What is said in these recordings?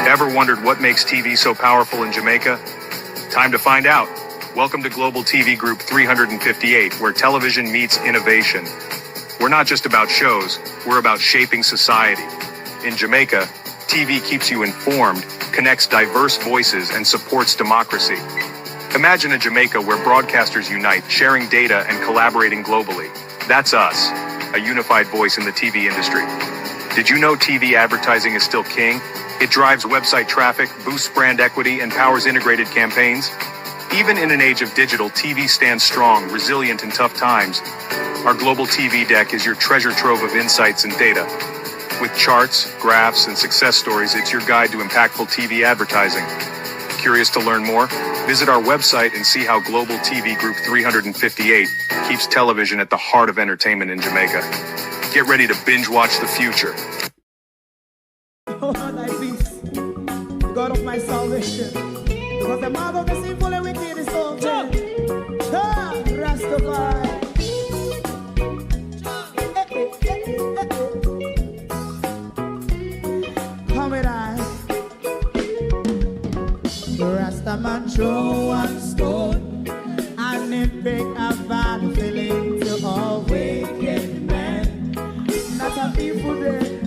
Ever wondered what makes TV so powerful in Jamaica? Time to find out. Welcome to Global TV Group 358, where television meets innovation. We're not just about shows, we're about shaping society. In Jamaica, TV keeps you informed, connects diverse voices, and supports democracy. Imagine a Jamaica where broadcasters unite, sharing data and collaborating globally. That's us, a unified voice in the TV industry. Did you know TV advertising is still king? It drives website traffic, boosts brand equity, and powers integrated campaigns. Even in an age of digital, TV stands strong, resilient in tough times. Our global TV deck is your treasure trove of insights and data. With charts, graphs, and success stories, it's your guide to impactful TV advertising. Curious to learn more? Visit our website and see how Global TV Group 358 keeps television at the heart of entertainment in Jamaica. Get ready to binge watch the future. Oh, thy peace, the God of my salvation, because the mouth of the sinful and wicked is open. Rastafari. Come with I. Rastaman throw one stone, and it break a bad feeling to all wicked men. Not a people there.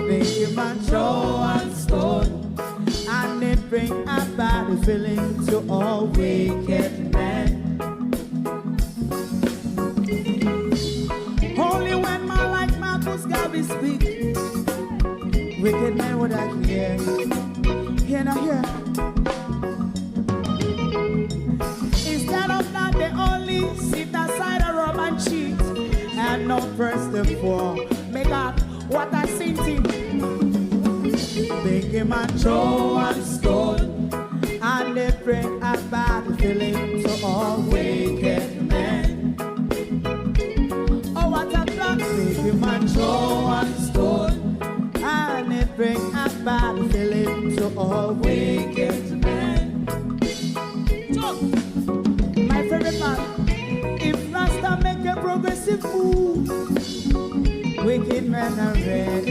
Make him man throw one stone, and it bring a bad feeling to all wicked men. Only when man like Marcus Garvey speak, wicked men would I hear. Hear not hear. Instead of that, they only sit aside and rub and cheat, and not press the poor. Make up what I seen to. Make him a throw one stone, and they bring a bad feeling to all wicked men. Oh, what a plan! Make him a throw one stone, and they bring a bad feeling to all wicked men. My favorite man, if Rasta make a progressive move, wicked men are red.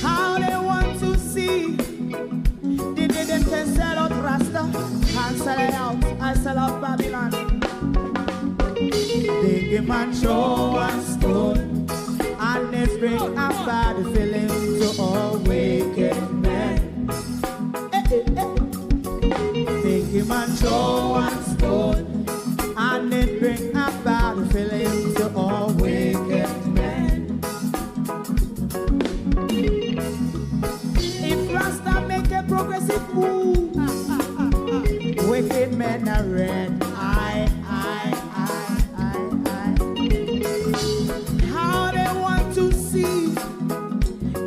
How they want to see the them can sell out Rasta and sell it out and sell out Babylon. They give man throw one stone, and they bring a bad feeling to all wicked men. They give man throw one stone, and it bring a bad feeling to all wicked men. If Rasta make a progressive move, wicked men are red. How they want to see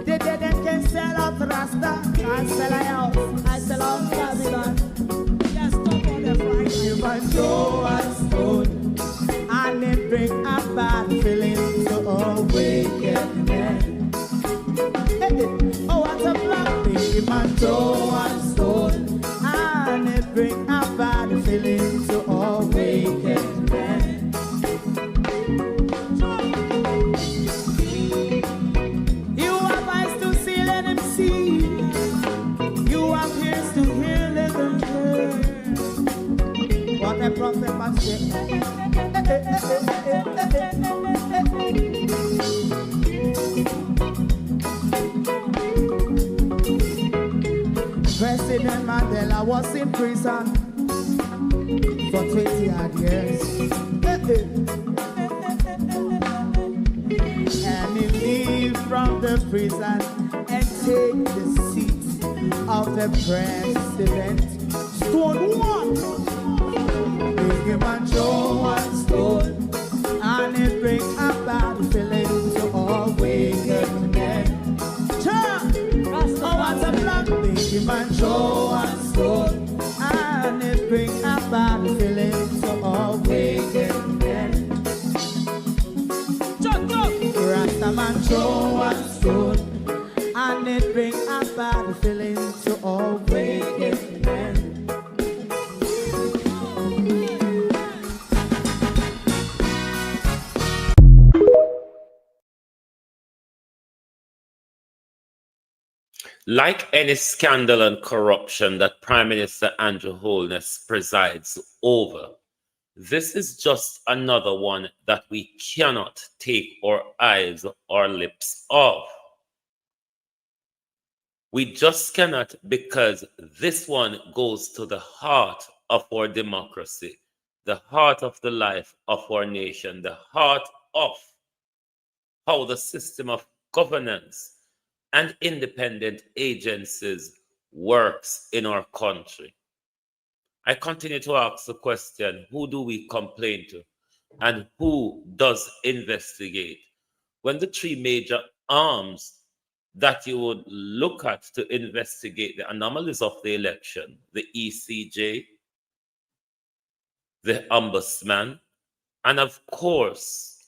the dead can sell out Rasta and sell out, I sell out Babylon. Just stop on the Friday. You might throw a stone, and it bring a bad feeling to all wicked men. Oh, what a black thing. You might throw a stone, and it bring a bad feeling to all wicked men. You have eyes to see, let him see. You have ears to hear, let them hear. What a prophet must say. President Mandela was in prison for 20 odd years. And he leave from the prison and take the seat of the president. Stone one. Big him and throw one stone, and it bring a bad feeling to all wicked men. Oh, what a black. Big him and throw one stone, and it bring a bad feeling to all wicked men. Rastaman throw one stone, and it bring a bad feeling to all wicked men. Like any scandal and corruption that Prime Minister Andrew Holness presides over, this is just another one that we cannot take our eyes or lips off. We just cannot, because this one goes to the heart of our democracy, the heart of the life of our nation, the heart of how the system of governance and independent agencies works in our country. I continue to ask the question, who do we complain to and who does investigate? When the three major arms that you would look at to investigate the anomalies of the election, the ECJ, the Ombudsman, and of course,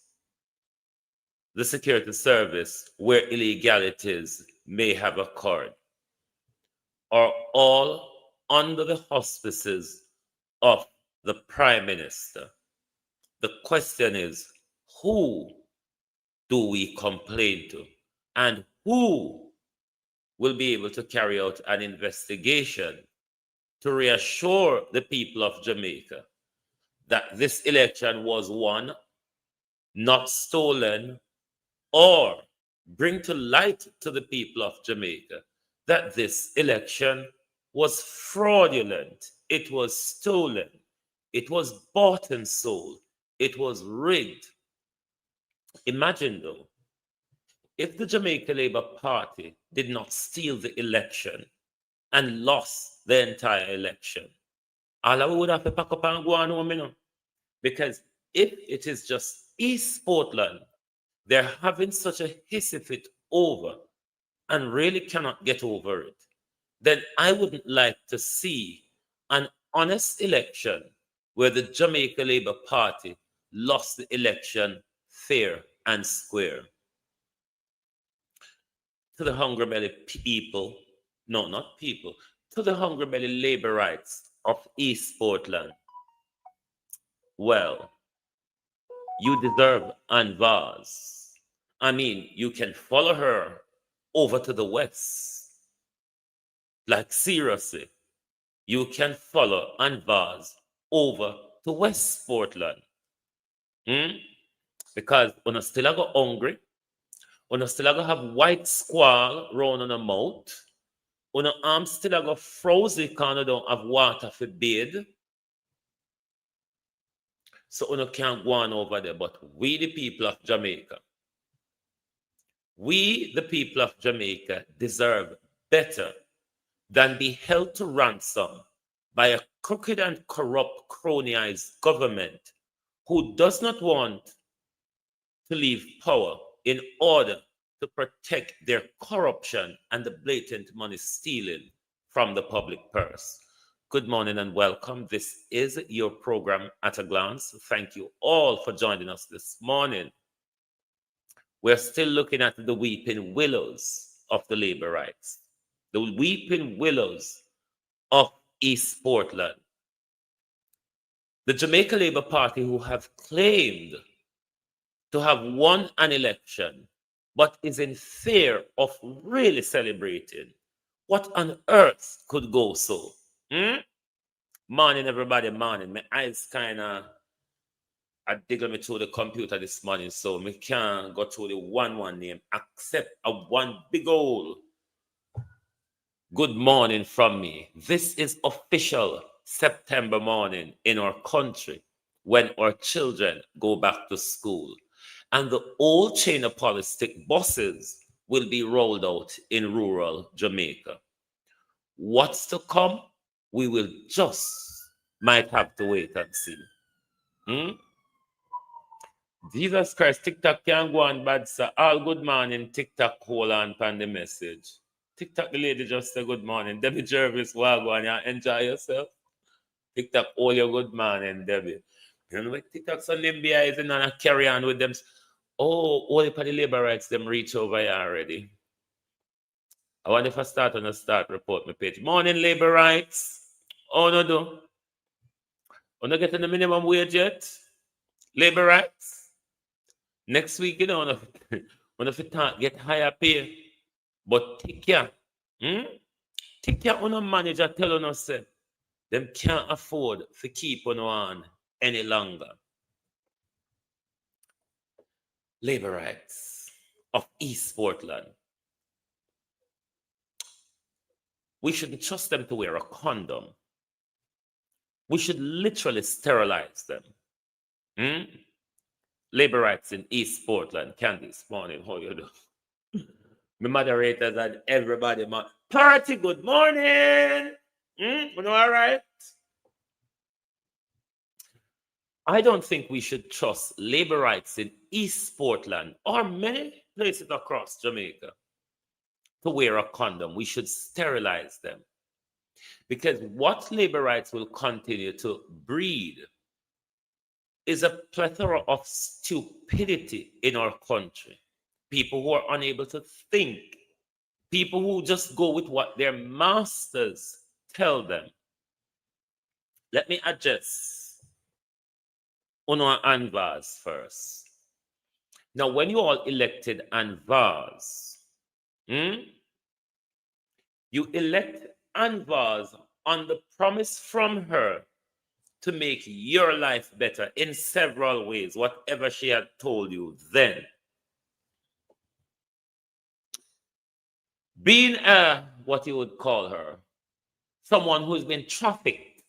the Security Service, where illegalities may have occurred, are all under the auspices of the Prime Minister. The question is, who do we complain to? And who will be able to carry out an investigation to reassure the people of Jamaica that this election was won, not stolen, or bring to light to the people of Jamaica that this election was fraudulent, it was stolen, it was bought and sold, it was rigged. Imagine though, if the Jamaica Labour Party did not steal the election and lost the entire election, all I would have to pack up and go on home, you know. Because if it is just East Portland, they're having such a hissy fit over and really cannot get over it, then I wouldn't like to see an honest election where the Jamaica Labour Party lost the election fair and square. To the hungry belly people, no, not people, to the hungry belly laborites of East Portland, well, you deserve Ann Vaz. I mean, you can follow her over to the west. Like seriously, you can follow Ann Vaz over to West Portland. Because when I still go hungry, when I still go have white squall round on the mouth, when I'm still go frozen because I don't have water for bathe. So you can't go on over there. But we, the people of Jamaica, deserve better than be held to ransom by a crooked and corrupt cronyized government who does not want to leave power in order to protect their corruption and the blatant money stealing from the public purse. Good morning and welcome. This is your program at a glance. Thank you all for joining us this morning. We're still looking at the weeping willows of the labor rights, the weeping willows of East Portland. The Jamaica Labour Party, who have claimed to have won an election, but is in fear of really celebrating. What on earth could go so? Morning, everybody, morning. My eyes kind of diggle me through the computer this morning, so me can't go through the one name, except a one big old good morning from me. This is official September morning in our country when our children go back to school. And the old chain of polystick buses will be rolled out in rural Jamaica. What's to come? We will might have to wait and see. Jesus Christ, TikTok can't go on bad, sir. All good morning, TikTok, hold on pan the message. TikTok, the lady just say good morning. Debbie Jervis, wagwan, you enjoy yourself. TikTok, all your good morning, Debbie. You know what TikTok so Limbia is and I carry on with them. Oh, all the labor rights them reach over here already. I wonder if I start on a start report my page. Morning labor rights. Oh no do. Oh no getting the minimum wage yet? Labor rights. Next week, you know, when if it get higher pay, but take care. Take care of manager tell us say them can't afford to keep on any longer. Labor rights of East Portland. We shouldn't trust them to wear a condom. We should literally sterilize them. Labor rights in East Portland. Candy this morning, how you do? My moderators and everybody. Party, good morning. You know, all right? I don't think we should trust labor rights in East Portland or many places across Jamaica to wear a condom. We should sterilize them. Because what labor rights will continue to breed is a plethora of stupidity in our country. People who are unable to think. People who just go with what their masters tell them. Let me address Uno and Vaz first. Now, when you all elected Ann Vaz, you elect Ann Vaz on the promise from her to make your life better in several ways, whatever she had told you then. Being what you would call her, someone who's been trafficked,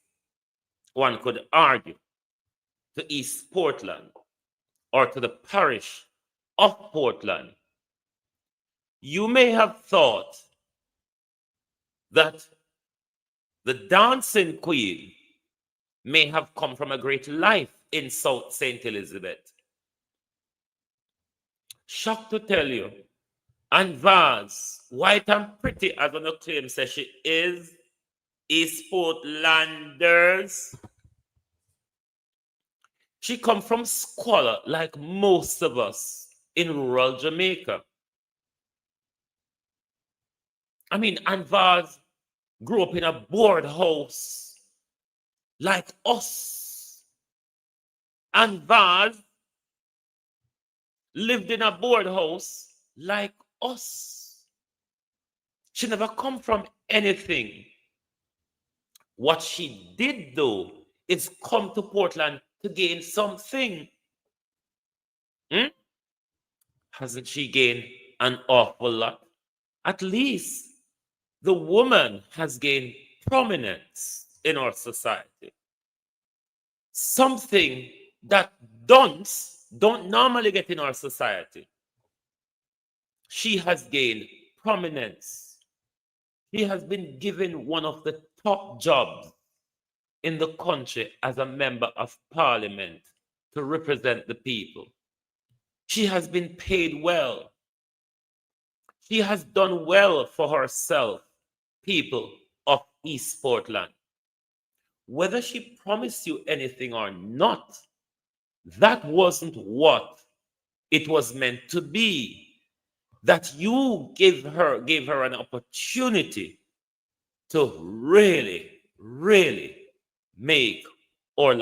one could argue, to East Portland or to the parish of Portland, you may have thought that the dancing queen may have come from a great life in South St. Elizabeth. Shocked to tell you, Ann Vaz, white and pretty as one claim says she is, East Portlanders. She come from squalor like most of us in rural Jamaica. I mean, Ann Vaz grew up in a board house like us. Ann Vaz lived in a board house like us. She never come from anything. What she did, though, is come to Portland to gain something. Hasn't she gained an awful lot? At least the woman has gained prominence in our society. Something that don'ts don't normally get in our society. She has gained prominence. She has been given one of the top jobs in the country as a member of parliament to represent the people. She has been paid well. She has done well for herself, people of East Portland. Whether she promised you anything or not, that wasn't what it was meant to be. That you gave her an opportunity to really, really make her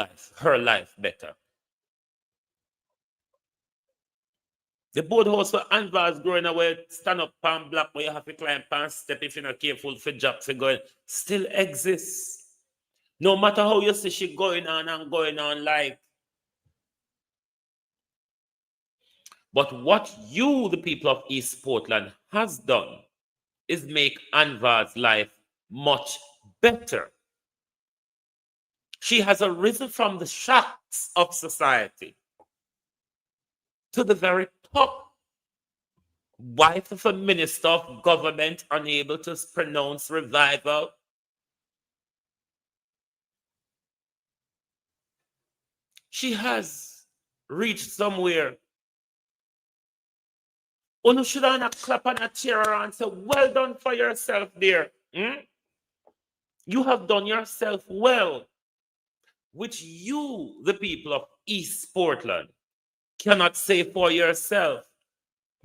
life better. The boathouse for Ann Vaz growing away, stand up pan block where you have to climb pan step if you're not careful for job for going, still exists. No matter how you see she going on and going on like. But what you, the people of East Portland, has done is make Ann Vaz's life much better. She has arisen from the shacks of society to the very top. Wife of a minister of government unable to pronounce revival. She has reached somewhere. You should not clap on a chair and say, well done for yourself, dear. You have done yourself well, which you, the people of East Portland, cannot say for yourself.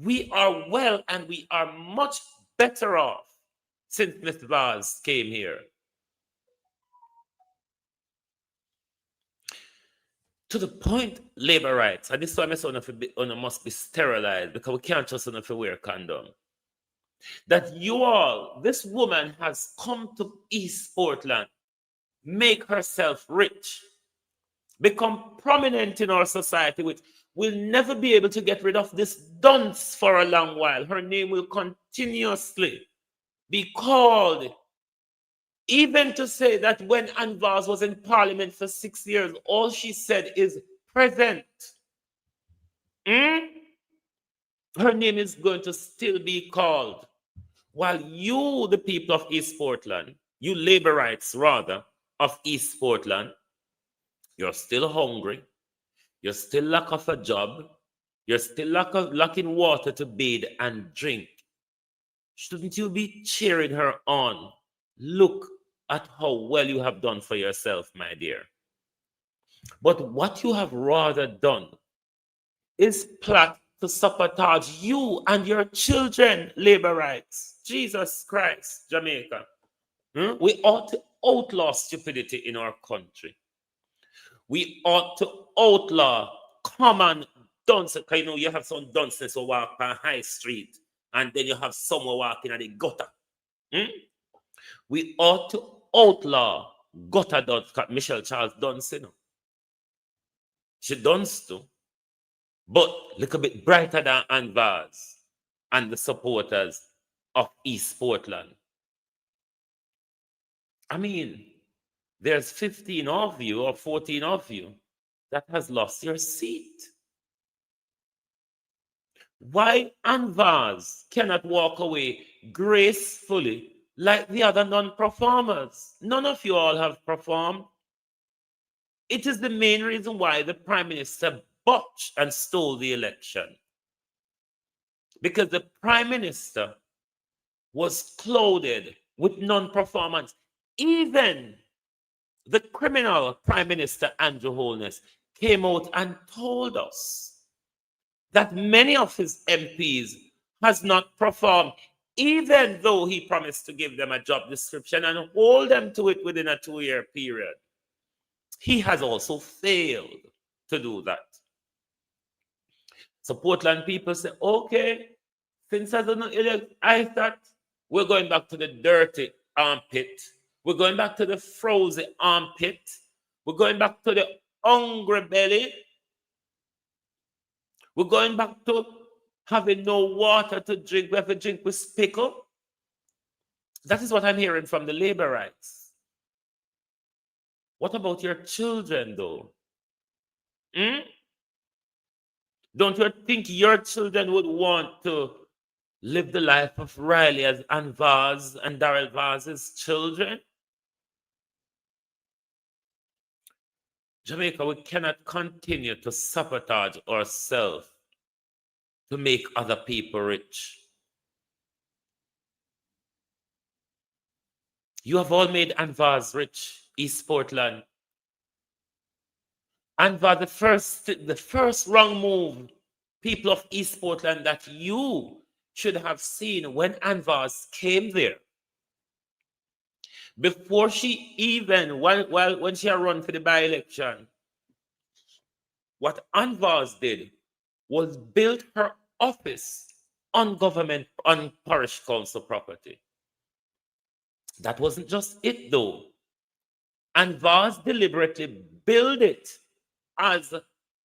We are well and we are much better off since Mr. Vaz came here. To the point, labor rights, and this is why I say must be sterilized because we can't just wear a condom. that you all, this woman has come to East Portland, make herself rich, become prominent in our society, which will never be able to get rid of this dunce for a long while. Her name will continuously be called. Even to say that when Ann Vaz was in Parliament for 6 years, all she said is present. Her name is going to still be called. While you, the people of East Portland, you Laborites rather, of East Portland, you're still hungry, you're still lack of a job, you're still lacking water to bathe and drink. Shouldn't you be cheering her on? Look at how well you have done for yourself, my dear. But what you have rather done is plot to sabotage you and your children, Laborites. Jesus Christ, Jamaica. We ought to outlaw stupidity in our country. We ought to outlaw common dunce. You know, you have some dunces who walk on High Street, and then you have some who walking at the gutter. We ought to outlaw gutter dunce. Michelle Charles dunce, you know. She dunce too, but a little bit brighter than Ann Vaz and the supporters of East Portland. I mean, there's 15 of you or 14 of you that has lost your seat. Why Ann Vaz cannot walk away gracefully like the other non-performers? None of you all have performed. It is the main reason why the Prime Minister botched and stole the election. Because the Prime Minister was clothed with non-performance. Even the criminal Prime Minister Andrew Holness came out and told us that many of his MPs has not performed, even though he promised to give them a job description and hold them to it within a 2-year period. He has also failed to do that. So Portland people say, okay, since I thought we're going back to the dirty armpit. We're going back to the frozen armpit. We're going back to the hungry belly. We're going back to having no water to drink. We have to drink with pickle. That is what I'm hearing from the Laborites. What about your children, though? Don't you think your children would want to live the life of Riley as Ann Vaz and Darrell Vaz's children? Jamaica, we cannot continue to sabotage ourselves to make other people rich. You have all made Ann Vaz rich, East Portland. Ann Vaz, the first wrong move, people of East Portland, that you should have seen when Ann Vaz came there. Before she even, when she had run for the by-election, what Ann Vaz did was build her office on parish council property. That wasn't just it, though. Ann Vaz deliberately built it as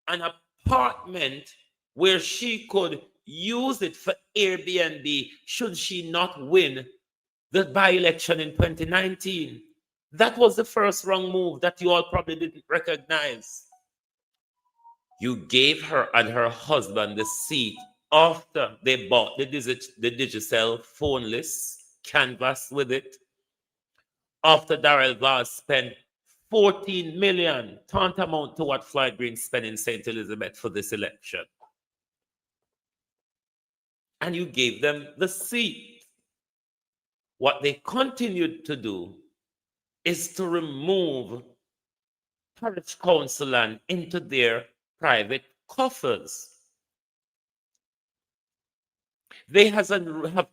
an apartment where she could use it for Airbnb should she not win the by-election in 2019. That was the first wrong move that you all probably didn't recognize. You gave her and her husband the seat after they bought the Digicel phone list, canvas with it. After Darrell Vaz spent 14 million, tantamount to what Floyd Green spent in St. Elizabeth for this election. And you gave them the seat. What they continued to do is to remove parish council land into their private coffers. They have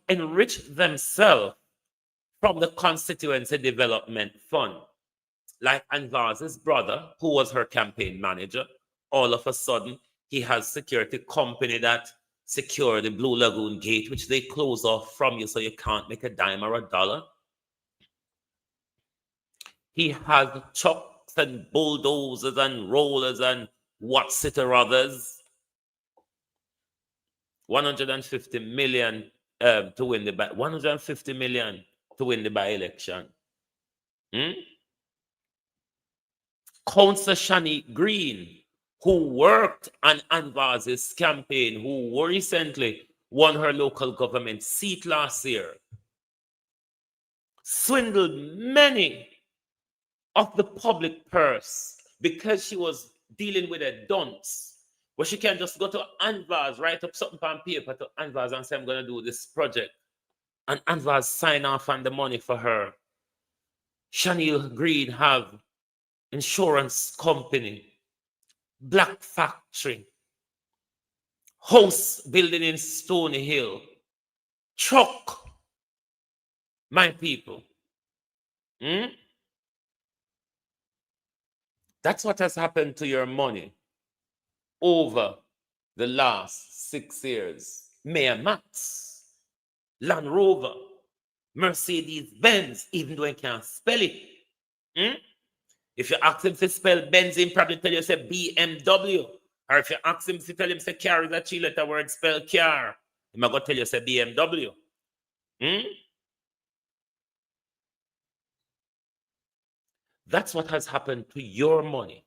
enriched themselves from the Constituency Development Fund. Like Ann Vaz's brother, who was her campaign manager, all of a sudden, he has security company that secure the Blue Lagoon gate, which they close off from you so you can't make a dime or a dollar. He has trucks and bulldozers and rollers and what's it or others. 150 million to win the 150 million to win the by-election. Councillor Shani Green, who worked on Anvaz's campaign, who recently won her local government seat last year, swindled many of the public purse because she was dealing with a dunce, where she can just go to Anvaz, write up something on paper to Anvaz and say, I'm going to do this project. And Anvaz sign off on the money for her. Shani Green have insurance company, black factory, house building in Stony Hill, truck, my people. That's what has happened to your money over the last 6 years. Mayor Max, Land Rover, Mercedes Benz, even though I can't spell it. If you ask him to spell Benz, he'll probably tell you say BMW. Or if you ask him to tell him say car is a 3-letter word, spell car, he might go tell you say BMW. That's what has happened to your money.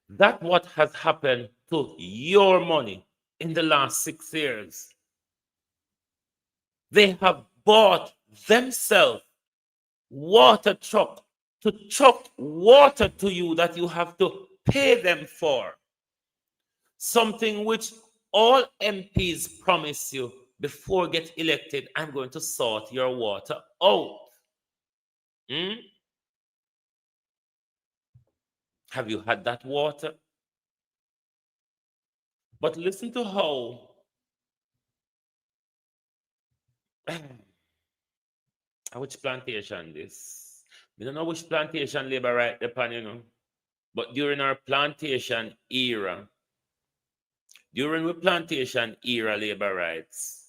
That's what has happened to your money in the last 6 years. They have bought themselves water truck to truck water to you that you have to pay them for. Something which all MPs promise you before get elected, I'm going to sort your water out. Have you had that water? But listen to how which plantation this? We don't know which plantation labor right upon, you know. But during our plantation era, during the plantation era labor rights,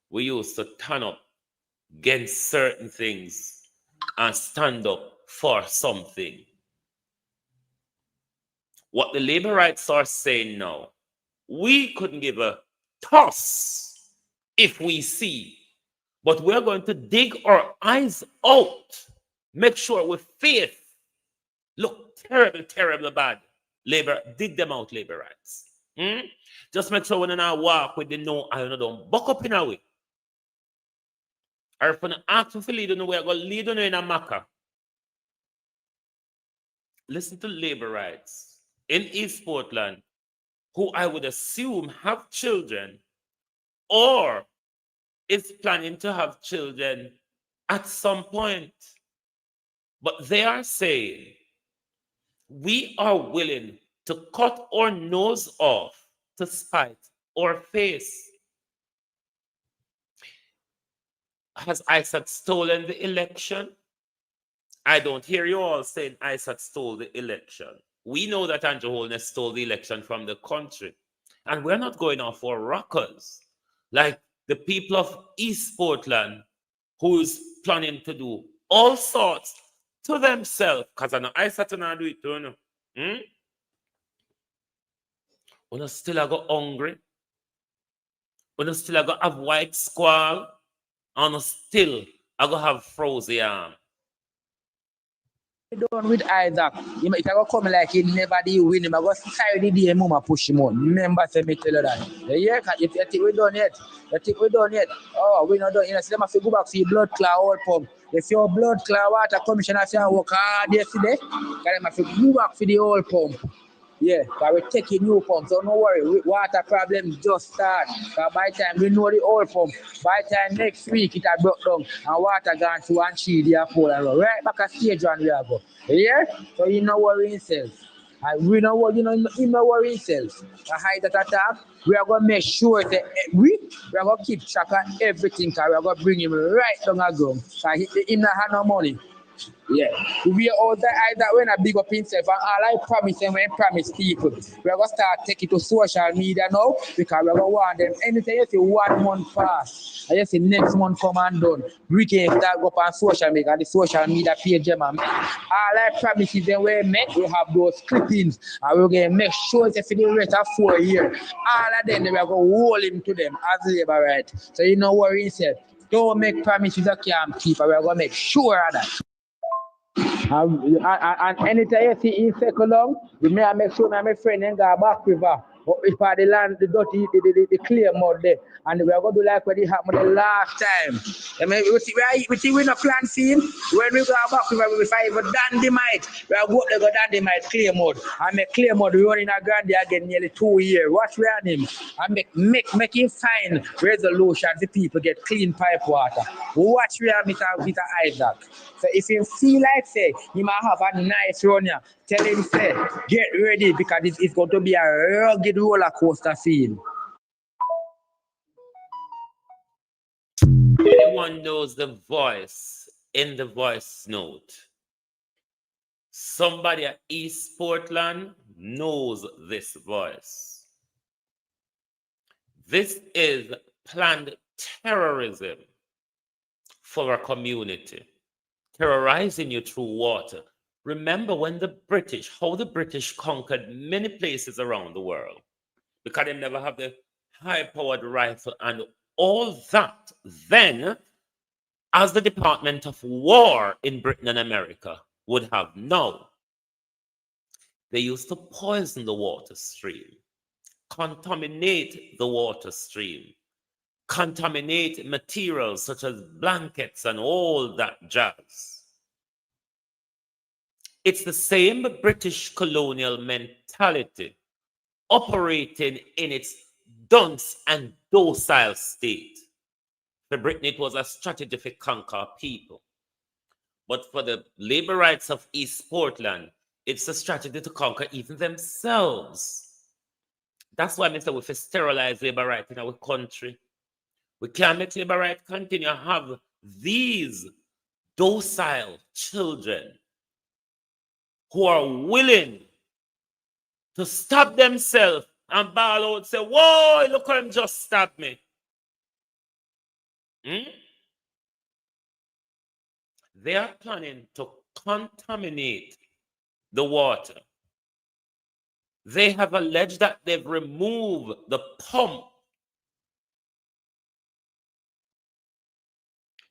we used to turn up against certain things and stand up for something. What the labor rights are saying now, we couldn't give a toss if we see, but we're going to dig our eyes out, make sure with faith, look terrible, terrible bad. Labor, dig them out, labor rights. Just make sure when I walk with the no, I don't buck up in a way. Or if I ask you to lead on the way, I go lead on in a maca. Listen to labor rights in East Portland, who I would assume have children or is planning to have children at some point. But they are saying, we are willing to cut our nose off to spite our face. Has ISAT stolen the election? I don't hear you all saying ISAT stole the election. We know that Andrew Holness stole the election from the country. And we're not going off for rockers. Like the people of East Portland, who's planning to do all sorts to themselves. Because I know ISAT not do it too, no. When I still go hungry. When I still go have white squall. And still I go have frozen arm. Done with Isaac. It can come like he never did win him. I go carry the day mama push him on. Remember, say me tell you that. Yeah, if you think we done yet, Oh, we not done. You know, so them have to go back to your blood clot oil pump. If your blood clot water commissioner say work hard yesterday, them have to go back for the oil pump. Yeah, because we're taking new pumps, so no worry, water problem just start. Because by the time we know the old pump, by the time next week it has broke down and water gone to one tree, they are full and right back at stage one we are go. Yeah? So you know worry himself. And we know what you know worry himself. The height that attack, we are gonna make sure that we are gonna keep track of everything because we are gonna bring him right down the ground. Because he not have no money. Yeah, we are all that when I big up himself, and all I promise them when I promise people, we're gonna start taking to social media now because we're gonna want them. Anything you see 1 month pass, I just say next month come and done. We can start go up on social media, the social media page them and all I promise is them we make we have those clippings and we're gonna make sure it's for the rest of 4 years. All of them we're gonna hold him to them as labor right. So you know what he said. Don't make promises that can't keep, and we're gonna make sure of that. And anytime you see him circle long, we may make sure my friend and go back river. But if I the land, the dirty, the clear mud there, and we are going to do like what it happened the last time. I mean, we see we no plan scene. When we go back river, we find even dynamite. We are going to go dynamite clear mud. And make clear mud, we run in a grand again nearly 2 years. Watch we on him. And make him find resolution the people get clean pipe water. Watch we on Mr. Isaac. So if you feel like say you might have a nice run here, tell him say get ready because it's going to be a rugged roller coaster scene. Anyone knows the voice in the voice note? Somebody at East Portland knows this voice. This is planned terrorism for a community. Terrorizing you through water. Remember when how the British conquered many places around the world because they never have the high-powered rifle and all that. Then, as the Department of War in Britain and America would have known, they used to poison the water stream, contaminate the water stream, contaminate materials such as blankets and all that jazz. It's the same British colonial mentality operating in its dunce and docile state. For Britain, it was a strategy to conquer people. But for the labor rights of East Portland, it's a strategy to conquer even themselves. That's why Mr. We sterilize labor rights in our country. We can't make labor rights continue to have these docile children who are willing to stab themselves and bawl out, say, whoa, look how him just stabbed me. They are planning to contaminate the water. They have alleged that they've removed the pump.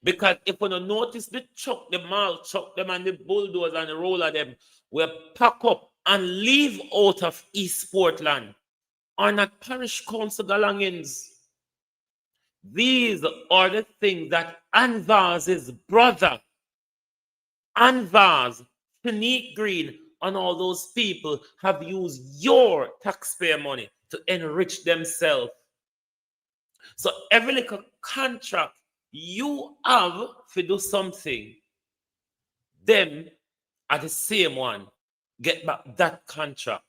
Because if you don't notice the truck, the mall truck, them and the bulldozer and the roller them will pack up and leave out of East Portland are not parish council belongings. These are the things that Anvar's brother, Anvar's, Tanique Green, and all those people have used your taxpayer money to enrich themselves. So every little contract you have to do something, them are the same one get back that contract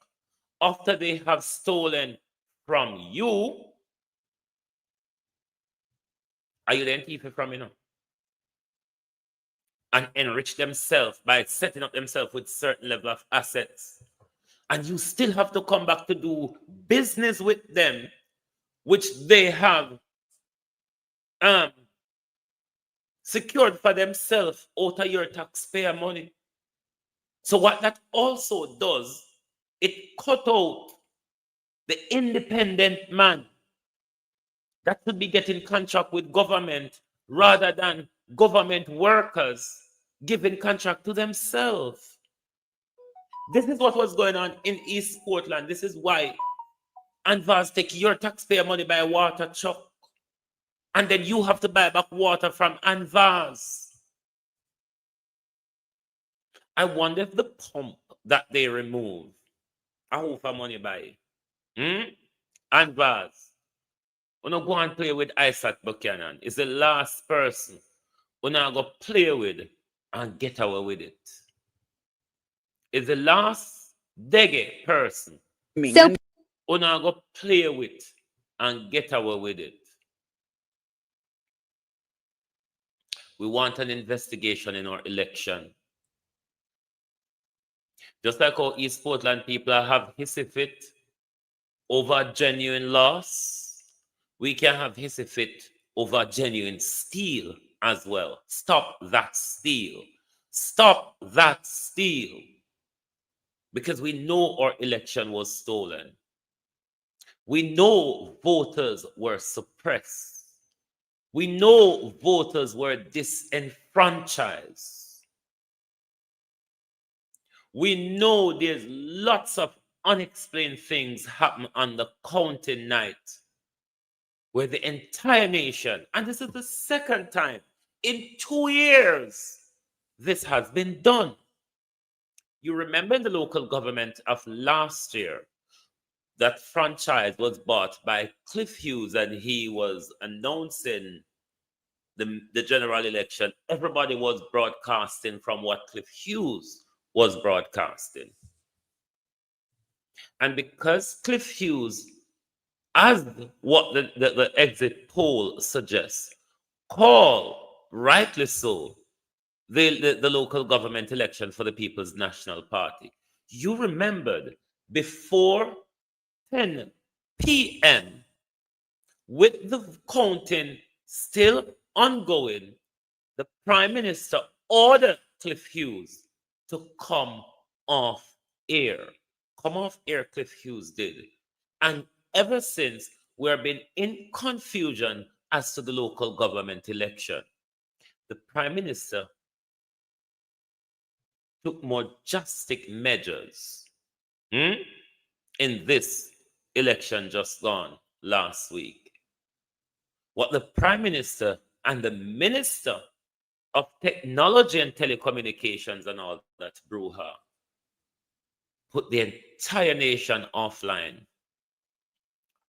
after they have stolen from you. Are you then keeping from and enrich themselves by setting up themselves with certain level of assets, and you still have to come back to do business with them, which they have secured for themselves out of your taxpayer money. So what that also does, it cut out the independent man that should be getting contract with government rather than government workers giving contract to themselves. This is what was going on in East Portland. This is why Anvars take your taxpayer money by water truck, and then you have to buy back water from Anvars. I wonder if the pump that they remove, I hope for money by Anvars. When I go and play with Isaac Buchanan, is the last person when I go play with and get away with it. Is the last dege person when I go play with and get away with it. We want an investigation in our election. Just like how East Portland people have hissy fit over genuine loss, we can have hissy fit over genuine steal as well. Stop that steal. Stop that steal. Because we know our election was stolen. We know voters were suppressed. We know voters were disenfranchised. We know there's lots of unexplained things happen on the counting night where the entire nation, and this is the second time in 2 years, this has been done. You remember in the local government of last year, that franchise was bought by Cliff Hughes and he was announcing the general election. Everybody was broadcasting from what Cliff Hughes was broadcasting. And because Cliff Hughes, as what the exit poll suggests, call, rightly so, the local government election for the People's National Party. You remembered before 10 p.m., with the counting still ongoing, the Prime Minister ordered Cliff Hughes to come off air. Come off air, Cliff Hughes did. And ever since, we have been in confusion as to the local government election. The Prime Minister took more drastic measures in this election just gone last week. What the Prime Minister and the Minister of Technology and Telecommunications and all that brouhaha put the entire nation offline.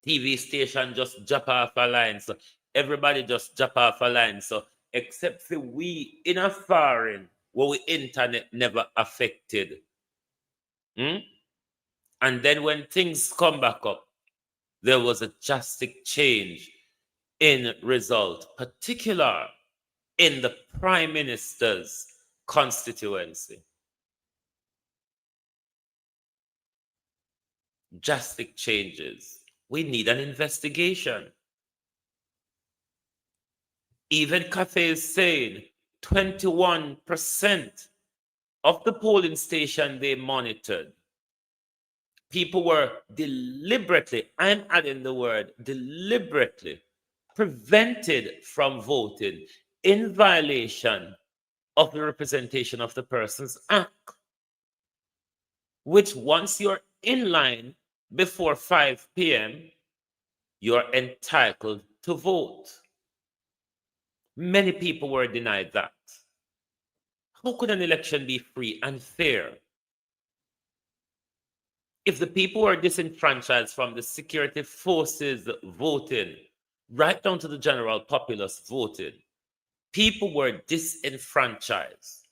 TV station just drop off a line, so everybody just drop off a line. So except for we in a foreign where we internet never affected. And then when things come back up, there was a drastic change in result, particular in the Prime Minister's constituency. Drastic changes. We need an investigation. Even Cafe is saying 21% of the polling station they monitored, people were deliberately, I'm adding the word deliberately, prevented from voting in violation of the Representation of the Persons Act, which once you're in line before 5 p.m., you're entitled to vote. Many people were denied that. How could an election be free and fair if the people were disenfranchised from the security forces voting, right down to the general populace voting? People were disenfranchised.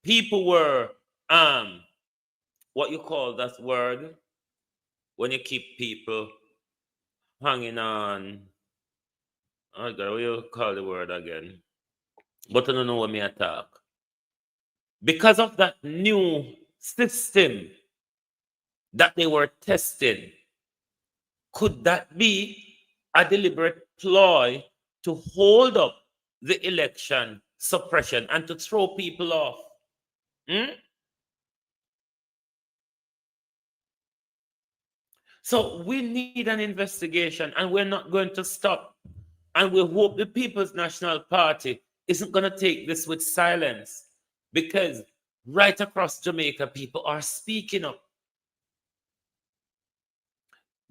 People were, what you call that word? When you keep people hanging on, oh God, what you call the word again? But I don't know what me attack. Because of that new system that they were testing, could that be a deliberate ploy to hold up the election suppression and to throw people off? So we need an investigation, and we're not going to stop. And we hope the People's National Party isn't going to take this with silence, because right across Jamaica, people are speaking up.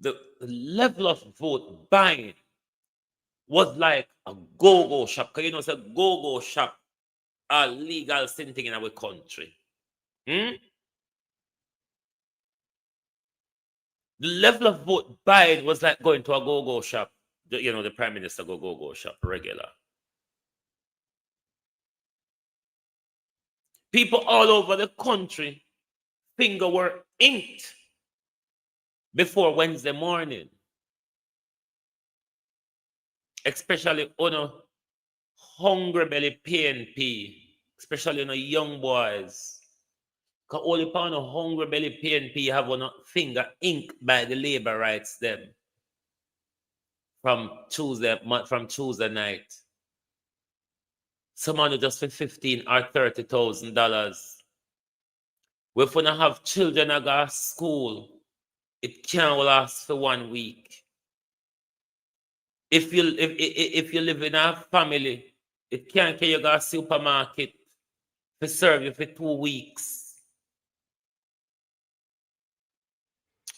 The level of vote buying was like a go-go shop. Because you know, it's a go-go shop, a legal thing in our country. The level of vote buying was like going to a go-go shop. You know, the Prime Minister go-go shop regular. People all over the country finger were inked before Wednesday morning. Especially on a hungry belly PNP, especially on young boys. Because only upon a hungry belly PNP have one finger ink by the labor rights them from Tuesday night. Someone who just for $15,000 or $30,000. If we don't have children at go to school, it can't last for 1 week. If you live in a family, it can't carry you go to supermarket to serve you for 2 weeks.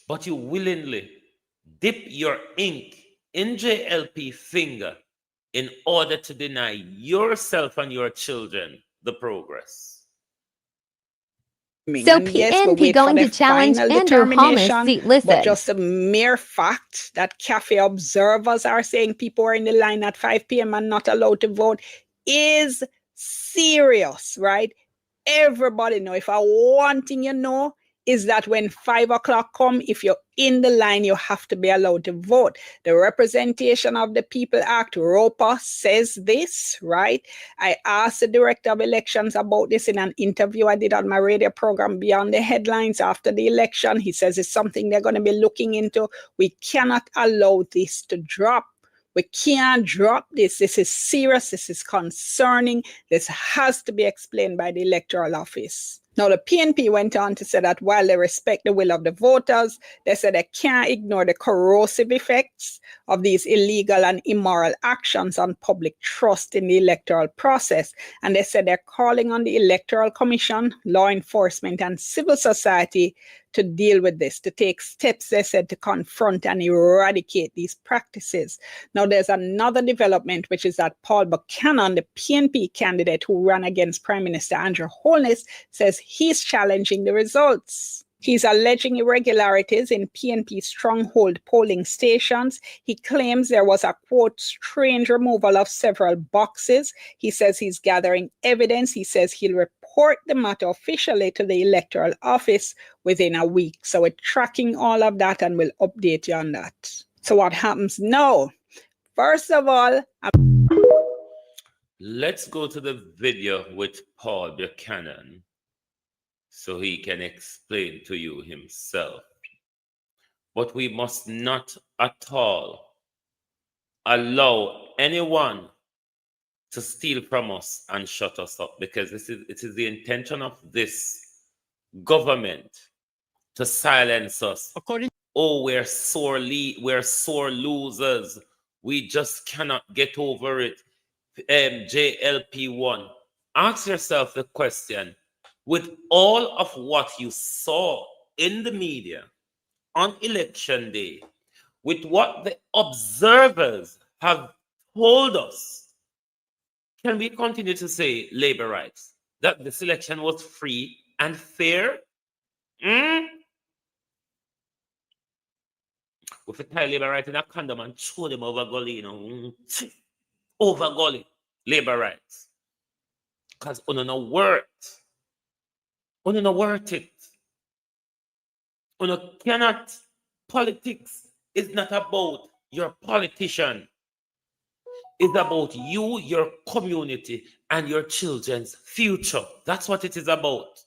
But you willingly dip your ink in JLP finger in order to deny yourself and your children the progress. So PNP going to challenge Andrew Holmes' seat listed. But just a mere fact that cafe observers are saying people are in the line at 5 p.m. and not allowed to vote is serious, right? Everybody know. If one thing you know is that when 5 o'clock come, if you're in the line, you have to be allowed to vote. The Representation of the People Act, ROPA, says this, right? I asked the Director of Elections about this in an interview I did on my radio program Beyond the Headlines after the election. He says it's something they're going to be looking into. We cannot allow this to drop. We can't drop this. This is serious. This is concerning. This has to be explained by the Electoral Office. Now, the PNP went on to say that while they respect the will of the voters, they said they can't ignore the corrosive effects of these illegal and immoral actions on public trust in the electoral process. And they said they're calling on the Electoral Commission, law enforcement, and civil society to deal with this, to take steps, they said, to confront and eradicate these practices. Now, there's another development, which is that Paul Buchanan, the PNP candidate who ran against Prime Minister Andrew Holness, says he's challenging the results. He's alleging irregularities in PNP stronghold polling stations. He claims there was a, quote, strange removal of several boxes. He says he's gathering evidence. He says he'll report the matter officially to the Electoral Office within a week. So we're tracking all of that and we'll update you on that. So what happens now? First of all, let's go to the video with Paul Buchanan so he can explain to you himself. But we must not at all allow anyone to steal from us and shut us up, because it is the intention of this government to silence us. We're sore losers. We just cannot get over it. JLP1. Ask yourself the question, with all of what you saw in the media on election day, with what the observers have told us, can we continue to say labor rights, that this election was free and fair? With a tie labor right in a condom and throw them over gully, over gully, labor rights. Because we're not worth it. You cannot. Politics is not about your politician. It's about you, your community, and your children's future. That's what it is about.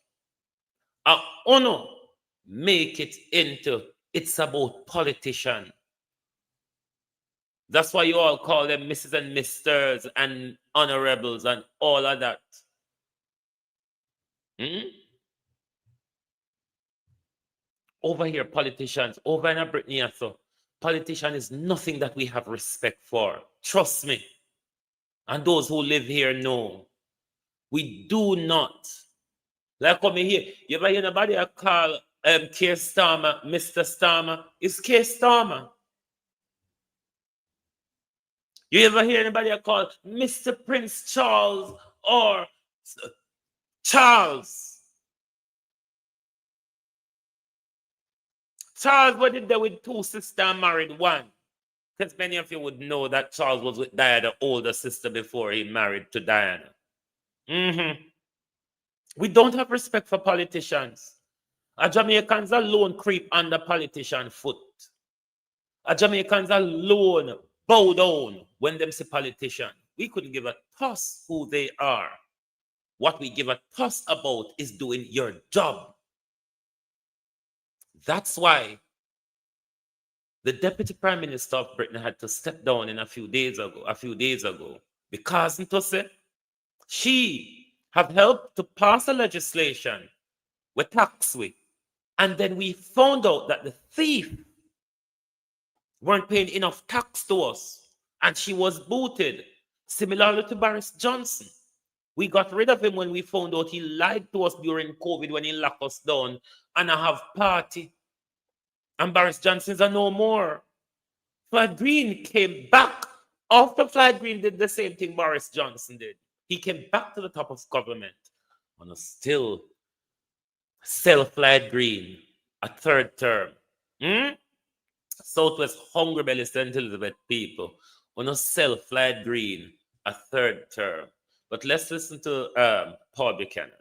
Make it into it's about politician. That's why you all call them Mrs. and Misters and honorables and all of that. Over here, politicians, over in Brittany, so politician is nothing that we have respect for. Trust me. And those who live here know. We do not. Like come here, you ever hear anybody call Keir Starmer Mr. Starmer? It's Keir Starmer. You ever hear anybody call Mr. Prince Charles or Charles? Charles, what did they with two sisters married one? Because many of you would know that Charles was with Diana, the older sister, before he married to Diana. We don't have respect for politicians. Jamaicans alone creep under politician foot. Jamaicans alone bow down when them say politician. We couldn't give a toss who they are. What we give a toss about is doing your job That's why the Deputy Prime Minister of Britain had to step down a few days ago, because she have helped to pass a legislation with tax we. And then we found out that the thief weren't paying enough tax to us, and she was booted, similarly to Boris Johnson. We got rid of him when we found out he lied to us during COVID when he locked us down and I have party. And Boris Johnson's a no more. Floyd Green came back after Floyd Green did the same thing Boris Johnson did. He came back to the top of government and still sell Floyd Green a third term. Southwest Hungry Belly St. Elizabeth people want to sell Floyd Green a third term. But let's listen to Paul Buchanan.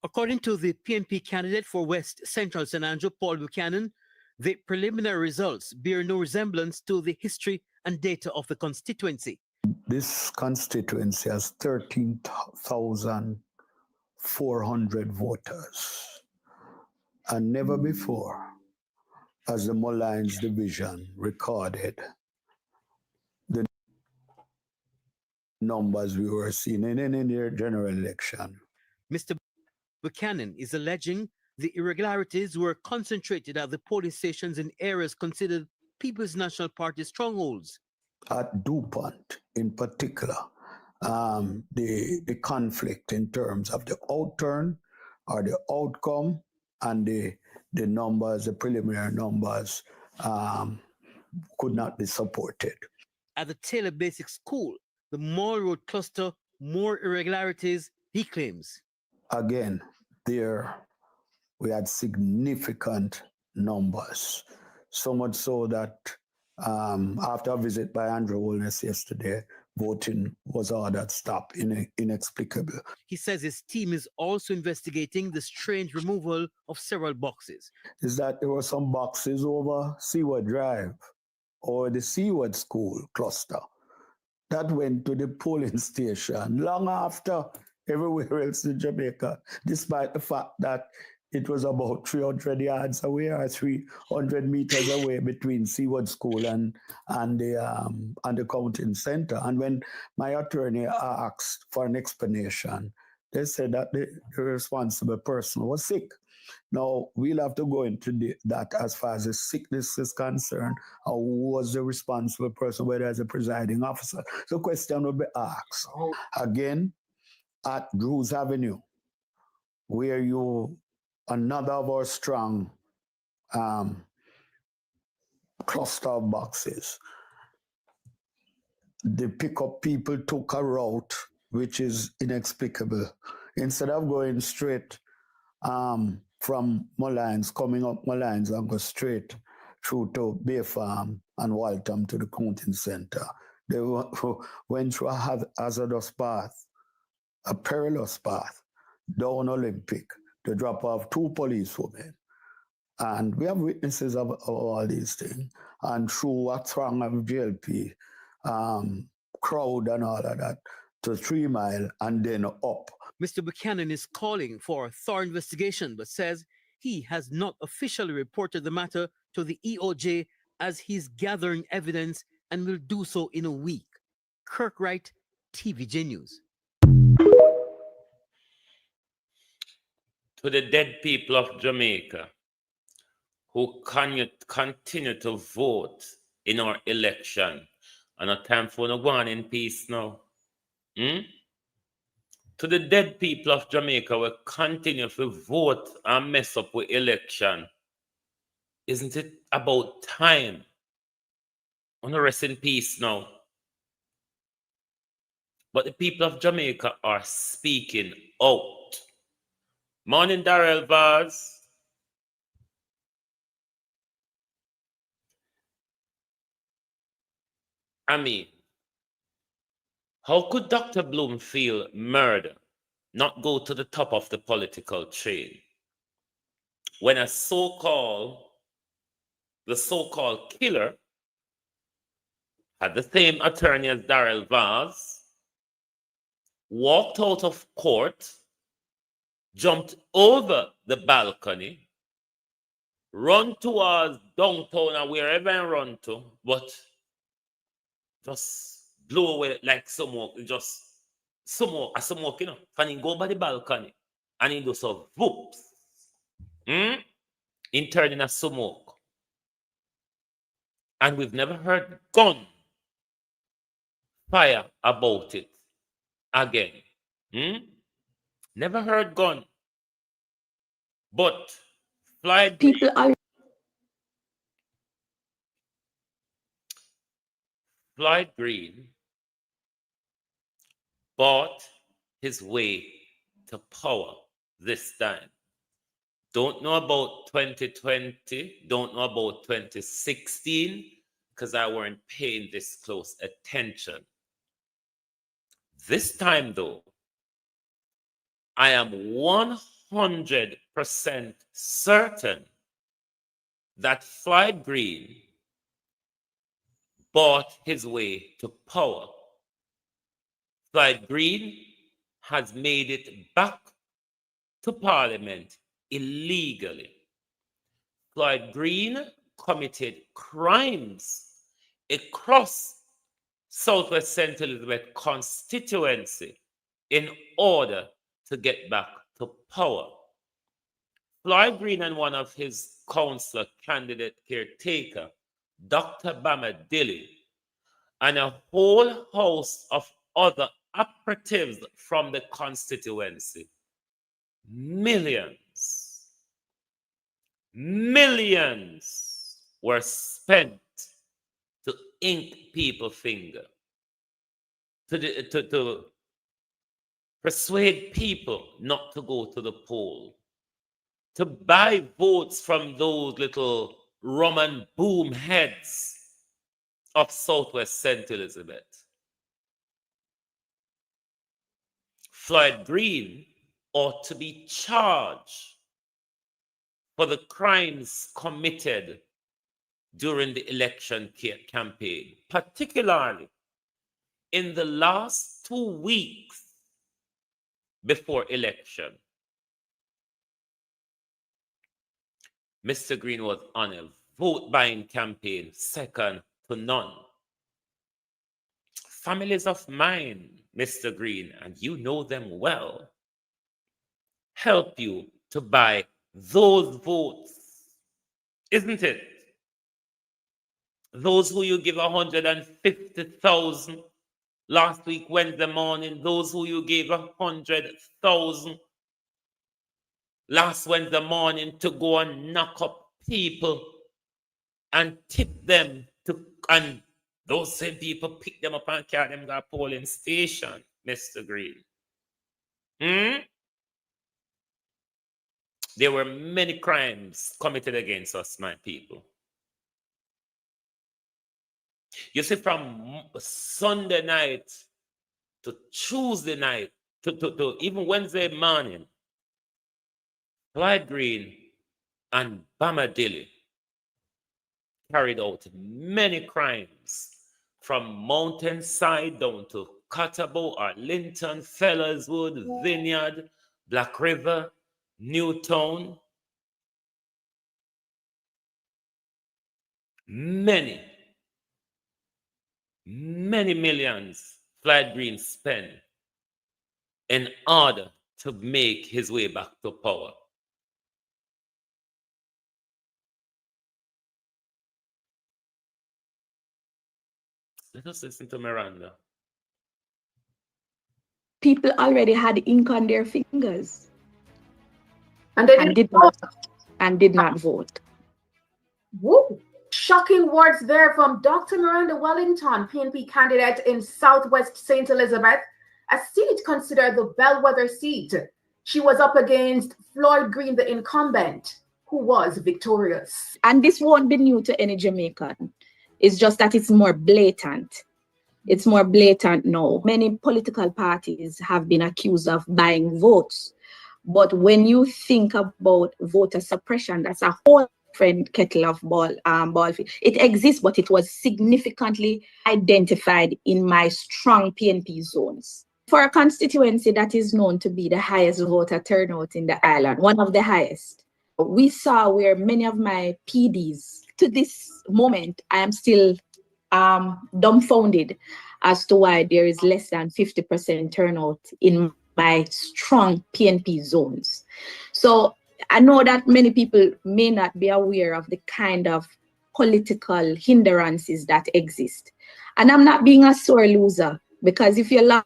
According to the PNP candidate for West Central St. Andrew, Paul Buchanan, the preliminary results bear no resemblance to the history and data of the constituency. This constituency has 13,400 voters, and never before has the Mullines division recorded the numbers we were seeing in any general election. Mr. Buchanan is alleging the irregularities were concentrated at the polling stations in areas considered People's National Party strongholds. At DuPont, in particular, the conflict in terms of the outturn or the outcome and the numbers, the preliminary numbers, could not be supported. At the Taylor Basic School, the Mall Road cluster, more irregularities, he claims. Again, there we had significant numbers, so much so that after a visit by Andrew Holness yesterday, voting was ordered stopped, inexplicable. He says his team is also investigating the strange removal of several boxes. Is that there were some boxes over Seaward Drive or the Seaward School cluster that went to the polling station long after everywhere else in Jamaica, despite the fact that it was about 300 yards away or 300 meters away between Seaward School and the counting center. And when my attorney asked for an explanation, they said that the responsible person was sick. Now, we'll have to go into that as far as the sickness is concerned, or who was the responsible person, whether as a presiding officer. So the question will be asked. Again, at Drews Avenue, where another of our strong cluster of boxes. The pickup people took a route which is inexplicable. Instead of going straight from Mullines, coming up Mullines and go straight through to Bay Farm and Waltham to the counting center, they went through a hazardous path, a perilous path, down Olympic, to drop off 2 policewomen. And we have witnesses of all these things. And through a throng of JLP, crowd and all of that, to 3 Mile and then up. Mr. Buchanan is calling for a thorough investigation, but says he has not officially reported the matter to the EOJ as he's gathering evidence and will do so in a week. Kirk Wright, TVJ News. To the dead people of Jamaica who continue to vote in our election, and a time for no one in peace now. To the dead people of Jamaica who continue to vote and mess up with election, isn't it about time? I want to rest in peace now. But the people of Jamaica are speaking out. Morning, Darrell Vaz. I mean, how could Dr. Bloomfield murder not go to the top of the political chain when the so-called killer had the same attorney as Darrell Vaz, walked out of court, jumped over the balcony, run towards downtown or wherever I run to, but just blow away like smoke, just smoke, you know, and he go by the balcony and he do so whoops. In turning a smoke. And we've never heard gun fire about it again. Never heard gun. But Floyd Green bought his way to power this time. Don't know about 2020, don't know about 2016, because I weren't paying this close attention. This time, though, I am 100% certain that Floyd Green bought his way to power. Floyd Green has made it back to Parliament illegally. Floyd Green committed crimes across Southwest St. Elizabeth constituency in order to get back to power. Floyd Green and one of his councillor candidate caretaker, Dr. Bamadilli, and a whole host of other operatives from the constituency, millions were spent to ink people's finger, to persuade people not to go to the poll, to buy votes from those little Roman boom heads of Southwest St. Elizabeth. Floyd Green ought to be charged for the crimes committed during the election campaign, particularly in the last 2 weeks before election. Mr. Green was on a vote-buying campaign second to none. Families of mine, Mr. Green, and you know them well, help you to buy those votes, isn't it? Those who you give 150,000 last week, Wednesday morning, those who you gave 100,000 last Wednesday morning to go and knock up people and tip them to, and those same people pick them up and carry them to a polling station, Mr. Green. There were many crimes committed against us, my people. You see, from Sunday night to Tuesday night to even Wednesday morning, Floyd Green and Bamadilli carried out many crimes from Mountainside down to Catabo, Arlington, Fellerswood, Vineyard, Black River, Newtown. Many millions Floyd Green spent in order to make his way back to power. Let us listen to Miranda. People already had ink on their fingers and they did not vote. Woo. Shocking words there from Dr. Miranda Wellington, PNP candidate in Southwest St. Elizabeth, a seat considered the bellwether seat. She was up against Floyd Green, the incumbent, who was victorious. And this won't be new to any Jamaican. It's just that it's more blatant. It's more blatant now. Many political parties have been accused of buying votes. But when you think about voter suppression, that's a whole different kettle of ball. It exists, but it was significantly identified in my strong PNP zones. For a constituency that is known to be the highest voter turnout in the island, one of the highest, we saw where many of my PDs, to this moment, I am still dumbfounded as to why there is less than 50% turnout in my strong PNP zones. So I know that many people may not be aware of the kind of political hindrances that exist. And I'm not being a sore loser, because if you lost,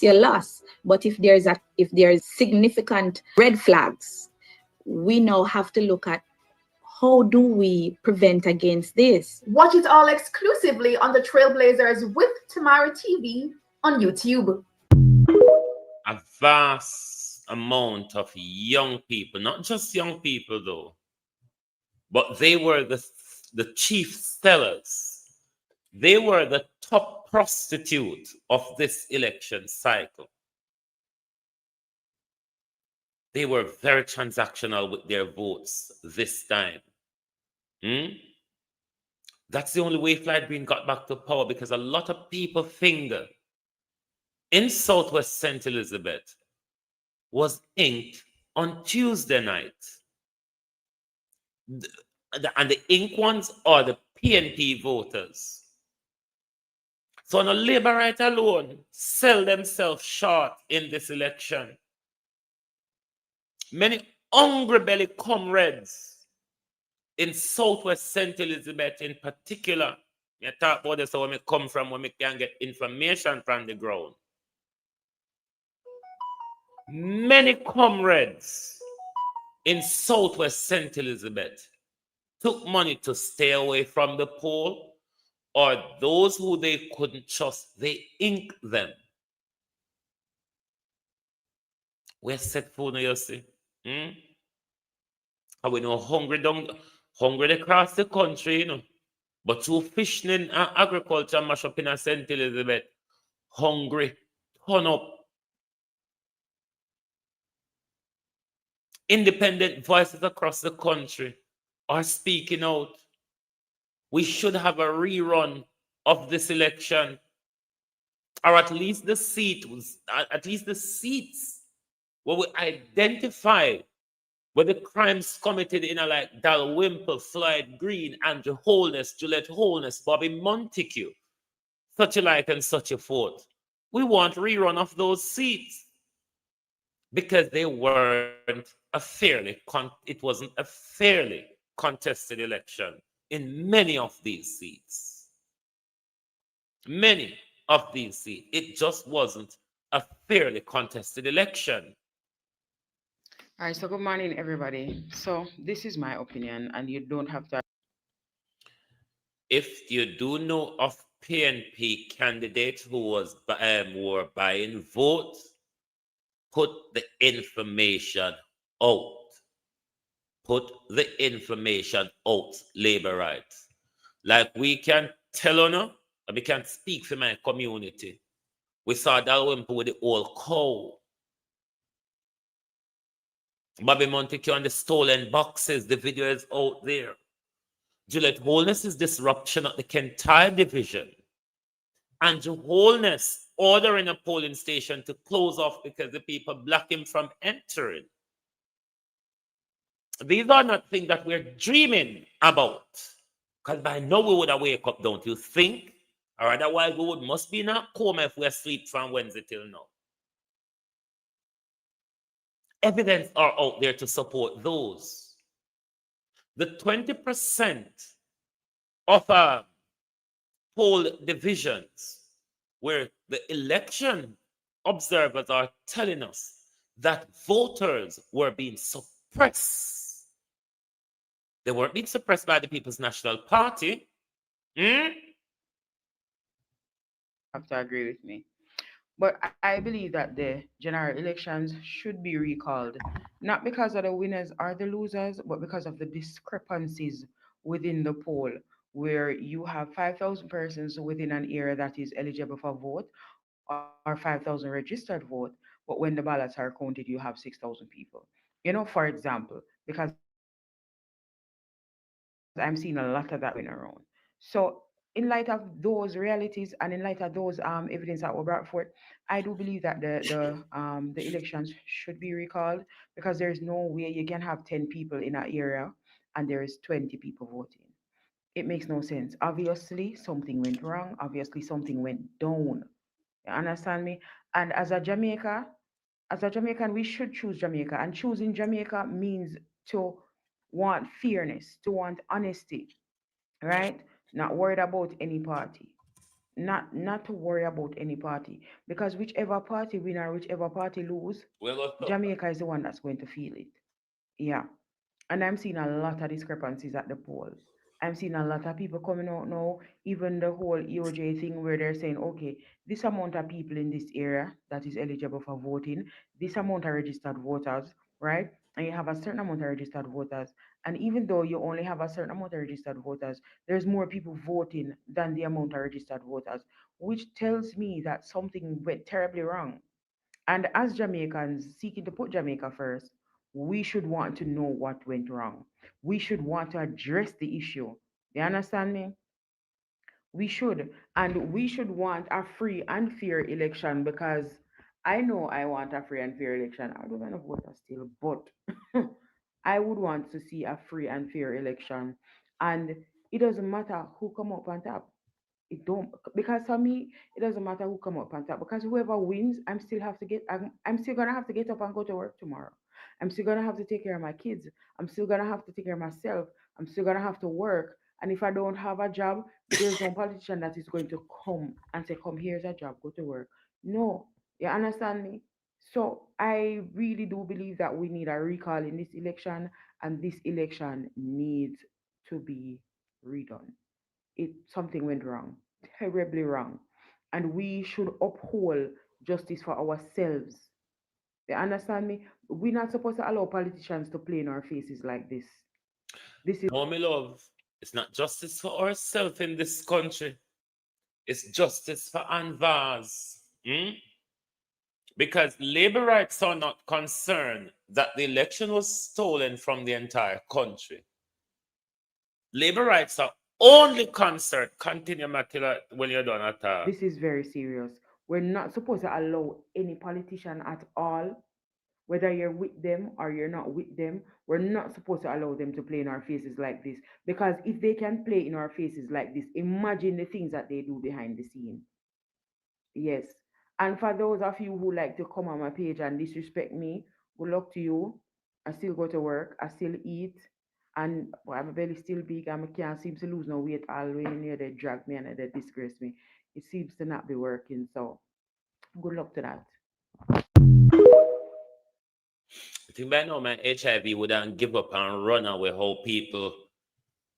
you lost. But if there's significant red flags, we now have to look at how do we prevent against this. Watch it all exclusively on the Trailblazers with Tamara TV on YouTube. A vast amount of young people, not just young people though, but they were the chief sellers. They were the top prostitute of this election cycle. They were very transactional with their votes this time. That's the only way Floyd Green got back to power, because a lot of people think in Southwest St. Elizabeth was inked on Tuesday night. And the ink ones are the PNP voters. So on a Labour right alone, sell themselves short in this election. Many hungry belly comrades in Southwest St. Elizabeth in particular, I talk about this where I come from, where I can get information from the ground. Many comrades in Southwest St. Elizabeth took money to stay away from the poll, or those who they couldn't trust, they inked them. We're set for now, you see. And we know hungry across the country, you know. But through fishing and agriculture mash up in St. Elizabeth, hungry turn up. Independent voices across the country are speaking out. We should have a rerun of this election, or at least the seats where we identify where the crimes committed in like Dalrymple, Floyd Green, Andrew Holness, Juliet Holness, Bobby Montague, such a like and such a forth. We want rerun of those seats because they weren't it wasn't a fairly contested election in many of these seats. Many of these seats, it just wasn't a fairly contested election. All right, so good morning, everybody. So this is my opinion, and you don't have to. If you do know of PNP candidates who were buying votes, put the information out. Put the information out, labor rights. Like we can tell on, and we can speak for my community. We saw Dalrymple with the old cow. Bobby Montague on the stolen boxes. The video is out there. Juliet Holness's disruption at the Kentire division. Andrew Holness ordering a polling station to close off because the people block him from entering. These are not things that we're dreaming about. Because by now we would have wake up, don't you think? Or otherwise we must be in a coma if we're asleep from Wednesday till now. Evidence are out there to support those. The 20% of poll divisions where the election observers are telling us that voters were being suppressed. They weren't being suppressed by the People's National Party. Have to agree with me. But I believe that the general elections should be recalled, not because of the winners or the losers, but because of the discrepancies within the poll, where you have 5,000 persons within an area that is eligible for vote, or 5,000 registered vote, but when the ballots are counted, you have 6,000 people. For example, because I'm seeing a lot of that going around. So in light of those realities and in light of those evidence that were brought forth, I do believe that the elections should be recalled, because there's no way you can have 10 people in an area and there is 20 people voting. It makes no sense. Obviously, something went wrong. Obviously, something went down. You understand me? And as a Jamaican, we should choose Jamaica. And choosing Jamaica means to want fairness, to want honesty, right? Not worried about any party. Not to worry about any party. Because whichever party win or whichever party lose, Jamaica is the one that's going to feel it. Yeah. And I'm seeing a lot of discrepancies at the poll. I'm seeing a lot of people coming out now, even the whole EOJ thing where they're saying, okay, this amount of people in this area that is eligible for voting, this amount of registered voters, right? And you have a certain amount of registered voters. And even though you only have a certain amount of registered voters, there's more people voting than the amount of registered voters, which tells me that something went terribly wrong. And as Jamaicans seeking to put Jamaica first, we should want to know what went wrong. We should want to address the issue. You understand me? We should. And we should want a free and fair election, because I know I want a free and fair election. I don't want to vote still, but I would want to see a free and fair election. And it doesn't matter who come up on top. It don't, because for me it doesn't matter who come up on top, because whoever wins, I'm still gonna have to get up and go to work tomorrow. I'm still gonna have to take care of my kids. I'm still gonna have to take care of myself. I'm still gonna have to work. And if I don't have a job, there's no politician that is going to come and say, come, here's a job, go to work. No. You understand me? So I really do believe that we need a recall in this election, and this election needs to be redone. Something went wrong, terribly wrong, and we should uphold justice for ourselves. You understand me? We're not supposed to allow politicians to play in our faces like this. This is No, my love. It's not justice for ourselves in this country. It's justice for Anvars. Because labor rights are not concerned that the election was stolen from the entire country. Labor rights are only concerned. Continue, Matilda, when you're done at all. This is very serious. We're not supposed to allow any politician at all, whether you're with them or you're not with them, we're not supposed to allow them to play in our faces like this. Because if they can play in our faces like this, imagine the things that they do behind the scene. Yes. And for those of you who like to come on my page and disrespect me, good luck to you. I still go to work, I still eat, and my belly still big, and I can't seem to lose no weight all the way near they drag me and they disgrace me. It seems to not be working. So good luck to that. I think by now my HIV wouldn't give up and run away, how people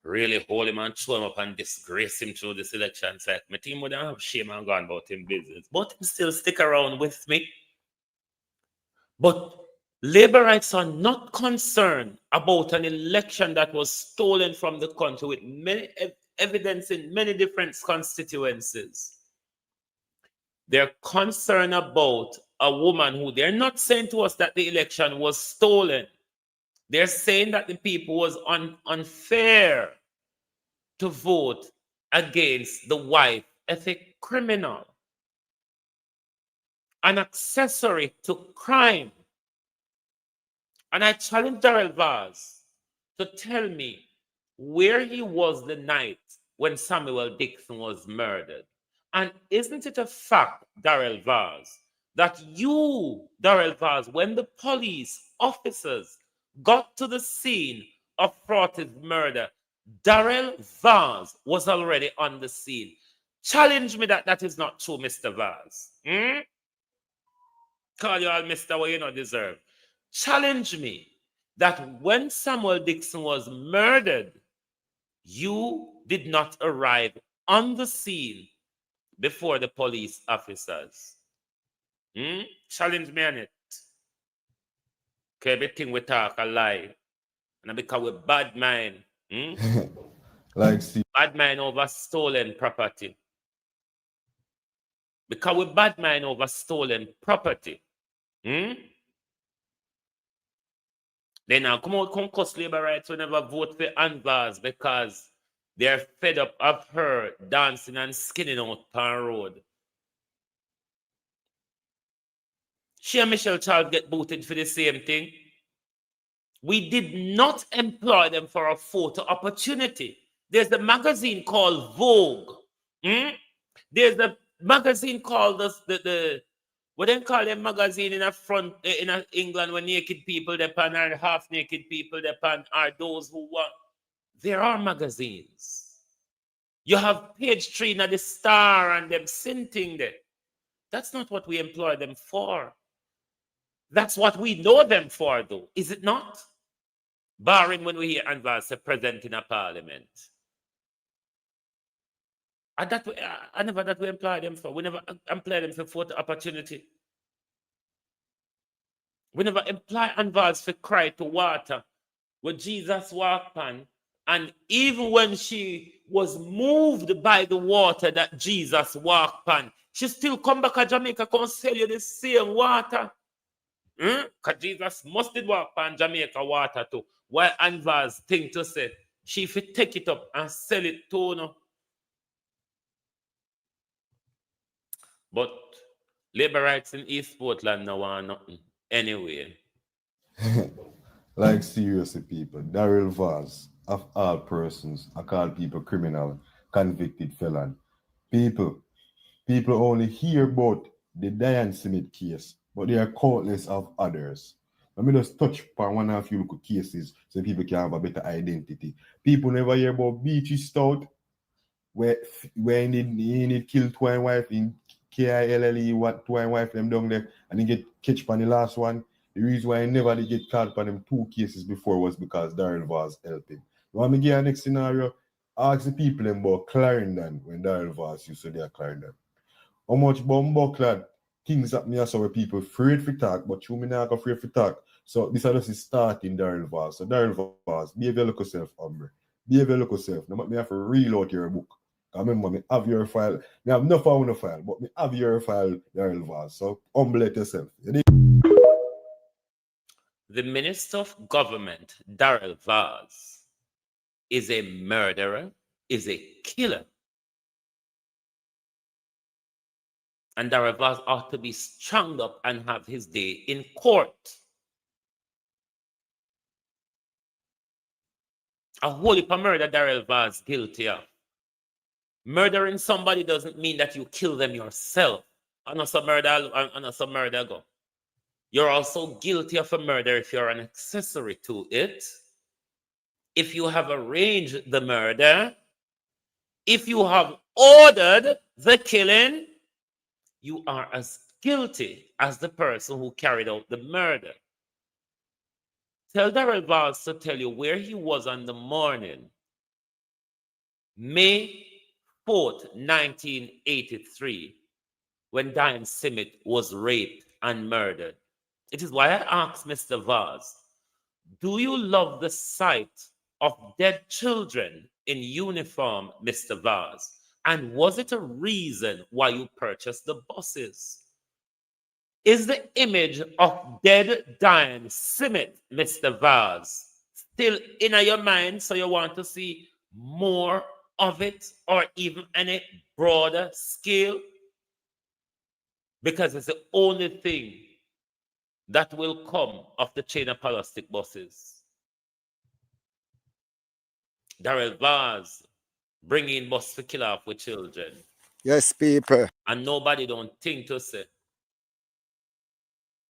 really hold him and throw him up and disgrace him through this election cycle. My team wouldn't have shame and gone about him business. But him still stick around with me. But labor rights are not concerned about an election that was stolen from the country with many evidence in many different constituencies. They're concerned about a woman who they're not saying to us that the election was stolen. They're saying that the people was unfair to vote against the wife as a criminal, an accessory to crime. And I challenge Darrell Vaz to tell me where he was the night when Samuel Dixon was murdered. And isn't it a fact, Darrell Vaz, that you, Darrell Vaz, when the police officers got to the scene of Fraughty's murder, Darrell Vaz was already on the scene. Challenge me that that is not true, Mr. Vaz. Call you all Mr. what you don't deserve. Challenge me that when Samuel Dixon was murdered, you did not arrive on the scene before the police officers. Challenge me on it. Okay, everything we talk a lie. And because we bad mind. Like Steve. Bad mind over stolen property. Because we bad mind over stolen property. Then now come out, come cost labor rights whenever vote for Anvars because They're fed up of her dancing and skinning out Pan Road. She and Michelle Charles get booted for the same thing. We did not employ them for a photo opportunity. There's a magazine called Vogue. There's a magazine called the what they call them magazine in a front in England where naked people depend are half naked people depend are those who want. There are magazines. You have page 3 in the Star and them sinting there. That's not what we employ them for. That's what we know them for, though, is it not? Barring when we hear Anvas present in a parliament. And that I never that we employ them for. We never employ them for photo opportunity. We never employ Anvas for cry to water. When Jesus walked on, and even when she was moved by the water that Jesus walked on, she still come back to Jamaica come sell you the same water. Because Jesus must did walk on Jamaica water too. Why Anvas think to say, she fit take it up and sell it to no. But labor rights in East Portland now are nothing. Anyway. Like seriously, people, Daryl Vaz, of all persons, I call people criminal, convicted felon. People only hear about the Diane Smith case, but there are countless of others. Let me just touch upon one of a few local cases so people can have a better identity. People never hear about Beatrice Stout, where he need kill twine wife in KILLE, what twine wife them down there, and he get catch on the last one. The reason why I never did get caught on them 2 cases before was because Daryl was helping. You want me to give a next scenario? Ask the people about Clarendon when Daryl Vaz used to do Clarendon. How much bucklad things that me as our people afraid for talk, but you me not afraid for talk. So this is just starting Daryl Vaz. So Daryl Vaz, be a very local self, Amber. Be a very local self. Now me have to reload your book. I remember me have your file. Me have no file on the file, but me have your file, Daryl Vaz. So humble yourself. The Minister of Government, Daryl Vaz, is a murderer, is a killer. And Daryl Vaz ought to be strung up and have his day in court. A whole heap of murder Daryl Vaz guilty of. Murdering somebody doesn't mean that you kill them yourself. Another murder go. You're also guilty of a murder if you're an accessory to it. If you have arranged the murder, if you have ordered the killing, you are as guilty as the person who carried out the murder. Tell Daryl Vaz to tell you where he was on the morning, May 4th, 1983, when Diane Smith was raped and murdered. It is why I asked Mr. Vaz, do you love the sight of dead children in uniform, Mr. Vaz? And was it a reason why you purchased the buses? Is the image of dead Diane Smith, Mr. Vaz, still in your mind, so you want to see more of it or even any broader scale? Because it's the only thing that will come of the chain of plastic buses. Daryl Vaz bringing bus to kill off with children. Yes, people. And nobody don't think to say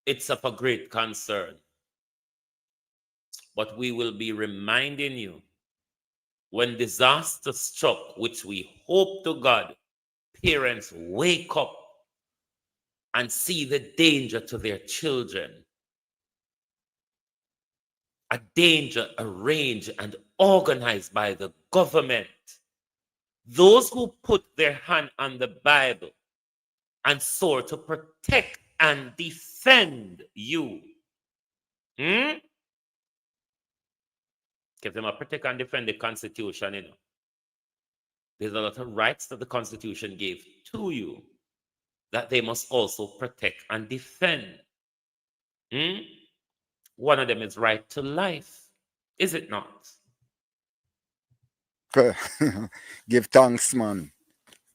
it's of a great concern. But we will be reminding you when disaster struck, which we hope to God, parents wake up and see the danger to their children. A danger arranged and organized by the government. Those who put their hand on the Bible and swore to protect and defend you. Give them a protect and defend the Constitution, you know. There's a lot of rights that the Constitution gave to you that they must also protect and defend. One of them is right to life, is it not? give thanks, man.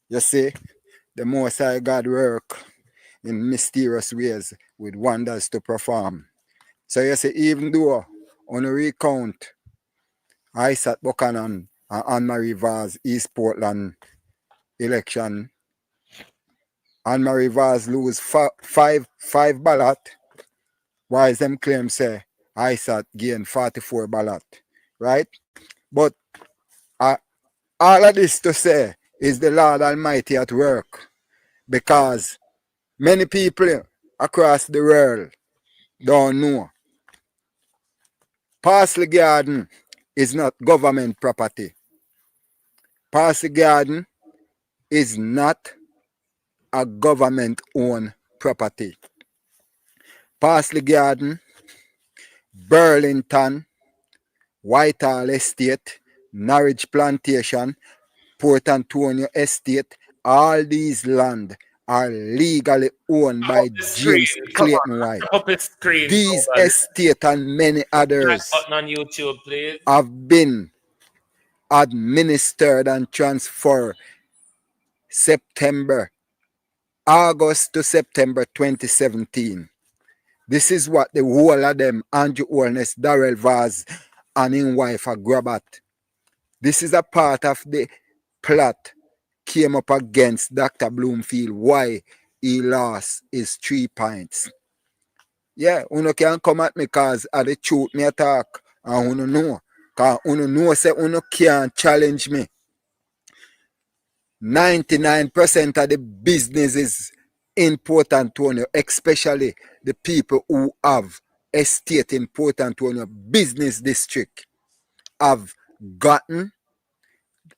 You see, the Most High God work in mysterious ways with wonders to perform. So you see, even though on a recount, Isaac Buchanan and Anne-Marie Vaz East Portland election, Anne-Marie Vaz lose five ballot, while them claim say Isaac gain 44 ballot, right? But all of this to say is the Lord Almighty at work, because many people across the world don't know. Parsley Garden is not government property. Parsley Garden is not a government-owned property. Parsley Garden, Burlington, Whitehall Estate, Norwich Plantation, Port Antonio Estate, all these land are legally owned by James Clayton White. These estates and many others on YouTube, please. have been administered and transferred August to September 2017. This is what the whole of them, Andrew Holness, Darrell Vaz, and his wife are grab at. This is a part of the plot came up against Dr. Bloomfield, why he lost his 3 points. Yeah, uno can come at me because of the truth me attack, and uno know. Because uno know say uno can't challenge me. 99% of the businesses in Port Antonio, especially the people who have estate in Port Antonio business district, have gotten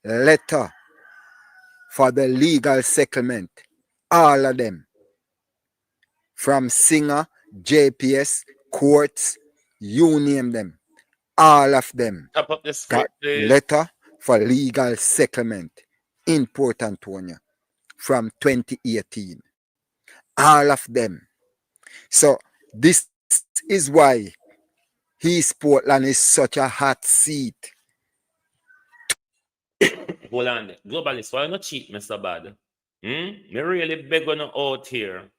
letter for the legal settlement. All of them. From Singer, JPS, courts, you name them. All of them Top up the script, got please. letter for legal settlement in Port Antonio from 2018. All of them. So this is why East Portland is such a hot seat. Hold on. Globalist, why not cheat, Mr. Bad? Me really beg on out here.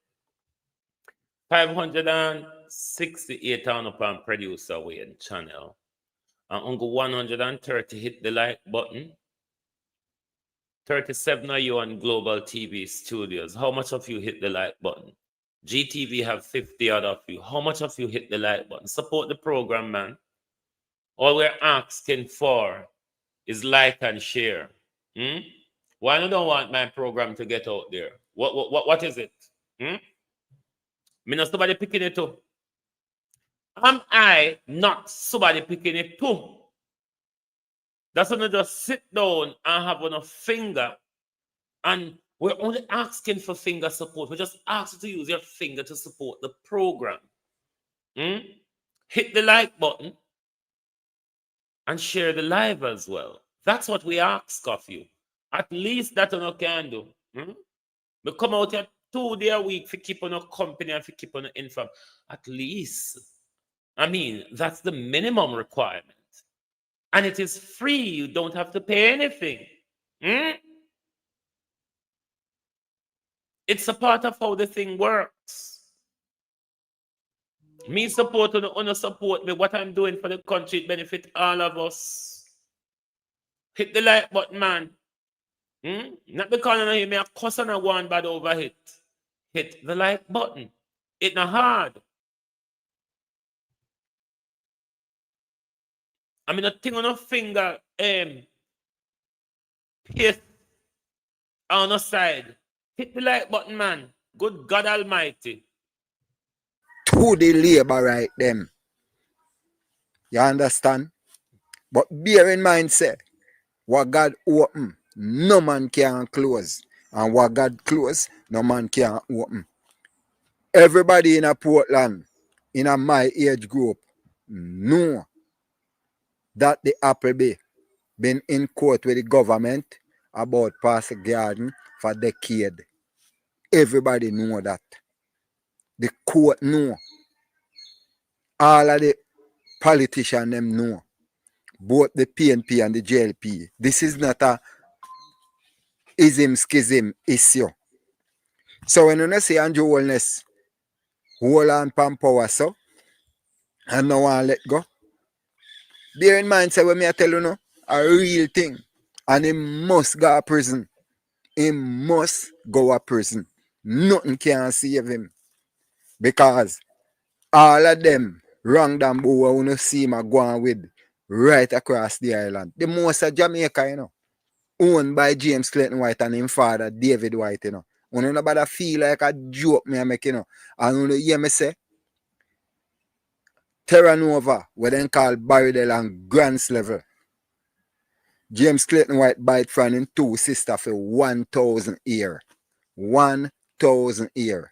568 on upon producer Wayne channel. And only 130 hit the like button. 37 are you on Global TV Studios. How much of you hit the like button? GTV have 50 odd of you. How much of you hit the like button? Support the program, man. All we're asking for is like and share. Why I don't want my program to get out there? What is it? Me not somebody picking it up. Am I not somebody picking it too? That's when you just sit down and have on a finger, and we're only asking for finger support. We're just asking to use your finger to support the program. Hit the like button and share the live as well. That's what we ask of you. At least that you can do. We come out here 2 days a week for keep on a company and for keep on inform. At least, I mean, that's the minimum requirement. And it is free. You don't have to pay anything. It's a part of how the thing works. Me support or support me. What I'm doing for the country, it benefit all of us. Hit the like button, man. Not because I hear me a cuss and a one bad over hit. Hit the like button. It's not hard. I mean, a thing on a finger, pierce on a side. Hit the like button, man. Good God Almighty. To the labor right them. You understand? But bear in mind, say, what God open, no man can close. And what God close, no man can open. Everybody in a Portland, in a my age group, know that the Appleby been in court with the government about Pastor Garden for decade. Everybody know that. The court know. All of the politicians them know. both the PNP and the JLP. This is not a ism-schism issue. So when you say Andrew Holness hold on pan power so and no one let go, bear in mind, say, when me I tell you no, a real thing. And he must go to prison. He must go to prison. Nothing can save him. Because all of them wrong damn boy who see him go on with right across the island. The most of Jamaica, you know, owned by James Clayton White and his father, David White, you know. When nobody feel like a joke me I make, you know. And when you hear me say, Terra Nova, what they call Barridel and Grants level. James Clayton White bite from him two sister for 1,000 year. 1,000 year.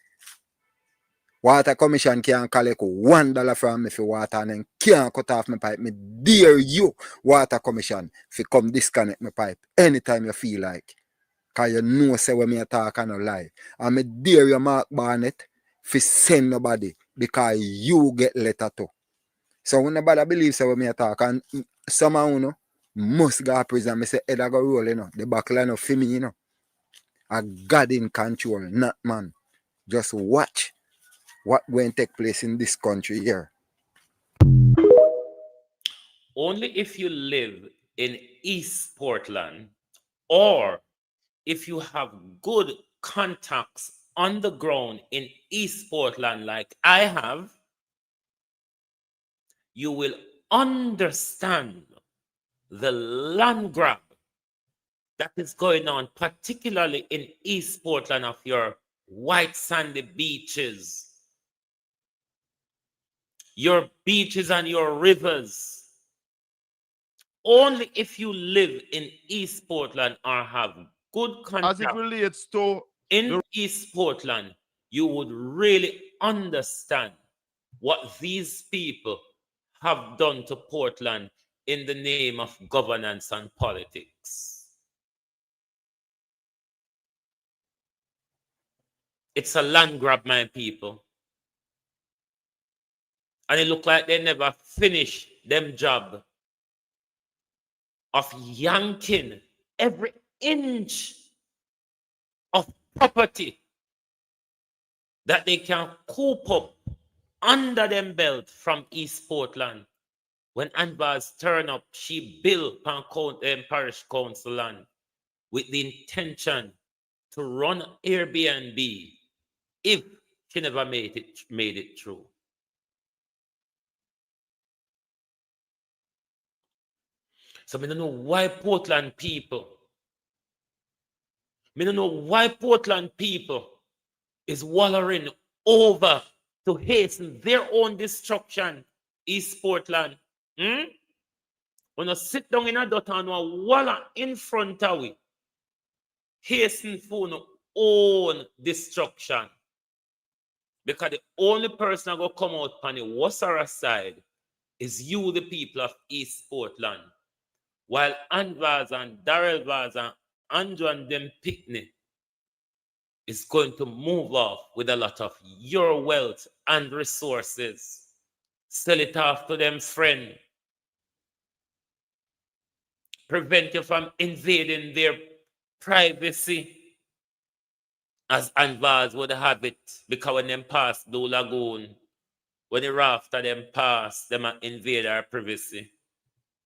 Water Commission can't collect $1 from me for water and then can't cut off my pipe. Me dare you, Water Commission, if you come disconnect my pipe anytime you feel like. Because you know say when me talk and no lie. And me dare you, Mark Barnett, if send nobody because you get letter too. So when nobody believes say when me talk and somehow you know, must go to prison. I say head I go roll, you know. The back line of me, you know. A God in control, not man. Just watch what going to take place in this country here. Only if you live in East Portland or if you have good contacts on the ground in East Portland like I have, you will understand the land grab that is going on, particularly in East Portland, of your white sandy beaches, your beaches and your rivers. Only if you live in East Portland or have good contact as it relates to in East Portland, you would really understand what these people have done to Portland in the name of governance and politics. It's a land grab, my people. And it look like they never finish them job of yanking every inch of property that they can coop up under them belt from East Portland. When Anvas turn up, she built parish council land with the intention to run Airbnb if she never made it through. So I don't know why Portland people is wallowing over to hasten their own destruction, East Portland. When you sit down in a dot and walla in front of we, hasten for your own destruction. Because the only person that will come out on the Wassara side is you, the people of East Portland. While Anvas and Darrell Vaz and Andrew and them Pickney is going to move off with a lot of your wealth and resources. Sell it off to them friend. Prevent you from invading their privacy. As Anvas would have it, because when them pass Blue Lagoon, when the raft of them pass, them invade our privacy.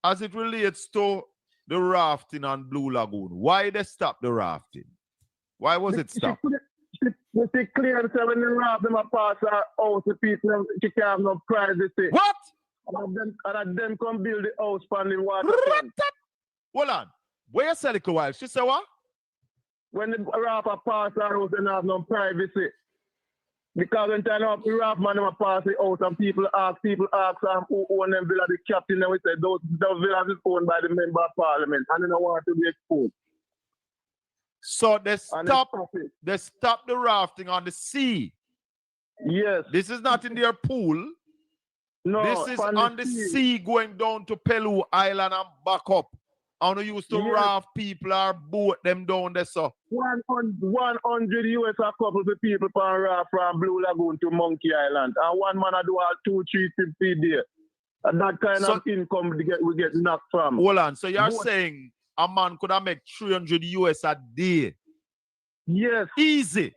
As it relates to the rafting on Blue Lagoon, why they stop the rafting? Why was it stopped? It's clear and say when the raft them a pass our house, the people she can't have no privacy. What? And them come build the house for the water. Hold on. Where you said it a while? She said what? When the raft a pass our house, they don't have no privacy. Because when time up the raft man them pass the house and people ask who own them villa, the captain, and we say those villas is owned by the member of parliament and they don't want to be exposed. So they stop the rafting on the sea. Yes. This is not in their pool. No. This is on the sea going down to Pelou Island and back up. And we used to raft people or boat them down there, so. 100 US a couple of people from raft from Blue Lagoon to Monkey Island. And one man I do all 2-3 trips a day. And that kind of income we get knocked from. Hold on. So you're saying a man could have made 300 US a day? Yes. Easy.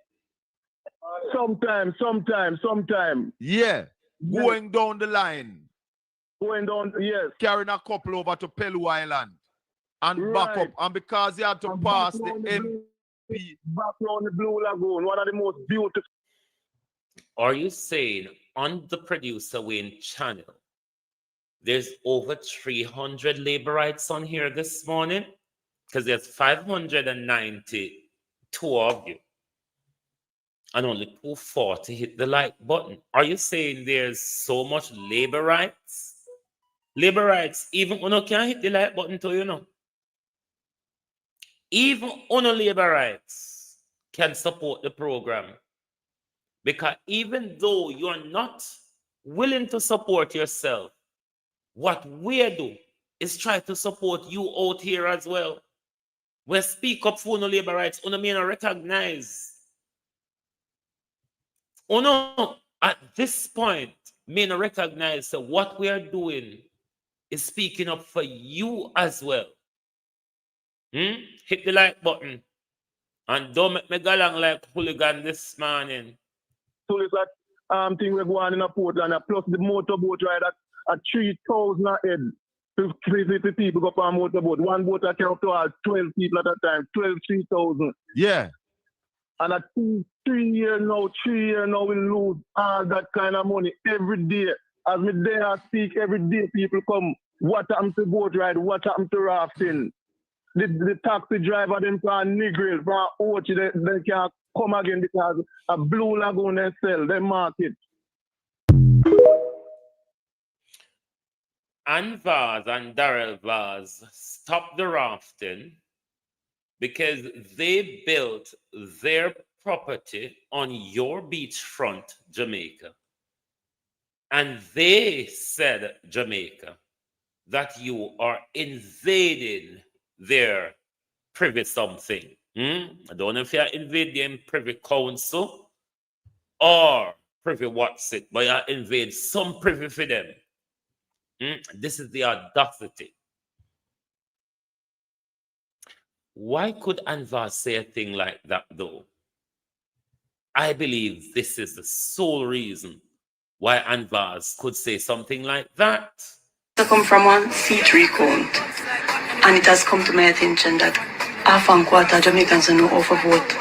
Sometimes. Yeah. Going down the line. Going down, yes. Carrying a couple over to Pelu Island. And back up. And because he had to pass the MP. Back around the Blue Lagoon. One of the most beautiful. Are you saying on the Producer Wayne channel, there's over 300 laborites on here this morning? Because there's 592 of you. And only 240 hit the like button. Are you saying there's so much laborites? Laborites, even Uno can't hit the like button too, you know. Even Uno laborites can support the program. Because even though you're not willing to support yourself, what we do is try to support you out here as well. We speak up for Uno laborites, Uno may not recognize. Uno, at this point, may not recognize that what we are doing is speaking up for you as well. Hit the like button. And don't make me go along like hooligan this morning. So it's that thing we're going in a Portland, plus the motorboat ride at 3,000 a head. 50 people go on a motorboat. One boat I can up to all 12 people at a time. 3,000. Yeah. And at 3 years now, we lose all that kind of money every day. As me there I speak, every day people come. What happened to boat ride? What happened to rafting? The taxi driver, them from Negril, from Ochi, they can't come again because a Blue Lagoon they sell, they market. Anvaz and Darrell Vaz stopped the rafting because they built their property on your beachfront, Jamaica. And they said, Jamaica, that you are invading their privy something. I don't know if you're invading privy council or privy what's it, but you invade some privy for them. This is the audacity. Why could Anvar say a thing like that though? I believe this is the sole reason why Anvaz could say something like that. To come from one C3 count, and it has come to my attention that half and quarter Jamaicans don't know how to vote.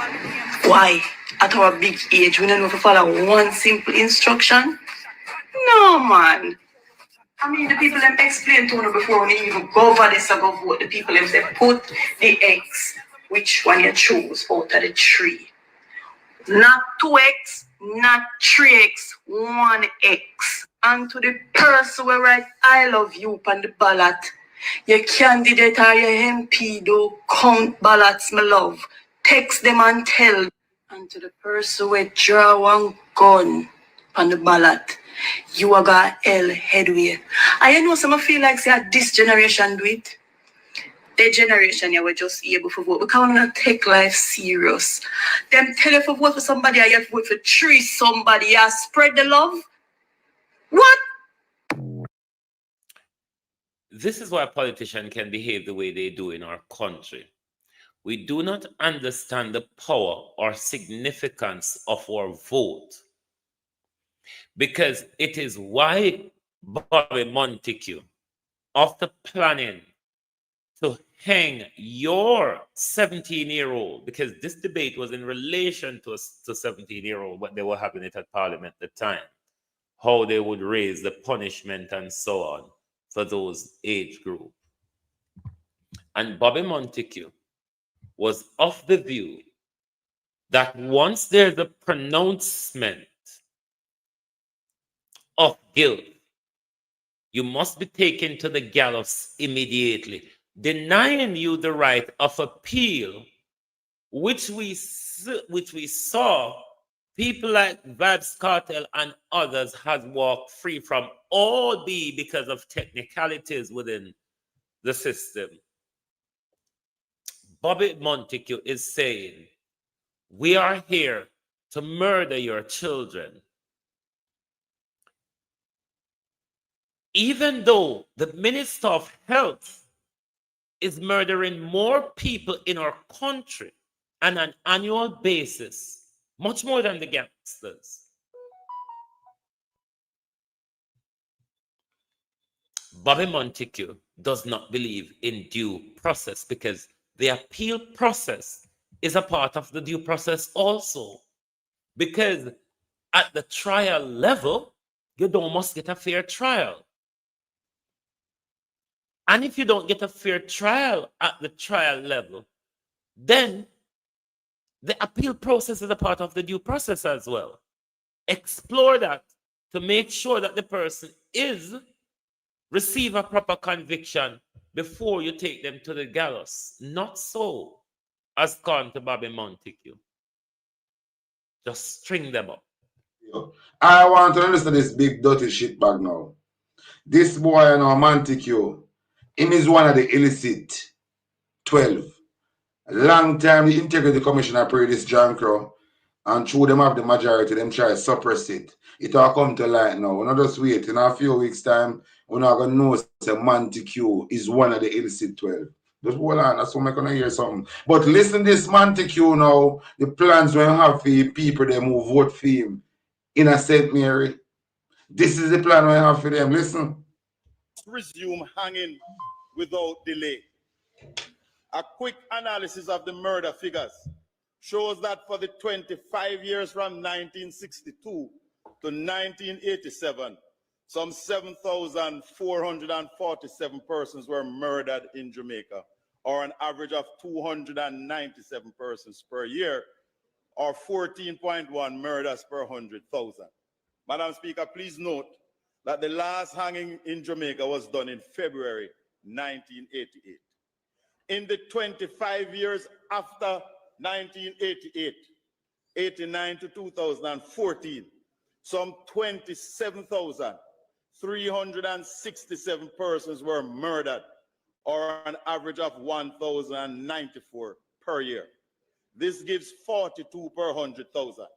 Why? At our big age, we don't know how to follow one simple instruction? No, man. I mean, the people them explain to you before we even go over this and go vote. The people them say, put the X, which one you choose out of the three. Not 2X, not 3X, 1X. And to the person who write, I love you on the ballot, your candidate or your MP do count ballots, my love. Text them and tell. And to the person who draw one gun on the ballot, you are got L headway. I know some feel like say this generation do it. The generation you were just able to vote. We can't take life serious. Them tell you to vote for somebody, you have to vote for three somebody, you spread the love. What? This is why politicians can behave the way they do in our country. We do not understand the power or significance of our vote. Because it is why Bobby Montague, after planning to hang your 17-year-old, because this debate was in relation to 17-year-old, what they were having it at Parliament at the time, how they would raise the punishment and so on for those age group. And Bobby Montague was of the view that once there's a pronouncement of guilt, you must be taken to the gallows immediately, denying you the right of appeal, which we saw people like Vybz Kartel and others has walked free from, all be because of technicalities within the system. Bobby Montague is saying, we are here to murder your children. even though the Minister of Health is murdering more people in our country on an annual basis, much more than the gangsters, Bobby Montague does not believe in due process, because the appeal process is a part of the due process also. Because at the trial level, you must get a fair trial. And if you don't get a fair trial at the trial level, then the appeal process is a part of the due process as well. Explore that to make sure that the person is receive a proper conviction before you take them to the gallows. Not so, as gone to Bobby Montague. Just string them up. I want to understand this big dirty shit bag now. This boy, you know, Montague, him is one of the illicit 12. Long time the Integrity Commissioner pray this John Crow, and through them have the majority, them try to suppress it. It all come to light now. We're not just wait. In a few weeks' time, we're not going to know that Montague is one of the illicit 12. Just hold on, that's what I'm going to hear something. But listen this Montague now, the plans we have for people them who vote for him in a St. Mary. This is the plan we have for them. Listen. Resume hanging without delay. A quick analysis of the murder figures shows that for the 25 years from 1962 to 1987, some 7,447 persons were murdered in Jamaica, or an average of 297 persons per year, or 14.1 murders per 100,000. Madam Speaker, please note that the last hanging in Jamaica was done in February 1988. In the 25 years after 1988, 89 to 2014, some 27,367 persons were murdered, or an average of 1,094 per year. This gives 42 per 100,000.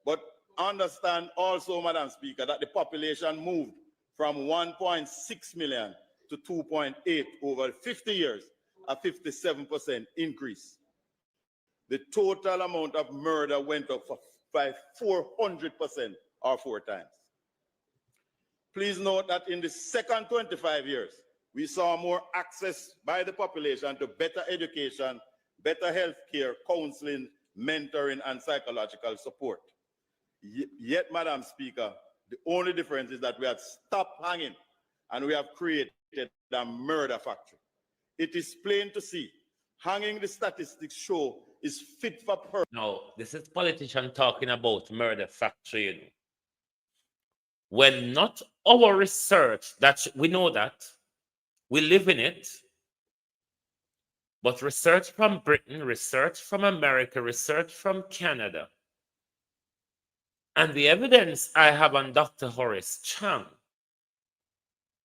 But understand also, Madam Speaker, that the population moved from 1.6 million to 2.8 over 50 years, a 57% increase. The total amount of murder went up by 400%, or 4 times. Please note that in the second 25 years, we saw more access by the population to better education, better health care, counseling, mentoring, and psychological support. Yet, Madam Speaker, the only difference is that we have stopped hanging and we have created a murder factory. It is plain to see, hanging, the statistics show, is fit for purpose. Now, this is politician talking about murder factory. You know. When not our research, that we know that, we live in it, but research from Britain, research from America, research from Canada, and the evidence I have on Dr. Horace Chang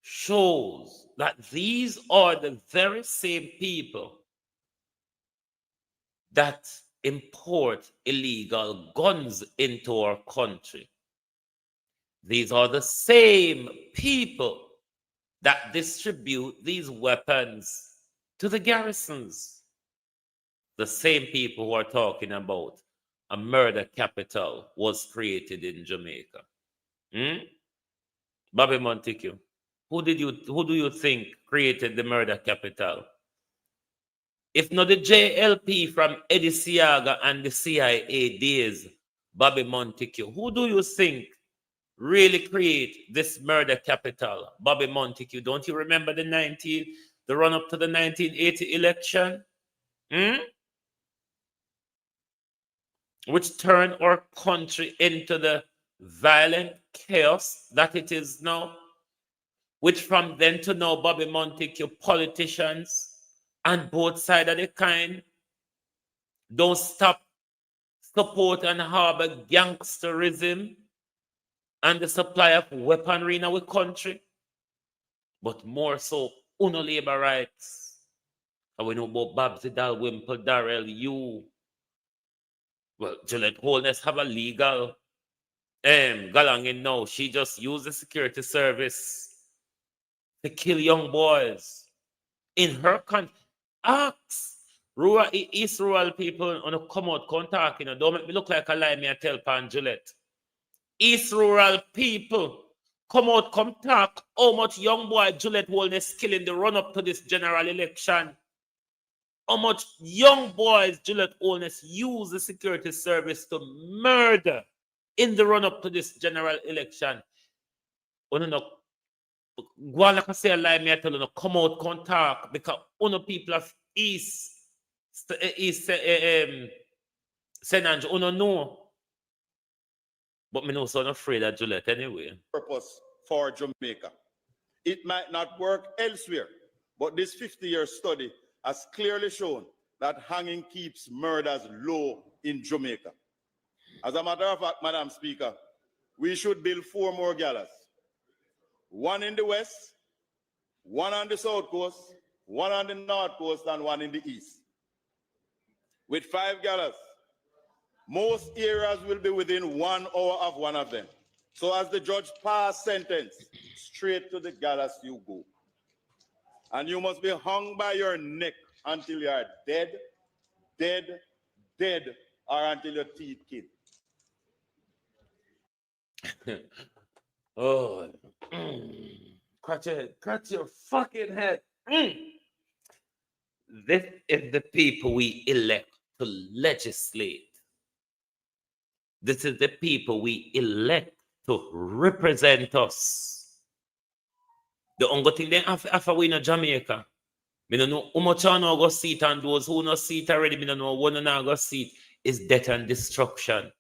shows that these are the very same people that import illegal guns into our country. These are the same people that distribute these weapons to the garrisons. The same people who are talking about a murder capital was created in Jamaica. Bobby Montague, who do you think created the murder capital? If not the JLP from Eddie Siaga and the CIA days, Bobby Montague, who do you think really create this murder capital? Bobby Montague, don't you remember the run up to the 1980 election? Which turned our country into the violent chaos that it is now, which from then to now, Bobby Montague, politicians and both sides of the kind don't stop support and harbor gangsterism and the supply of weaponry in our country, but more so uno labor rights. And we know about Babsy Dalrymple, Darrell, you. Well, Gillette Holness have a legal galangin now. She just used the security service to kill young boys in her country. Ask rural, East rural people on a come out, come talk, don't make me look like a lie, me I tell Pan Gillette. East rural people, come out, come talk how much young boy Gillette Wellness kill in the run-up to this general election. How much young boys Gillette Wellness use the security service to murder in the run-up to this general election. Go on like I say a lie, me I tell you, come out, come talk, because people of East St. Andrew, know. But me know so I'm afraid of Gillette anyway. Purpose for Jamaica. It might not work elsewhere, but this 50-year study has clearly shown that hanging keeps murders low in Jamaica. As a matter of fact, Madam Speaker, we should build 4 more gallows. 1 in the west, 1 on the south coast, 1 on the north coast, and 1 in the east. With 5 gallows, most areas will be within 1 hour of one of them. So as the judge pass sentence, straight to the gallows you go. And you must be hung by your neck until you are dead, dead, dead, or until your teeth kill. Oh, crack your fucking head. This is the people we elect to legislate. This is the people we elect to represent us. The only thing they after we in Jamaica, me don't know how much I know go seat, and those who no seat already, me don't know one now go seat is death and destruction.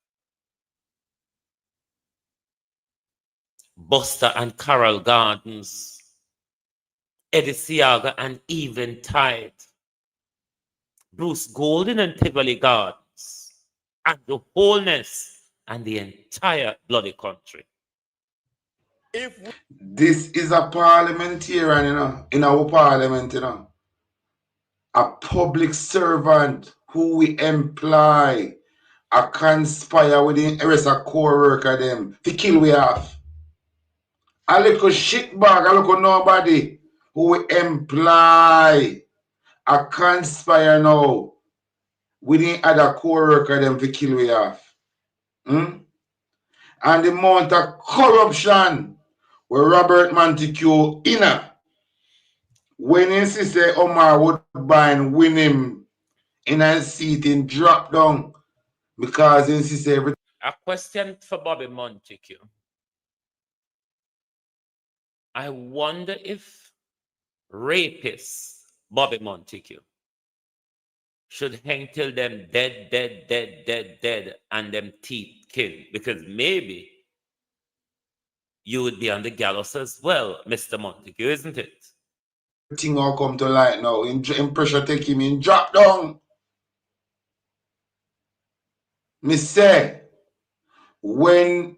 Buster and Carol Gardens, Eddie Siaga and Eventide, Bruce Golden and Tivoli Gardens, and the wholeness and the entire bloody country. This is a parliamentarian, in our parliament, a public servant who we employ, a conspire with the rest of core worker them to kill we off. A little shitbag, a little nobody who we employ, a conspire now with the other core worker them to kill we off. And the amount of corruption where Robert Montague when he say Omar Woodbine win him in a seat in drop down because he say everything. A question for Bobby Montague. I wonder if rapist Bobby Montague should hang till them dead, and them teeth kill, because maybe you would be on the gallows as well, Mr. Montague, isn't it? Thing all come to light now. In pressure take him in drop down. Me say, when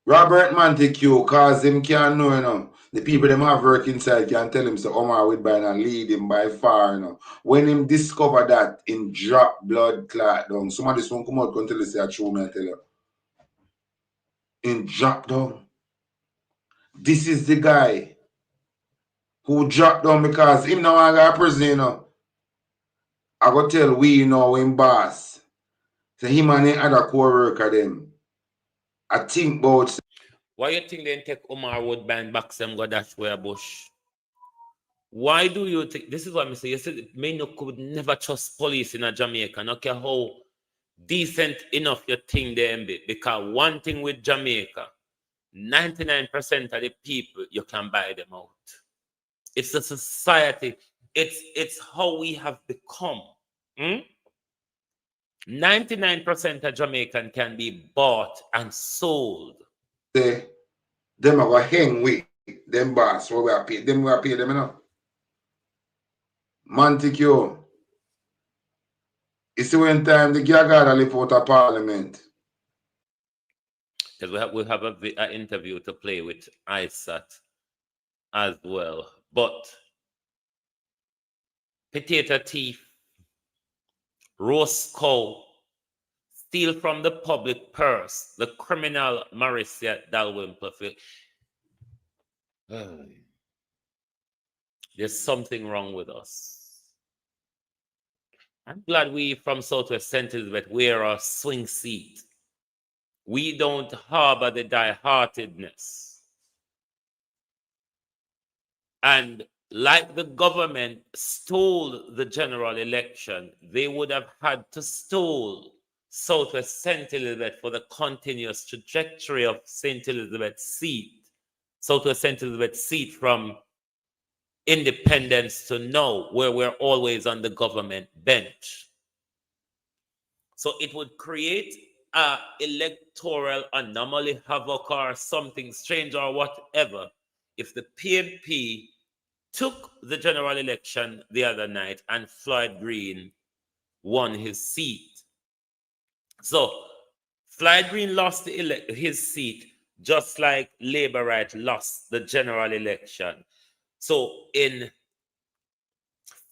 Robert Montague, cause him can't know, the people them have work inside can tell him so Omar Woodbine and lead him by far, When him discover that in drop blood clot down, somebody soon come out and tell us that true, me I tell you. In drop down. This is the guy who dropped down because him now I got prison, I go tell we him boss. So him and the other core worker them. I think about. Why you think they take Omar Woodbine back them go dash where bush? Why do you think this is what I say? You said me no could never trust police in a Jamaica, no care how decent enough you think they be. Because one thing with Jamaica, 99% of the people you can buy them out. It's a society, it's how we have become. 99% of Jamaican can be bought and sold. Them are hang with them boss. What we are pay them, Montague. It's when time the Gagada live out of parliament. Because we have an interview to play with ISAT as well. But potato thief, roast cow, steal from the public purse, the criminal Marisia Dalwymple. There's something wrong with us. I'm glad we from Southwest St. Elizabeth, we're a swing seat. We don't harbor the die-heartedness. And like the government stole the general election, they would have had to stole Southwest St. Elizabeth for the continuous trajectory of St. Elizabeth's seat, Southwest St. Elizabeth's seat from independence to now, where we're always on the government bench. So it would create an electoral anomaly, havoc, or something strange or whatever if the PNP took the general election the other night and Floyd Green won his seat. So Floyd Green lost his seat just like Labour Right lost the general election. So in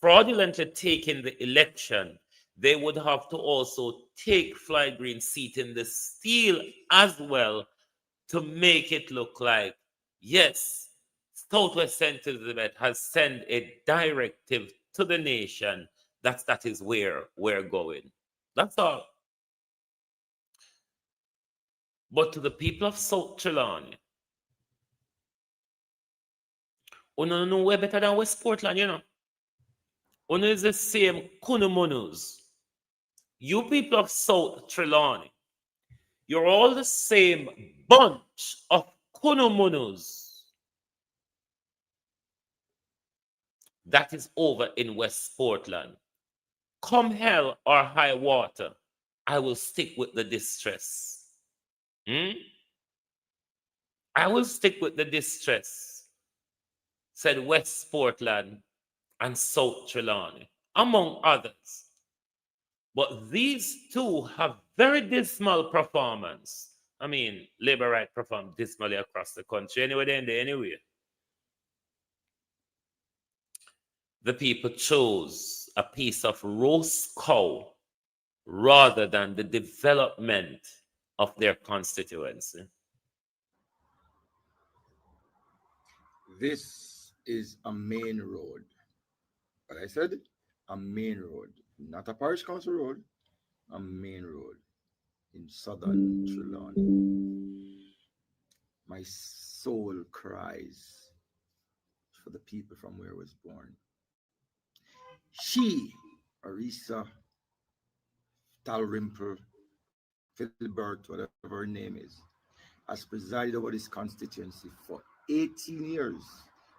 fraudulently taking the election, they would have to also take Floyd Green's seat in the steal as well to make it look like, yes, Southwest St. Elizabeth has sent a directive to the nation that is where we're going. That's all. But to the people of South Trelawney, you know we're better than West Portland, you know. You know, it's the same kunumunus. You people of South Trelawney, you're all the same bunch of kunumunus that is over in West Portland. Come hell or high water, I will stick with the distress. I will stick with the distress, said West Portland and South Trelawney, among others. But these two have very dismal performance. I mean, Labour Right performed dismally across the country anyway. The people chose a piece of roast cow rather than the development of their constituency. This is a main road. But I said a main road, not a parish council road, a main road in southern Trelawney. My soul cries for the people from where I was born. She, Arisa Dalrymple, Philbert, whatever her name is, has presided over this constituency for 18 years.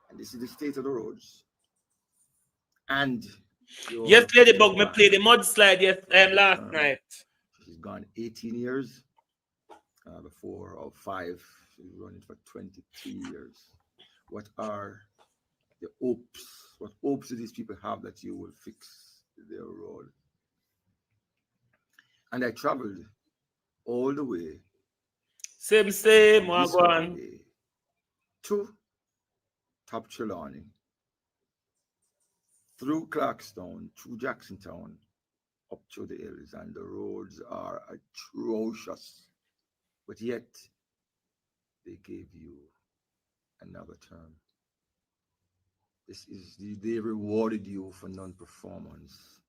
And this is the state of the roads. And yes, Ladybug, me played the mudslide last night. She's gone 18 years. Before or 5, she's running for 23 years. What are the hopes? What hopes do these people have that you will fix their road? And I traveled all the way. Same, Wagwan. To Top Trelawney, through Clarkstown, through Jacksontown, up to the hills, and the roads are atrocious. But yet, they gave you another term. They rewarded you for non-performance.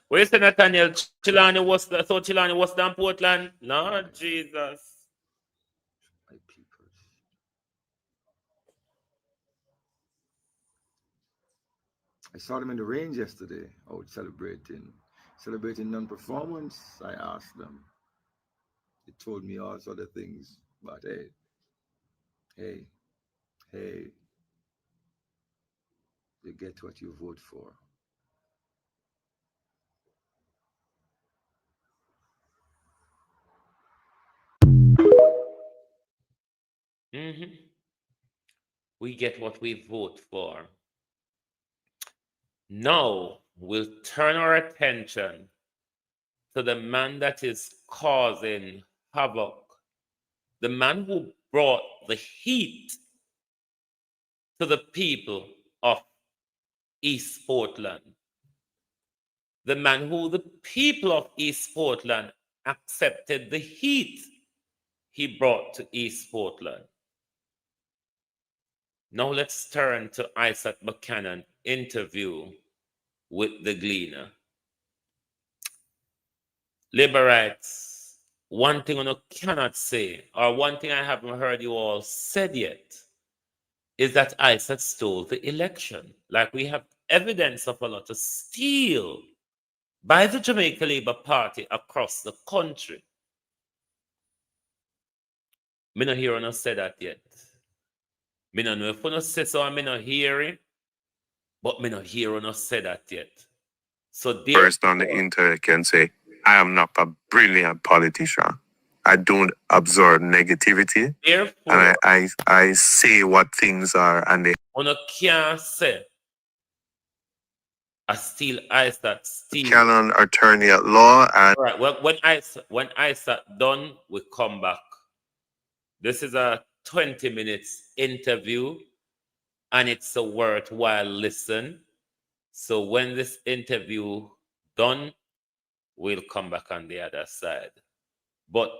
Where is Nathaniel? Trelawney was down Portland? Lord Jesus. My people. I saw them in the range yesterday, out celebrating non-performance. I asked them. They told me all sort of things, but hey, you get what you vote for. We get what we vote for. Now we'll turn our attention to the man that is causing havoc, the man who brought the heat to the people of East Portland, the man who the people of East Portland accepted the heat he brought to East Portland. Now let's turn to Isaac Buchanan interview with the Gleaner. Labor rights, one thing I cannot say, or one thing I haven't heard you all said yet, is that Isaac stole the election. Like, we have evidence of a lot of steal by the Jamaica Labour Party across the country. Me not hear no say that yet. Me not know if you say so, I me not hear it, but me not hear no say that yet. So first on the internet can say, I am not a brilliant politician. I don't absorb negativity. Therefore, And I say what things are, and they can't say I steal Isaac steal. Buchanan attorney at law. And all right, well, when Isaac done, we come back. This is a 20 minutes interview, and it's a worthwhile listen. So when this interview done, we'll come back on the other side. But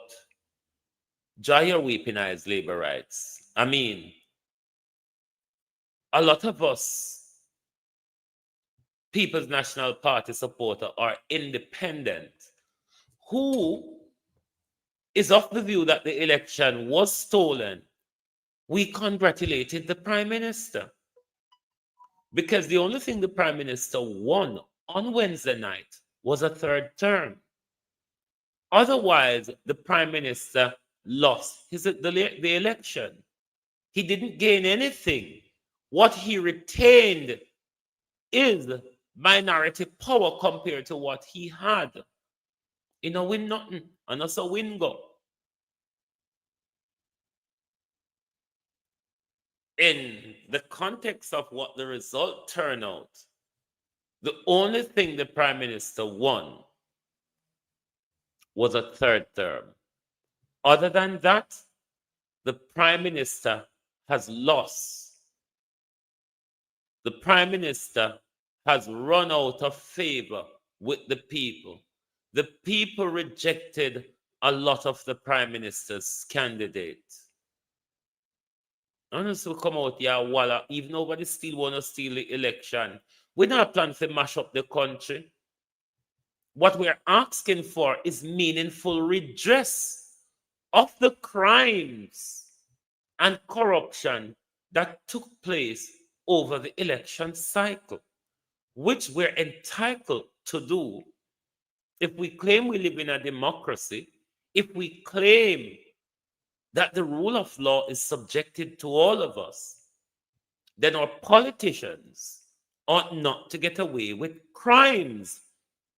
dry your weeping eyes, labor rights. I mean, a lot of us People's National Party supporter are independent, who is of the view that the election was stolen. We congratulated the Prime Minister, because the only thing the Prime Minister won on Wednesday night was a third term. Otherwise, the Prime Minister lost the election. He didn't gain anything. What he retained is minority power compared to what he had. You know, win nothing, and also win go. In the context of what the result turned out, the only thing the Prime Minister won was a third term. Other than that, the Prime Minister has lost. The Prime Minister has run out of favor with the people. The people rejected a lot of the Prime Minister's candidate. Honestly, we come out here, walla, even nobody still want to steal the election. We're not planning to mash up the country. What we're asking for is meaningful redress of the crimes and corruption that took place over the election cycle, which we're entitled to do if we claim we live in a democracy, if we claim that the rule of law is subjected to all of us, then our politicians ought not to get away with crimes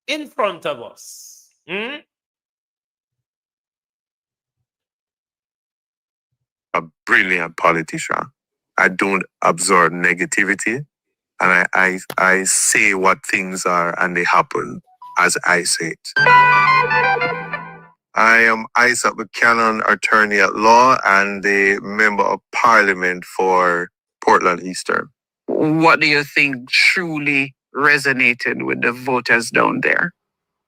in front of us. A brilliant politician. I don't absorb negativity, and I say what things are, and they happen as I say it. I am Isaac Buchanan, attorney at law and the member of parliament for Portland Eastern. What do you think truly resonated with the voters down there?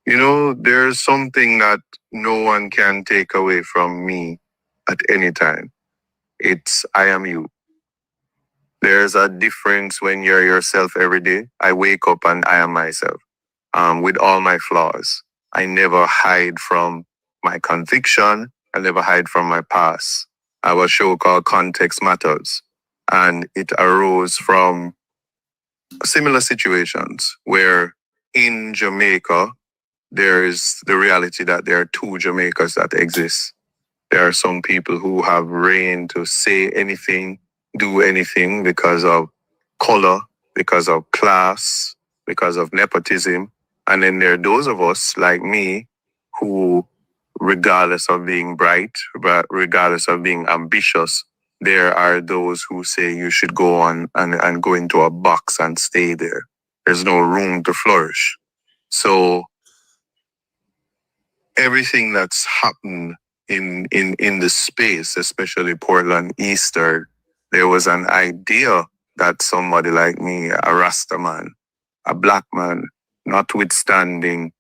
You know, there's something that no one can take away from me at any time. It's I am you. There's a difference when you're yourself every day. I wake up and I am myself. With all my flaws. I never hide from my conviction. I never hide from my past. I have a show called Context Matters. And it arose from similar situations where in Jamaica, there is the reality that there are two Jamaicas that exist. There are some people who have reign to say anything, do anything because of color, because of class, because of nepotism. And then there are those of us like me who, regardless of being bright, but regardless of being ambitious, there are those who say you should go on and go into a box and stay there. There's no room to flourish. So everything that's happened in the space, especially Portland Eastern, there was an idea that somebody like me, a Rasta man, a black man, notwithstanding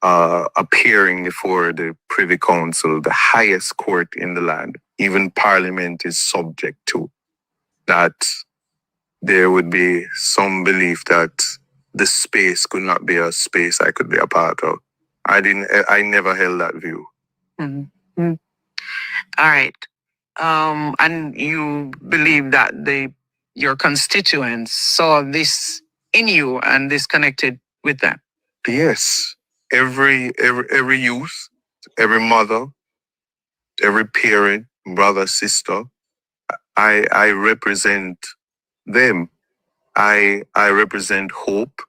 appearing before the Privy Council, the highest court in the land, even Parliament is subject to, that there would be some belief that the space could not be a space I could be a part of. I never held that view. Mhm. All right. And you believe that your constituents saw this in you and this connected with them? Yes. Every youth, every mother, every parent, brother, sister, I represent them. I represent hope.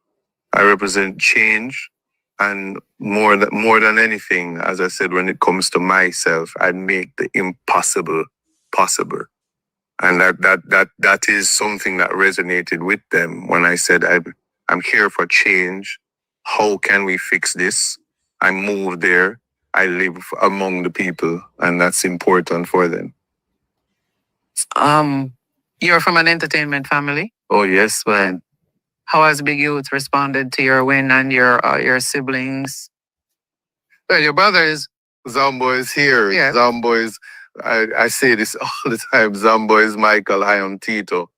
I represent change. And more than anything, as I said, when it comes to myself, I make the impossible possible. And that is something that resonated with them when I said, I'm here for change. How can we fix this? I move there. I live among the people, and that's important for them. You're from an entertainment family? Oh, yes, man. How has Big Youth responded to your win and your siblings? Well, your brother is Zambo is here. Yeah. Zambo is, I say this all the time, Zambo is Michael, I am Tito.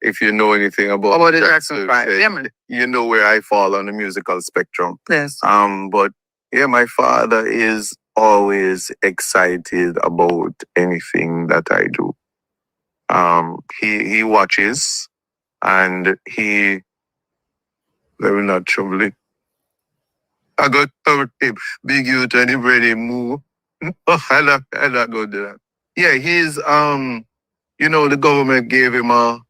If you know anything about the Jackson 5, yeah, man. You know where I fall on the musical spectrum. Yes. But yeah, my father is always excited about anything that I do. He watches and let me not trouble it. I got covered him. Big Youth and him ready move. I not go do that. Yeah, he's the government gave him a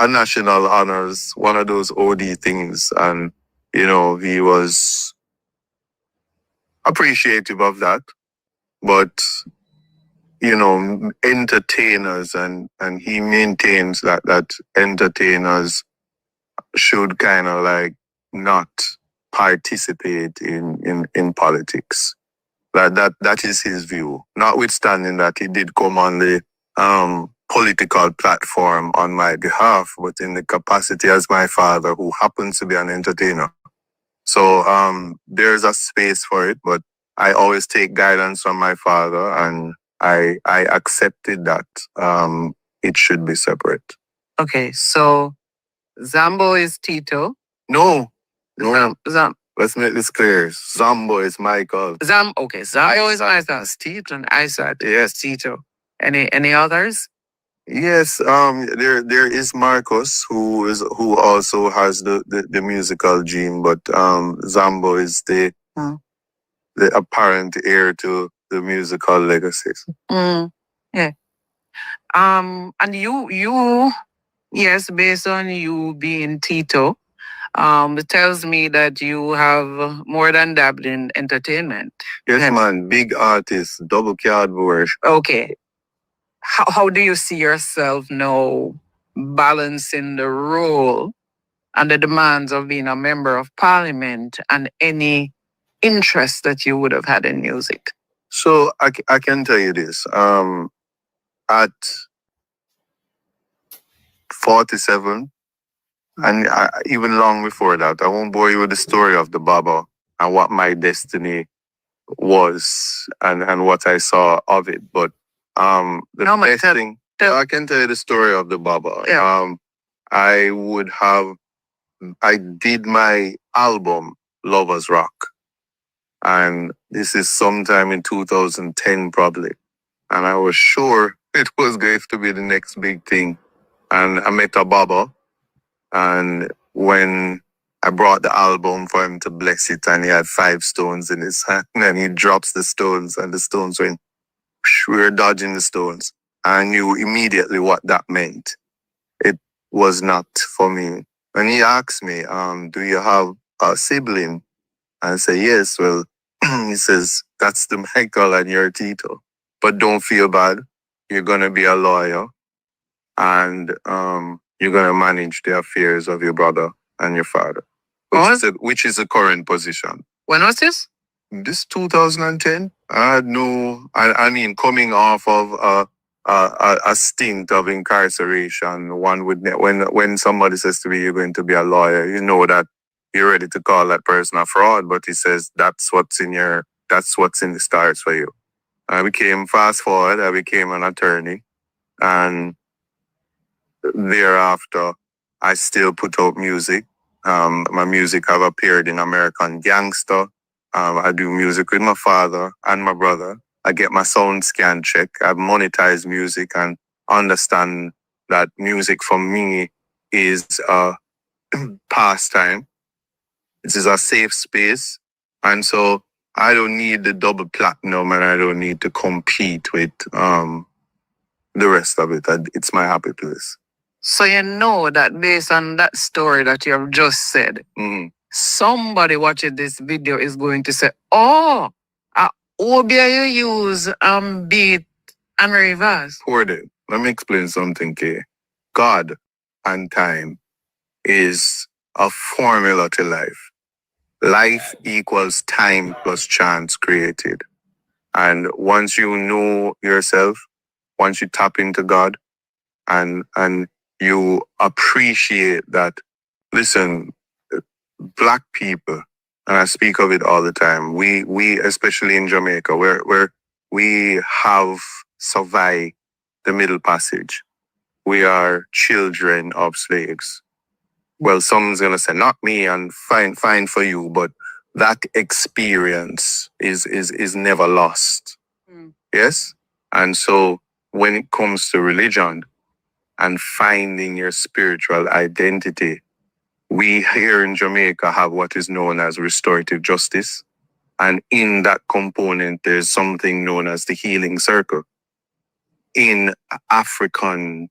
national honors, one of those OD things, and he was appreciative of that. But entertainers and he maintains that entertainers should kind of like not participate in politics. That is his view. Notwithstanding that he did come on the political platform on my behalf, but in the capacity as my father, who happens to be an entertainer. So there's a space for it, but I always take guidance from my father, and I accepted that it should be separate. Okay, so Zambo is Tito. No. Let's make this clear. Zambo is Michael. Zambo is Michael. Tito. And I said, yes, Tito. Any others? Yes, there is Marcus who also has the musical gene, but Zambo is the apparent heir to the musical legacies. Yeah. And you, yes, based on you being Tito, it tells me that you have more than dabbled in entertainment. Yes, man, big artist, double cardboard. Okay. How do you see yourself now balancing the role and the demands of being a member of parliament and any interest that you would have had in music? So I can tell you this. At 47, and even long before that, I won't bore you with the story of the Baba and what my destiny was and what I saw of it. But I can tell you the story of the Baba. Yeah. I did my album, Lovers Rock. And this is sometime in 2010 probably. And I was sure it was going to be the next big thing. And I met a Baba. And when I brought the album for him to bless it, and he had 5 stones in his hand, and he drops the stones, and the stones went, we were dodging the stones. I knew immediately what that meant. It was not for me. And he asked me, do you have a sibling? And I said, yes. Well, he says, that's the Michael and you're Tito. But don't feel bad. You're going to be a lawyer. And you're going to manage the affairs of your brother and your father. Which is the current position. When was this? This 2010. I had I mean, coming off of a stint of incarceration, one would, when somebody says to me, you're going to be a lawyer, you know that you're ready to call that person a fraud, but he says that's what's in the stars for you. Fast forward, I became an attorney, and thereafter, I still put out music. My music have appeared in American Gangster. I do music with my father and my brother. I get my sound scan check. I monetize music and understand that music for me is a pastime. This is a safe space. And so I don't need the double platinum and I don't need to compete with the rest of it. It's my happy place. So you know that based on that story that you have just said, somebody watching this video is going to say, oh, Obia you use beat and reverse. Hold it. Let me explain something, Kay. God and time is a formula to life. Life equals time plus chance created. And once you know yourself, once you tap into God and you appreciate that, listen, Black people, and I speak of it all the time, we especially in Jamaica, where we have survived the Middle Passage. We are children of slaves. Well, someone's gonna say, not me, and fine for you, but that experience is never lost. Yes? And so when it comes to religion and finding your spiritual identity, we here in Jamaica have what is known as restorative justice. And in that component, there's something known as the healing circle. In African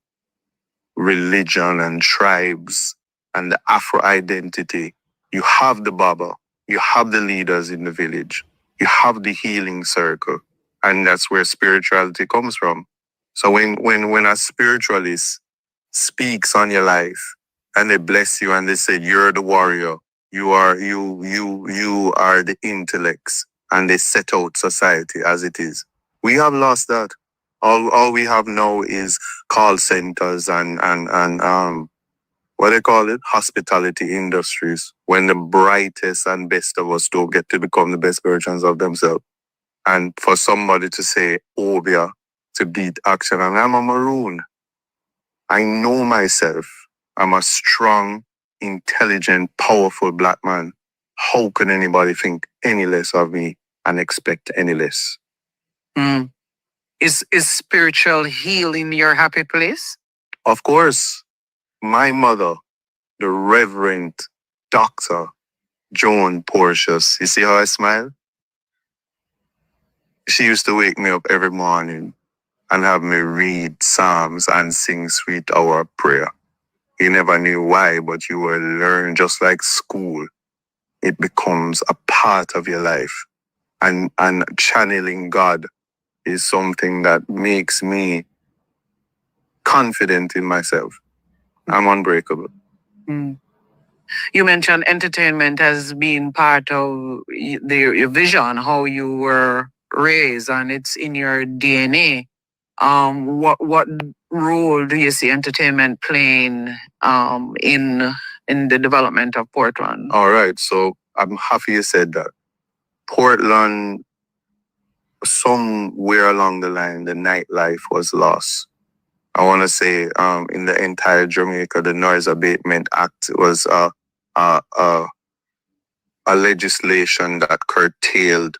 religion and tribes and the Afro identity, you have the Baba, you have the leaders in the village, you have the healing circle, and that's where spirituality comes from. So when a spiritualist speaks on your life and they bless you and they say you're the warrior, you are the intellects, and they set out society as it is. We have lost that. All we have now is call centers and what they call it? Hospitality industries. When the brightest and best of us don't get to become the best versions of themselves. And for somebody to say, Obia, to beat action, and I'm a maroon. I know myself. I'm a strong, intelligent, powerful Black man. How can anybody think any less of me and expect any less? Is spiritual healing your happy place? Of course. My mother, the Reverend Dr. Joan Portius, you see how I smile? She used to wake me up every morning and have me read Psalms and sing Sweet Hour of Prayer. You never knew why, but you will learn just like school. It becomes a part of your life. And channeling God is something that makes me confident in myself. I'm unbreakable. You mentioned entertainment as being part of your vision, how you were raised, and it's in your DNA. What role do you see entertainment playing in the development of Portland? All right, so I'm happy you said that. Portland, somewhere along the line, the nightlife was lost. I want to say in the entire Jamaica, the Noise Abatement Act was a legislation that curtailed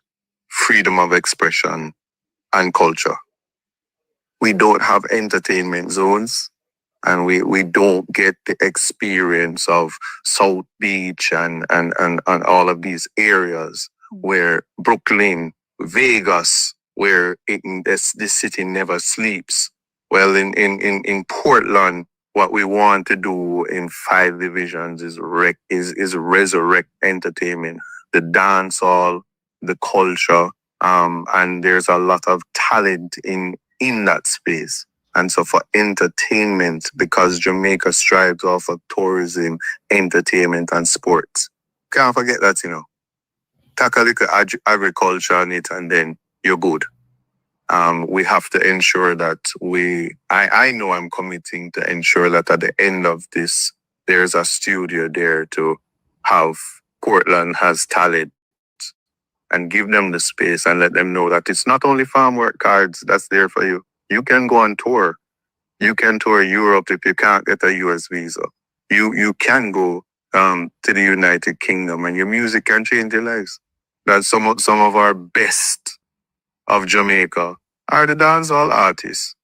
freedom of expression and culture. We don't have entertainment zones, and we don't get the experience of South Beach and all of these areas where Brooklyn, Vegas, where this city never sleeps. Well, in Portland, what we want to do in 5 divisions is resurrect entertainment, the dance hall, the culture, and there's a lot of talent in that space. And so for entertainment, because Jamaica strives off of tourism, entertainment, and sports, can't forget that, Tackle a little agriculture on it, and then you're good. We have to ensure that I know I'm committing to ensure that at the end of this, there's a studio there to have Portland has talent and give them the space and let them know that it's not only farm work cards that's there for you. You can go on tour. You can tour Europe if you can't get a US visa. You can go to the United Kingdom, and your music can change your lives. That's some of our best of Jamaica are the dancehall artists.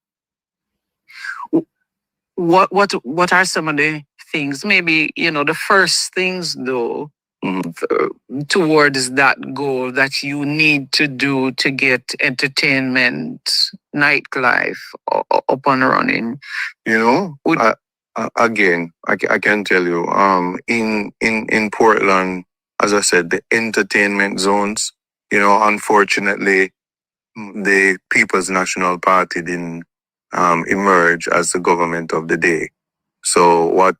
What are some of the things? Maybe, the first things though, towards that goal that you need to do to get entertainment, nightlife up and running. Again, I can tell you, in Portland, as I said, the entertainment zones, unfortunately, the People's National Party didn't emerge as the government of the day. So what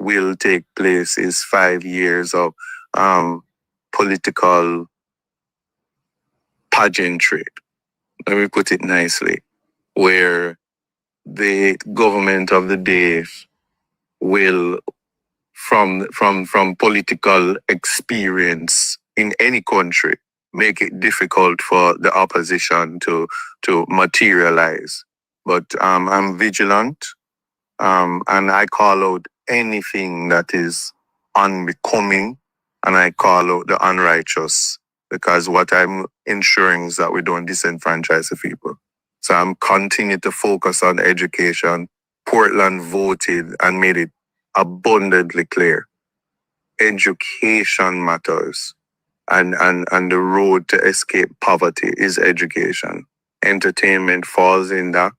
will take place is 5 years of political pageantry. Let me put it nicely, where the government of the day will, from political experience in any country, make it difficult for the opposition to materialize. But I'm vigilant, and I call out anything that is unbecoming, and I call out the unrighteous, because what I'm ensuring is that we don't disenfranchise the people. So I'm continuing to focus on education. Portland voted and made it abundantly clear. Education matters. And the road to escape poverty is education. Entertainment falls in that.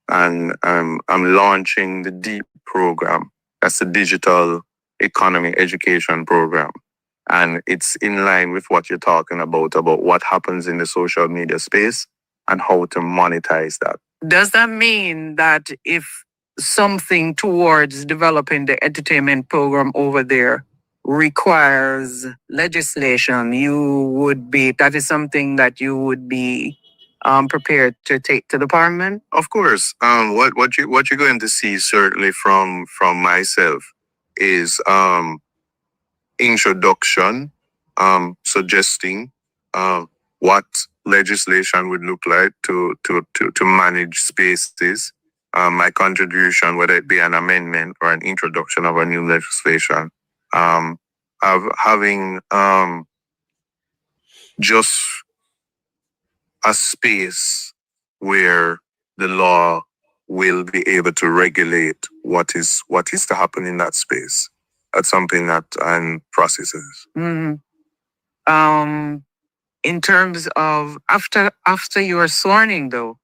And I'm launching the DEEP program. That's the Digital Economy Education Program. And it's in line with what you're talking about what happens in the social media space and how to monetize that. Does that mean that if something towards developing the entertainment program over there requires legislation, that is something that you would be prepared to take to the parliament? Of course. What you're going to see certainly from myself is introduction, suggesting what legislation would look like to manage spaces. My contribution, whether it be an amendment or an introduction of a new legislation, having just a space where the law will be able to regulate what is to happen in that space. That's something that I'm processing. Mm-hmm. In terms of after you are sworn though,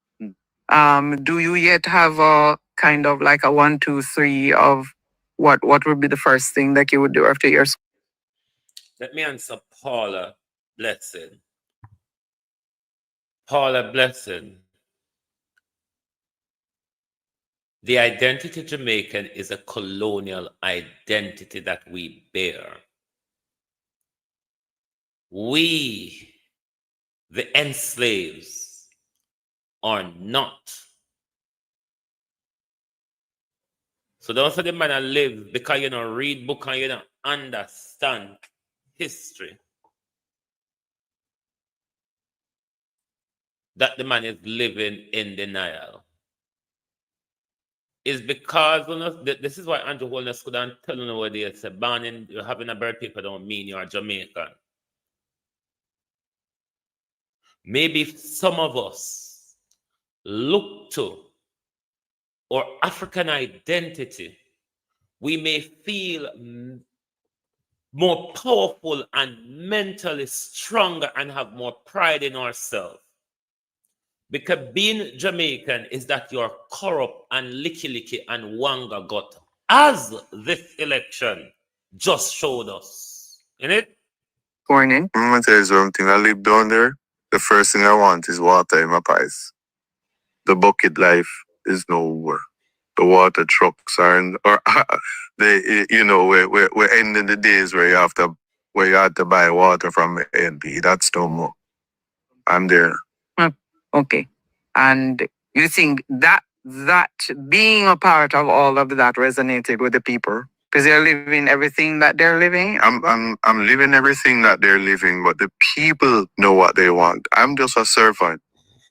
do you yet have a kind of like a 1, 2, 3 of what would be the first thing that you would do after your? Let me answer Paula Blessing. Paula Blessing. The identity Jamaican is a colonial identity that we bear. We, the enslaves, are not. So don't say the man I live because you don't read book and you don't understand history. That the man is living in denial. Is because this is why Andrew Holness couldn't tell you what they say. Banning, having a birth paper don't mean you're Jamaican. Maybe some of us look to our African identity, we may feel more powerful and mentally stronger and have more pride in ourselves. Because being Jamaican is that you're corrupt and licky and wanga got, as this election just showed us. Innit? Morning. I'm going to tell you something. I live down there. The first thing I want is water in my pipes. The bucket life is nowhere. The water trucks are in, or we're ending the days where you have to buy water from NP. That's no more. I'm there. Okay. And you think that being a part of all of that resonated with the people? Because they're living everything that they're living? I'm living everything that they're living, but the people know what they want. I'm just a servant.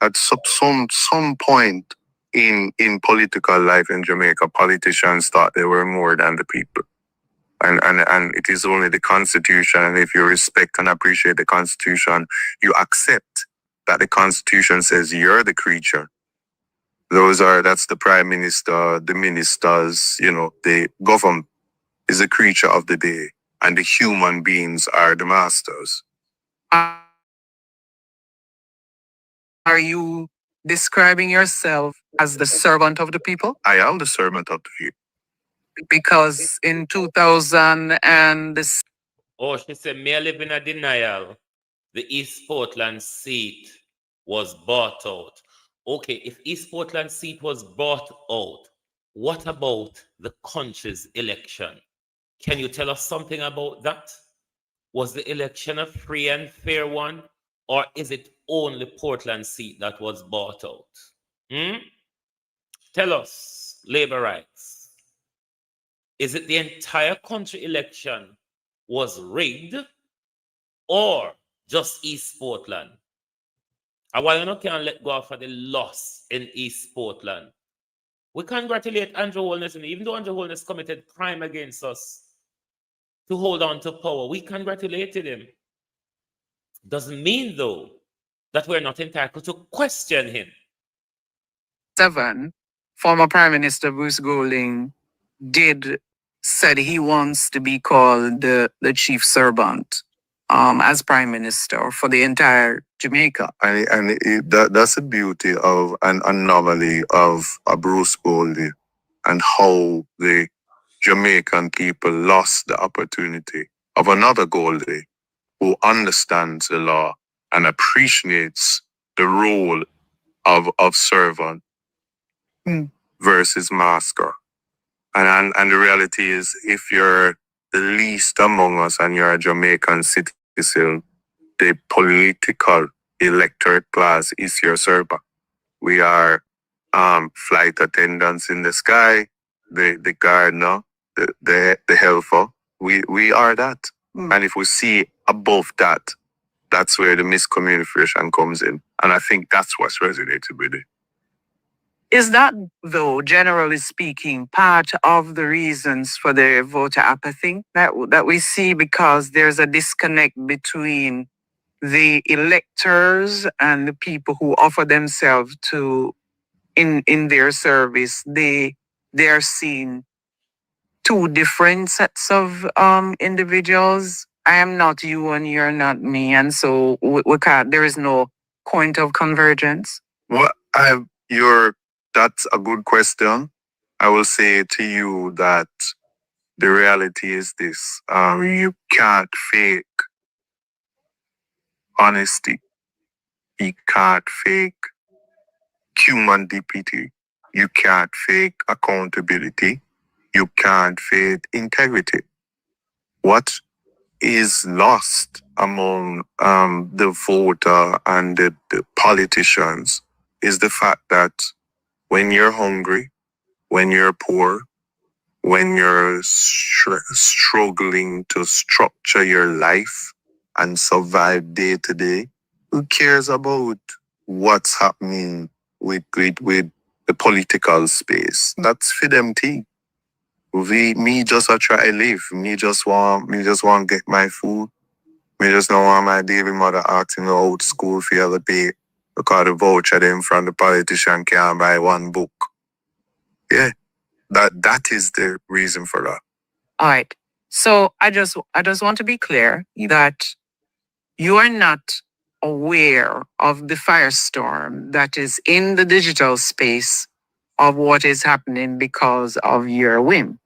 At some point, in political life in Jamaica, politicians thought they were more than the people. And it is only the Constitution. And if you respect and appreciate the Constitution, you accept that the Constitution says you're the creature. That's the Prime Minister, the ministers, the government is a creature of the day, and the human beings are the masters. Are you describing yourself as the servant of the people? I am the servant of the people. Because in 2000 and this. Oh, she said, may I live in a denial. The East Portland seat was bought out. Okay, if East Portland seat was bought out, what about the country's election? Can you tell us something about that? Was the election a free and fair one? Or is it only Portland seat that was bought out? Tell us, labor rights. Is it the entire country election was rigged, or just East Portland? And while you not can let go for the loss in East Portland, we congratulate Andrew Holness, and even though Andrew Holness committed crime against us to hold on to power, we congratulated him. Doesn't mean, though, that we're not entitled to question him. 7, former Prime Minister Bruce Golding said he wants to be called the chief servant as Prime Minister for the entire Jamaica. And that's the beauty of an anomaly of a Bruce Golding and how the Jamaican people lost the opportunity of another Golding who understands the law and appreciates the role of servant versus master. And the reality is, if you're the least among us and you're a Jamaican citizen, the political electorate class is your servant. We are flight attendants in the sky, the gardener, the helper. We are that. And if we see above that, that's where the miscommunication comes in. And I think that's what's resonated with it. Is that, though, generally speaking, part of the reasons for the voter apathy that we see, because there's a disconnect between the electors and the people who offer themselves to in their service? They're seeing two different sets of individuals. I am not you and you're not me, and so we can't. There is no point of convergence. Well, that's a good question. I will say to you that the reality is this: you can't fake honesty. You can't fake human dignity. You can't fake accountability. You can't fake integrity. What is lost among the voter and the politicians is the fact that when you're hungry, when you're poor, when you're struggling to structure your life and survive day to day, who cares about what's happening with the political space? That's for them thing. Me just a try to live. Me just want to get my food. Me just don't want my baby mother asking me out school fee to pay because the voucher them from the politician can't buy one book. Yeah, that is the reason for that. All right. So I just want to be clear that you are not aware of the firestorm that is in the digital space of what is happening because of your whim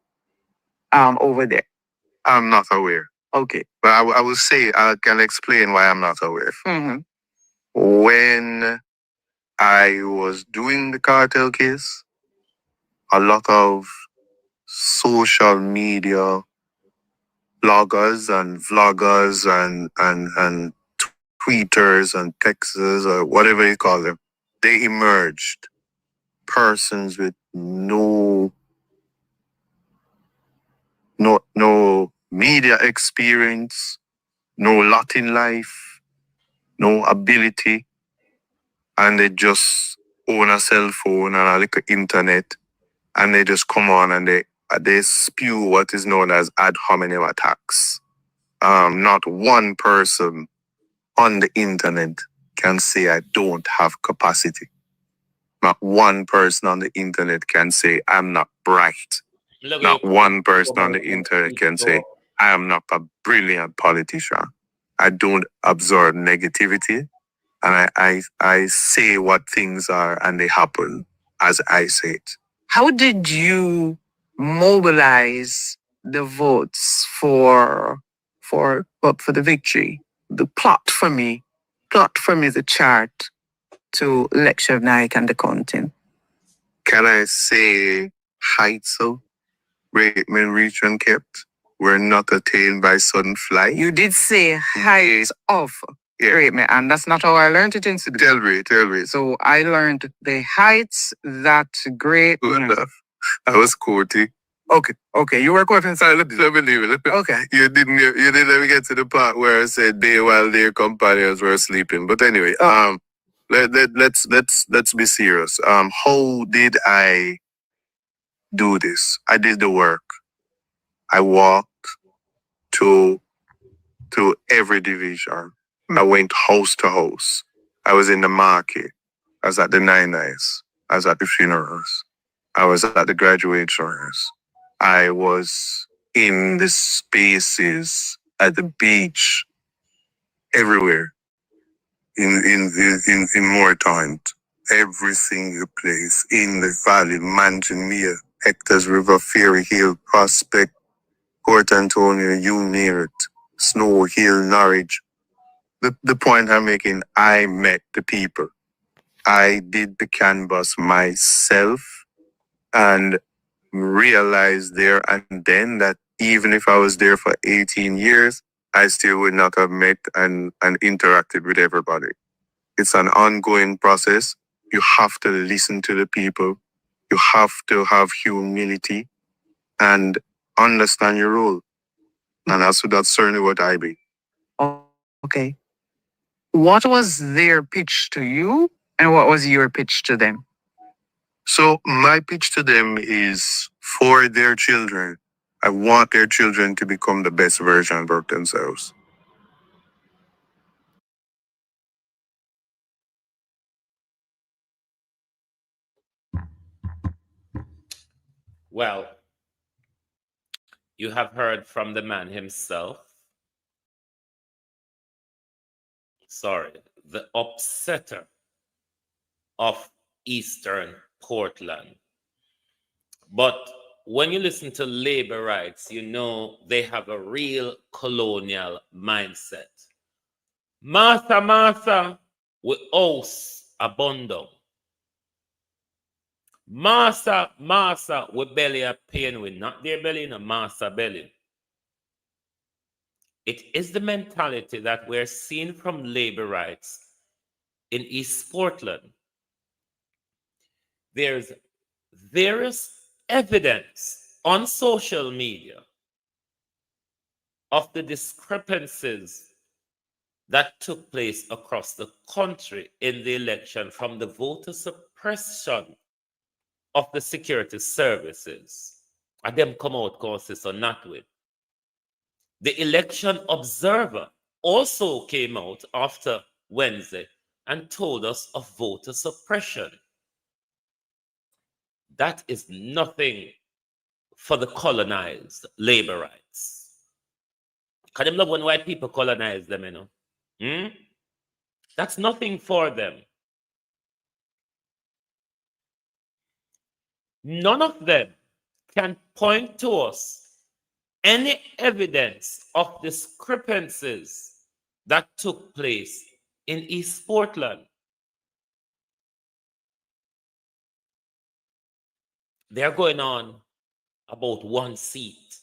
over there. I'm not aware. Okay. But I will say, I can explain why I'm not aware. Mm-hmm. When I was doing the cartel case, a lot of social media bloggers and vloggers and tweeters and texters or whatever you call them, they emerged. Persons with no media experience, no lot in life, no ability, and they just own a cell phone and a little internet, and they just come on and they spew what is known as ad hominem attacks. Not one person on the internet can say I don't have capacity. Not one person on the internet can say I'm not bright. Not one person on the internet can say I am not a brilliant politician. I don't absorb negativity, and I say what things are and they happen as I say it. How did you mobilize the votes for the victory? The plot for me the chart to election of Nike and the content. Can I say heights of great men reach and kept were not attained by sudden flight? You did say heights of great men, and that's not how I learned it in school. Tell me. So I learned the heights that great men. I was quoting. Okay, you were quoting. Sorry, let me leave it. Okay. You didn't let me get to the part where I said they while their companions were sleeping. But anyway, let's be serious. How did I do this? I did the work. I walked to every division. I went house to house. I was in the market. I was at the nine-nights. I was at the funerals. I was at the graduations. I was in the spaces at the beach, everywhere, in Moortown, every single place, in the valley, Manjamia, Hector's River, Ferry Hill, Prospect, Port Antonio, you name it, Snow Hill, Norwich. The point I'm making, I met the people. I did the canvas myself and realized there and then that even if I was there for 18 years, I still would not have met and interacted with everybody. It's an ongoing process. You have to listen to the people. You have to have humility and understand your role. And that's certainly what I be. Okay. What was their pitch to you and what was your pitch to them? So my pitch to them is for their children. I want their children to become the best version of themselves. Well, you have heard from the man himself. Sorry, the upsetter of Eastern Portland. But when you listen to labor rights, you know they have a real colonial mindset. Martha, we house abundant. Massa, we belly a pain with, not their belly, no massa belly. It is the mentality that we're seeing from labor rights in East Portland. There's various evidence on social media of the discrepancies that took place across the country in the election from the voter suppression of the security services. And them come out causes or not with. The election observer also came out after Wednesday and told us of voter suppression. That is nothing for the colonized labor rights. Can them love when white people colonize them, you know? That's nothing for them. None of them can point to us any evidence of discrepancies that took place in East Portland. They're going on about one seat.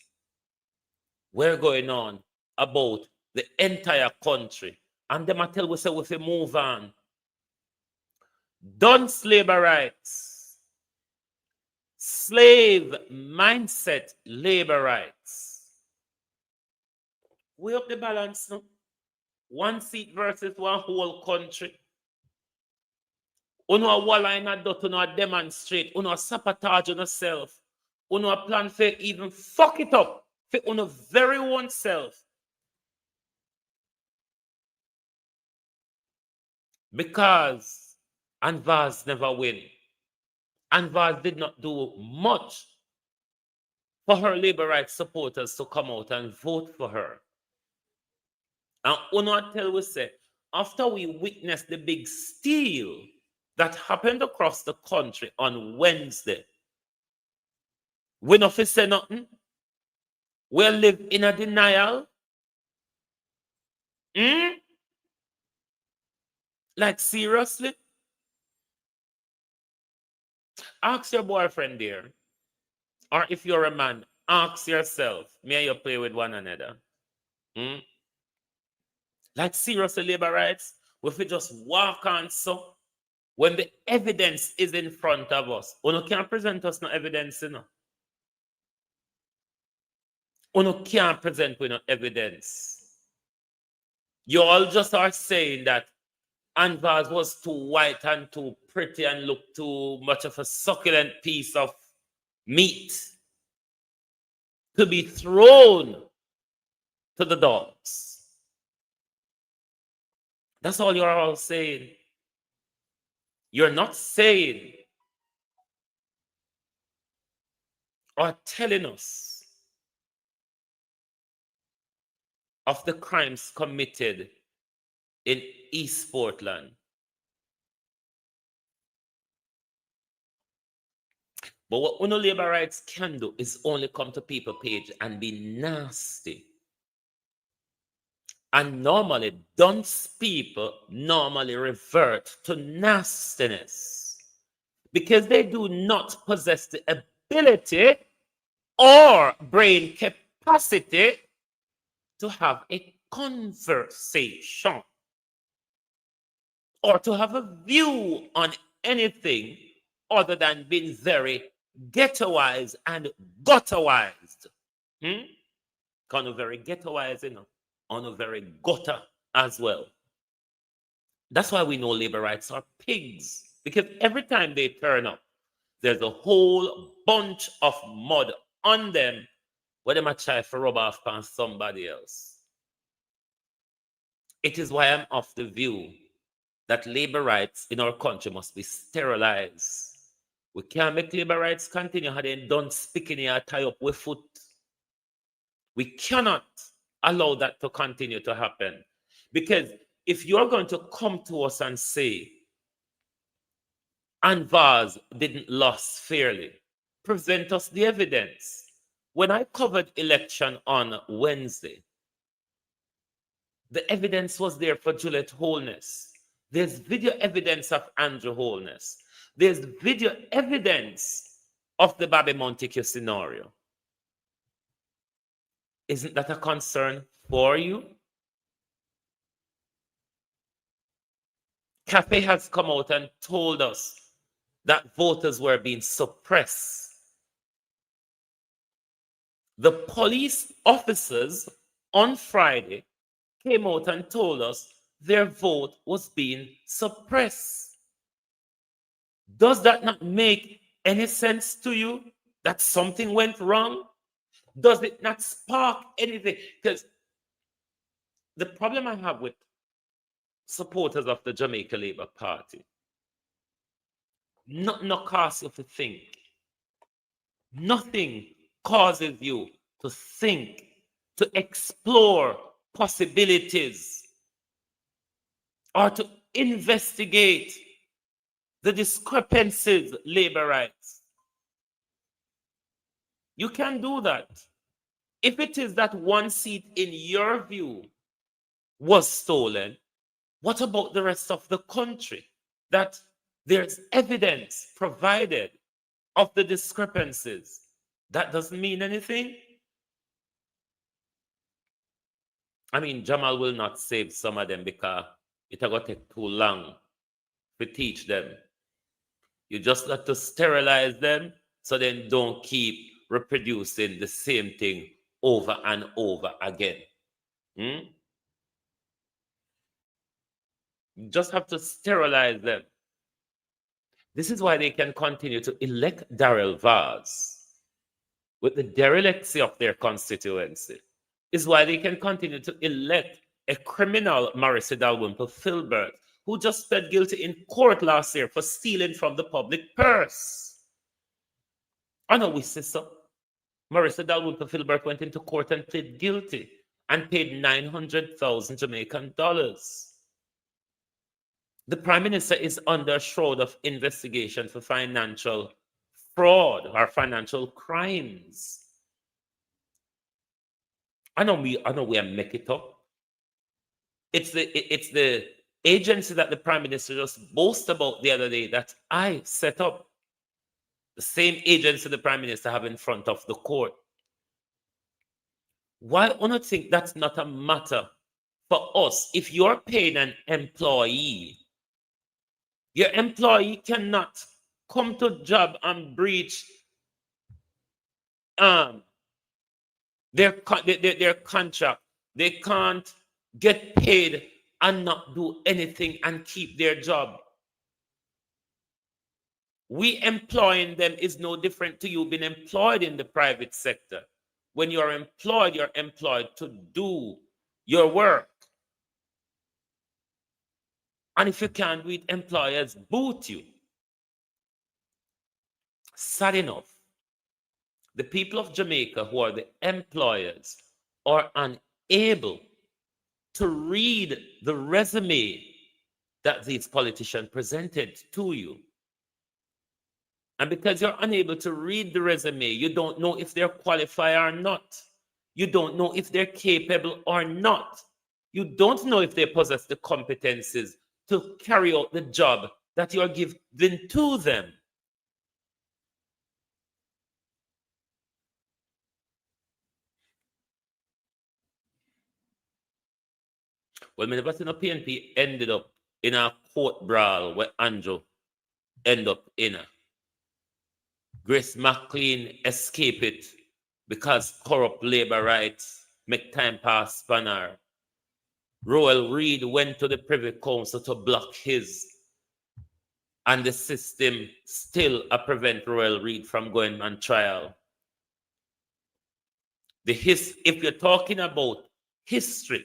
We're going on about the entire country. And them tell we say we say move on. Done labor rights. Slave mindset labor rights. We up the balance now. One seat versus one whole country. Uno a walla in a dot, uno a demonstrate, uno a sabotage on yourself, uno a plan for even fuck it up for uno very own self. Because Anvaz never win. Anvaz did not do much for her labor rights supporters to come out and vote for her. And uno tell we say, after we witnessed the big steal that happened across the country on Wednesday, we not fi say nothing. We live in a denial. Like seriously? Ask your boyfriend there. Or if you're a man, ask yourself, may you play with one another? Like seriously, labor rights, if we just walk on so, when the evidence is in front of us, uno can't present us no evidence, you know. Uno can't present with no evidence. You all just are saying that Anvaz was too white and too pretty and looked too much of a succulent piece of meat to be thrown to the dogs. That's all you're all saying. You're not saying or telling us of the crimes committed in East Portland. But what UNO labor rights can do is only come to people page and be nasty. And normally, dunce people normally revert to nastiness because they do not possess the ability or brain capacity to have a conversation or to have a view on anything other than being very ghettoized and gutterwized. Kind of very ghettoized, you know, on a very gutter as well. That's why we know labor rights are pigs, because every time they turn up, there's a whole bunch of mud on them where they might try to rub off on somebody else. It is why I'm of the view that labor rights in our country must be sterilized. We can't make labor rights continue how they done speaking here, tie up with foot. We cannot allow that to continue to happen. Because if you're going to come to us and say, Anvaz didn't lose fairly, present us the evidence. When I covered election on Wednesday, the evidence was there for Juliet Holness. There's video evidence of Andrew Holness. There's video evidence of the Bobby Montague scenario. Isn't that a concern for you? Cafe has come out and told us that voters were being suppressed. The police officers on Friday came out and told us their vote was being suppressed. Does that not make any sense to you that something went wrong? Does it not spark anything? Because the problem I have with supporters of the Jamaica Labour Party, nothing causes you to think. Nothing causes you to think, to explore possibilities, or to investigate the discrepancies, labor rights. You can do that. If it is that one seat in your view was stolen, what about the rest of the country? That there's evidence provided of the discrepancies. That doesn't mean anything. I mean, Jamal will not save some of them because it's going to take too long to teach them. You just have to sterilize them so they don't keep reproducing the same thing over and over again. You just have to sterilize them. This is why they can continue to elect Darrell Vaz with the dereliction of their constituency. Is why they can continue to elect a criminal, Marissa Dalrymple Filbert, who just pled guilty in court last year for stealing from the public purse. I know we say so. Marissa Dalrymple Filbert went into court and pled guilty and paid 900,000 Jamaican dollars. The Prime Minister is under a shroud of investigation for financial fraud or financial crimes. I know we are make it up. It's the agency that the Prime Minister just boasted about the other day that I set up. The same agency the Prime Minister have in front of the court. Why do you think that's not a matter for us? If you're paying an employee, your employee cannot come to job and breach their contract. They can't get paid and not do anything and keep their job. We employing them is no different to you being employed in the private sector. When you're employed to do your work. And if you can't do it, employers boot you. Sad enough, the people of Jamaica who are the employers are unable to read the resume that these politicians presented to you. And because you're unable to read the resume, you don't know if they're qualified or not. You don't know if they're capable or not. You don't know if they possess the competencies to carry out the job that you are given to them. Well, me never seen a PNP ended up in a court brawl where Andrew ended up in a. Grace McLean escaped it because corrupt labor rights make time pass spanner. Roel Reid went to the Privy Council to block his, and the system still prevent Roel Reid from going on trial. If you're talking about history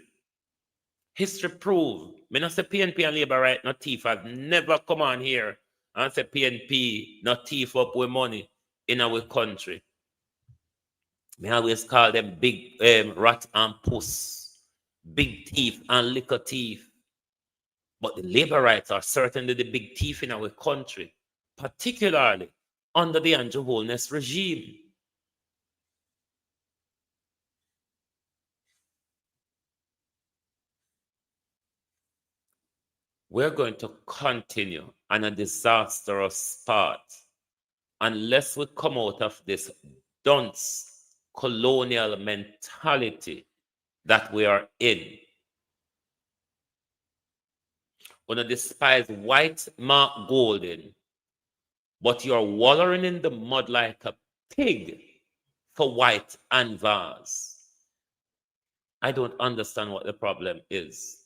prove. Me not say PNP and labor right not thief. I've never come on here and say PNP not thief up with money in our country. Me always call them big rat and puss, big thief and liquor thief. But the labor rights are certainly the big thief in our country, particularly under the Andrew Holness regime. We're going to continue on a disastrous path unless we come out of this dunce colonial mentality that we are in. We're going to despise white Mark Golden, but you're wallowing in the mud like a pig for white and Vaz. I don't understand what the problem is.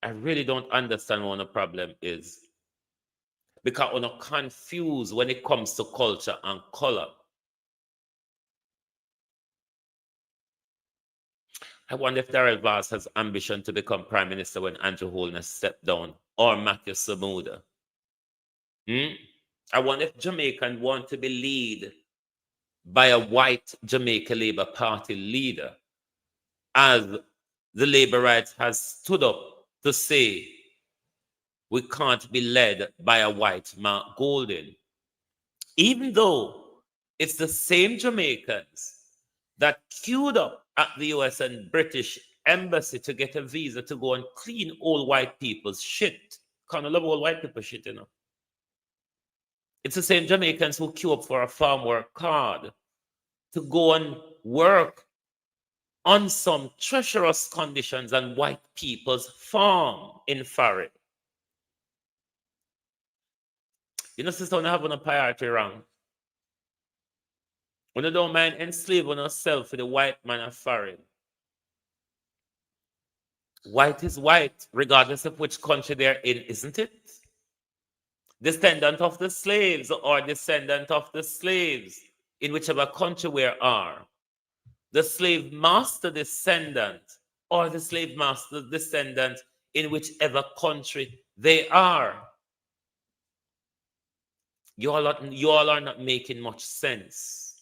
I really don't understand what the problem is. Because we're not confused when it comes to culture and color. I wonder if Darrell Vaz has ambition to become Prime Minister when Andrew Holness stepped down, or Matthew Samuda. I wonder if Jamaicans want to be led by a white Jamaica Labour Party leader, as the Labour Rights has stood up to say we can't be led by a white Mark Golden. Even though it's the same Jamaicans that queued up at the US and British embassy to get a visa to go and clean all white people's shit. Can't love all white people shit, you know. It's the same Jamaicans who queue up for a farm work card to go and work on some treacherous conditions on white people's farm in Farid. You know, sister, when I have a priority wrong. When you don't mind enslaving yourself for the white man of Farid. White is white, regardless of which country they're in, isn't it? Descendant of the slaves or descendant of the slaves in whichever country we are. The slave master descendant or the slave master descendant in whichever country they are. You all are not making much sense.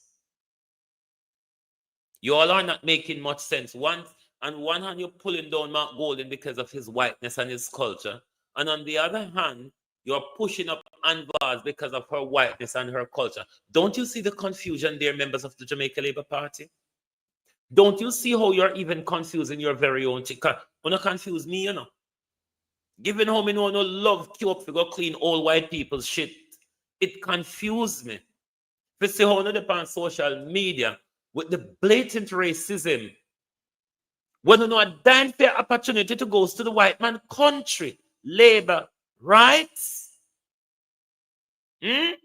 You all are not making much sense. On one hand, you're pulling down Mark Golden because of his whiteness and his culture. And on the other hand, you're pushing up Ann Vaz because of her whiteness and her culture. Don't you see the confusion there, members of the Jamaica Labour Party? Don't you see how you're even confusing your very own chicken? Don't confuse me, you know. Given how me know no love queue up to go clean all white people's shit, it confused me. We see how no on social media with the blatant racism. When you know a damn fair opportunity to go to the white man country, labor rights. I'm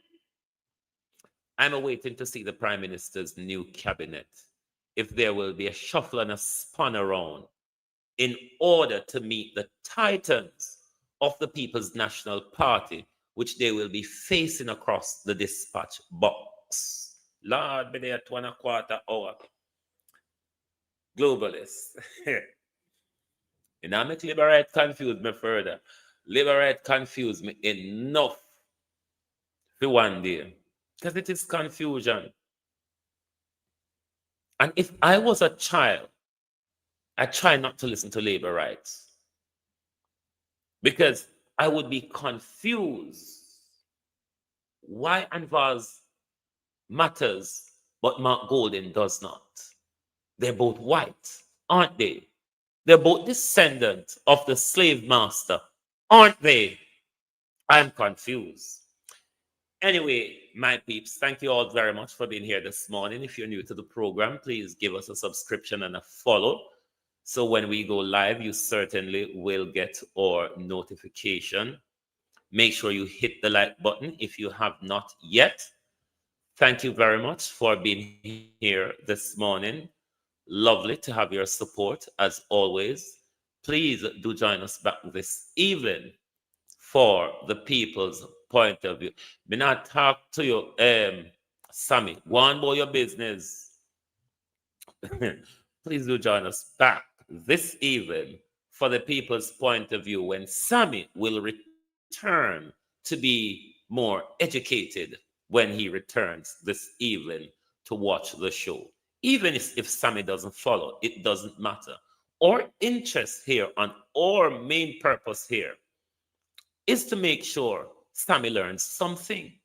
awaiting to see the Prime Minister's new cabinet, if there will be a shuffle and a spun around in order to meet the titans of the People's National Party, which they will be facing across the dispatch box. Lord, be there at 1/4 hour. Globalists. And I make Liberate confuse me further. Liberate confuse me enough for one day. Because it is confusion. And if I was a child, I try not to listen to labor rights. Because I would be confused. Why Ann Vaz matters, but Mark Golden does not. They're both white, aren't they? They're both descendants of the slave master, aren't they? I'm confused. Anyway, my peeps, thank you all very much for being here this morning. If you're new to the program, please give us a subscription and a follow. So when we go live, you certainly will get our notification. Make sure you hit the like button if you have not yet. Thank you very much for being here this morning. Lovely to have your support as always. Please do join us back this evening for the people's point of view. Me not talk to you, Sammy. Go on about your business. Please do join us back this evening for the people's point of view when Sammy will return to be more educated when he returns this evening to watch the show. Even if Sammy doesn't follow, it doesn't matter. Our interest here on our main purpose here is to make sure Sammy learns something,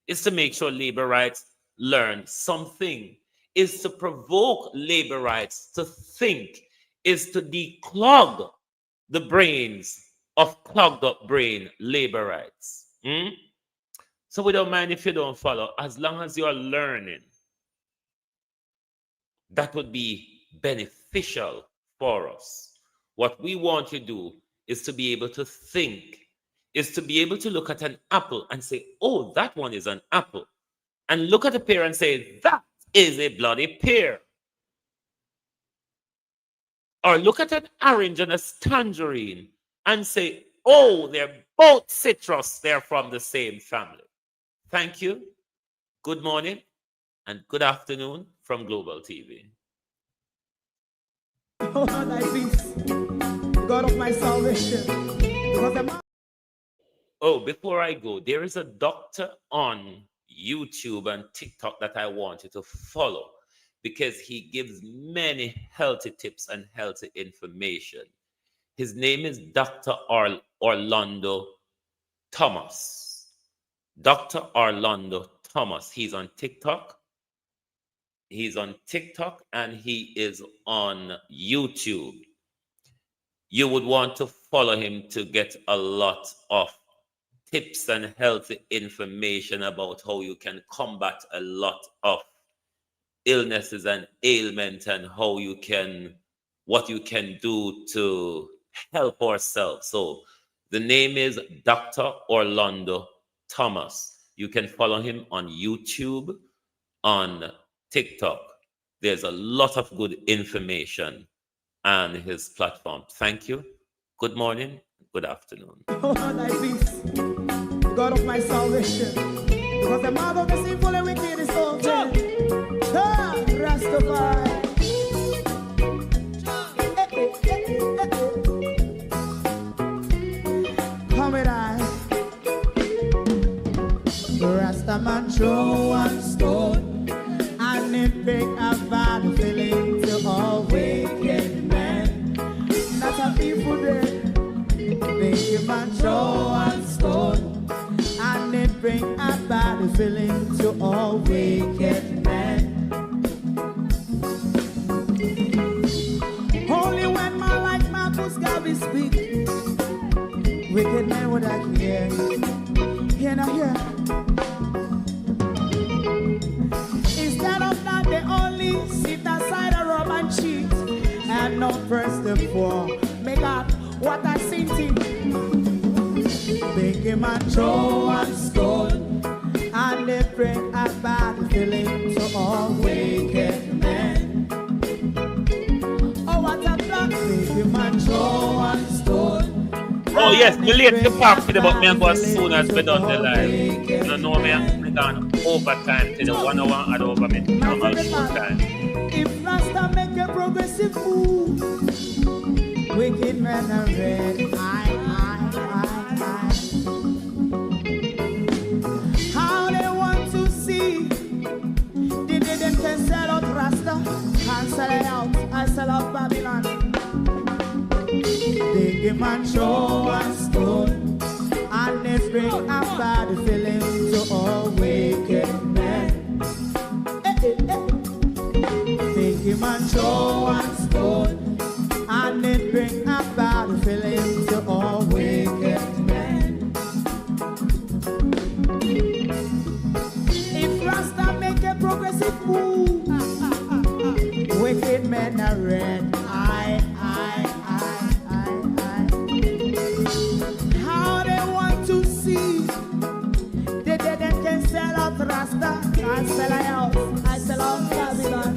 is to make sure labor rights learn something, is to provoke labor rights to think, is to declog the brains of clogged up brain labor rights. So we don't mind if you don't follow, as long as you're learning. That would be beneficial for us. What we want to do is to be able to think, is to be able to look at an apple and say, oh, that one is an apple. And look at a pear and say, that is a bloody pear. Or look at an orange and a tangerine and say, oh, they're both citrus. They're from the same family. Thank you. Good morning and good afternoon from Global TV. Oh, thy peace, God of my salvation. Oh, before I go, there is a doctor on YouTube and TikTok that I want you to follow because he gives many healthy tips and healthy information. His name is Dr. Orlando Thomas. Dr. Orlando Thomas. He's on TikTok. He's on TikTok and he is on YouTube. You would want to follow him to get a lot of tips and healthy information about how you can combat a lot of illnesses and ailments and how you can, what you can do to help ourselves. So the name is Dr. Orlando Thomas. You can follow him on YouTube, on TikTok. There's a lot of good information and his platform. Thank you. Good morning. Good afternoon. Oh, thy peace, the God of my salvation. Because the mouth of the sinful and wicked is open. Rastafari. Come with I. Rastaman throw one stone and it bring a bad feeling to all wicked men. Not a people there. Make a man throw one stone and it bring a bad feeling to all wicked men. Only when man like Marcus Garvey speak, wicked men would I hear. Hear now hear. Instead of that they only sit aside and rub and cheat and not press the poor. Make up what I seen to make a man throw one stone and they bring a bad feeling to all wicked men. Oh, what a plan, make a man throw one stone. Oh yes, me late to park today, but me go as soon as we done the live. You don't know me, I'm gone overtime to the 1 hour and over me normal show time. If Rasta make a progressive move, wicked men are red. How they want to see? Did they them can sell out Rasta and sell it out? I sell out Babylon. They give man show and stone and they bring a bad feeling to all wicked men. They give man show and stone and it bring a bad feeling to all wicked men. If Rasta make a progressive move, wicked men are red. How they want to see? They can sell out Rasta. I sell out. I sell out Babylon.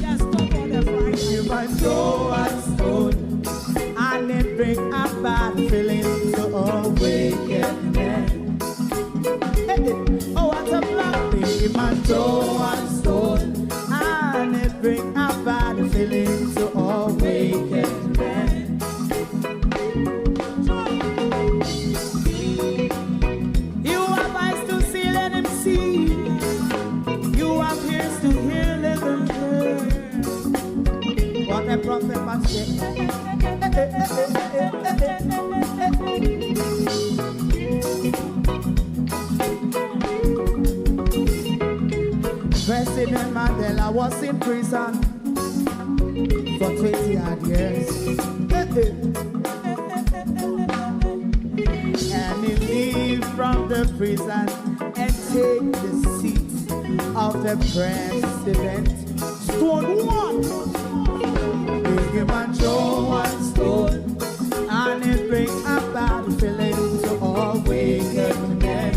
Just talk on the front. You might show and stone and it bring a bad feeling to all wicked men. Oh, what a black thing, man, throw and stone and it bring a bad feeling to all wicked men. You have eyes to see, let him see. You have ears to hear, let him hear. What a prophet must say. President Mandela was in prison for 20 odd years. And he leave from the prison and take the seat of the president. Stone one. Big man show one stone and it bring a bad feeling to all wicked men.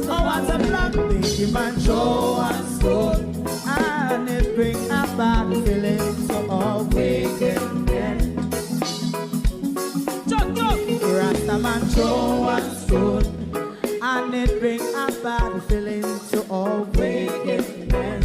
Oh, what's a black big man show one stone and it bring a bad feeling to all wicked men. Rastaman show one stone and it bring a bad feeling to all wicked men.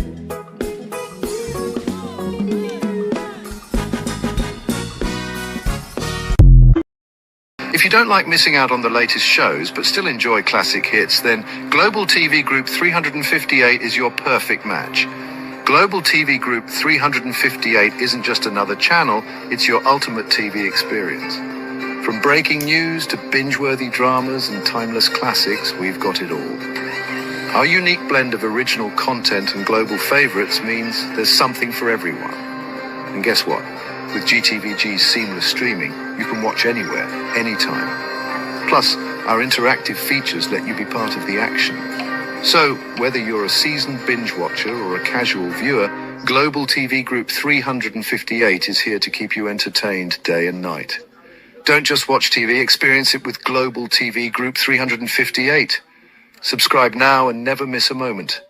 If you don't like missing out on the latest shows but still enjoy classic hits, then Global TV Group 358 is your perfect match. Global TV Group 358 isn't just another channel, it's your ultimate TV experience. From breaking news to binge-worthy dramas and timeless classics, we've got it all. Our unique blend of original content and global favorites means there's something for everyone. And guess what? With GTVG's seamless streaming, you can watch anywhere, anytime. Plus, our interactive features let you be part of the action. So, whether you're a seasoned binge watcher or a casual viewer, Global TV Group 358 is here to keep you entertained day and night. Don't just watch TV, experience it with Global TV Group 358. Subscribe now and never miss a moment.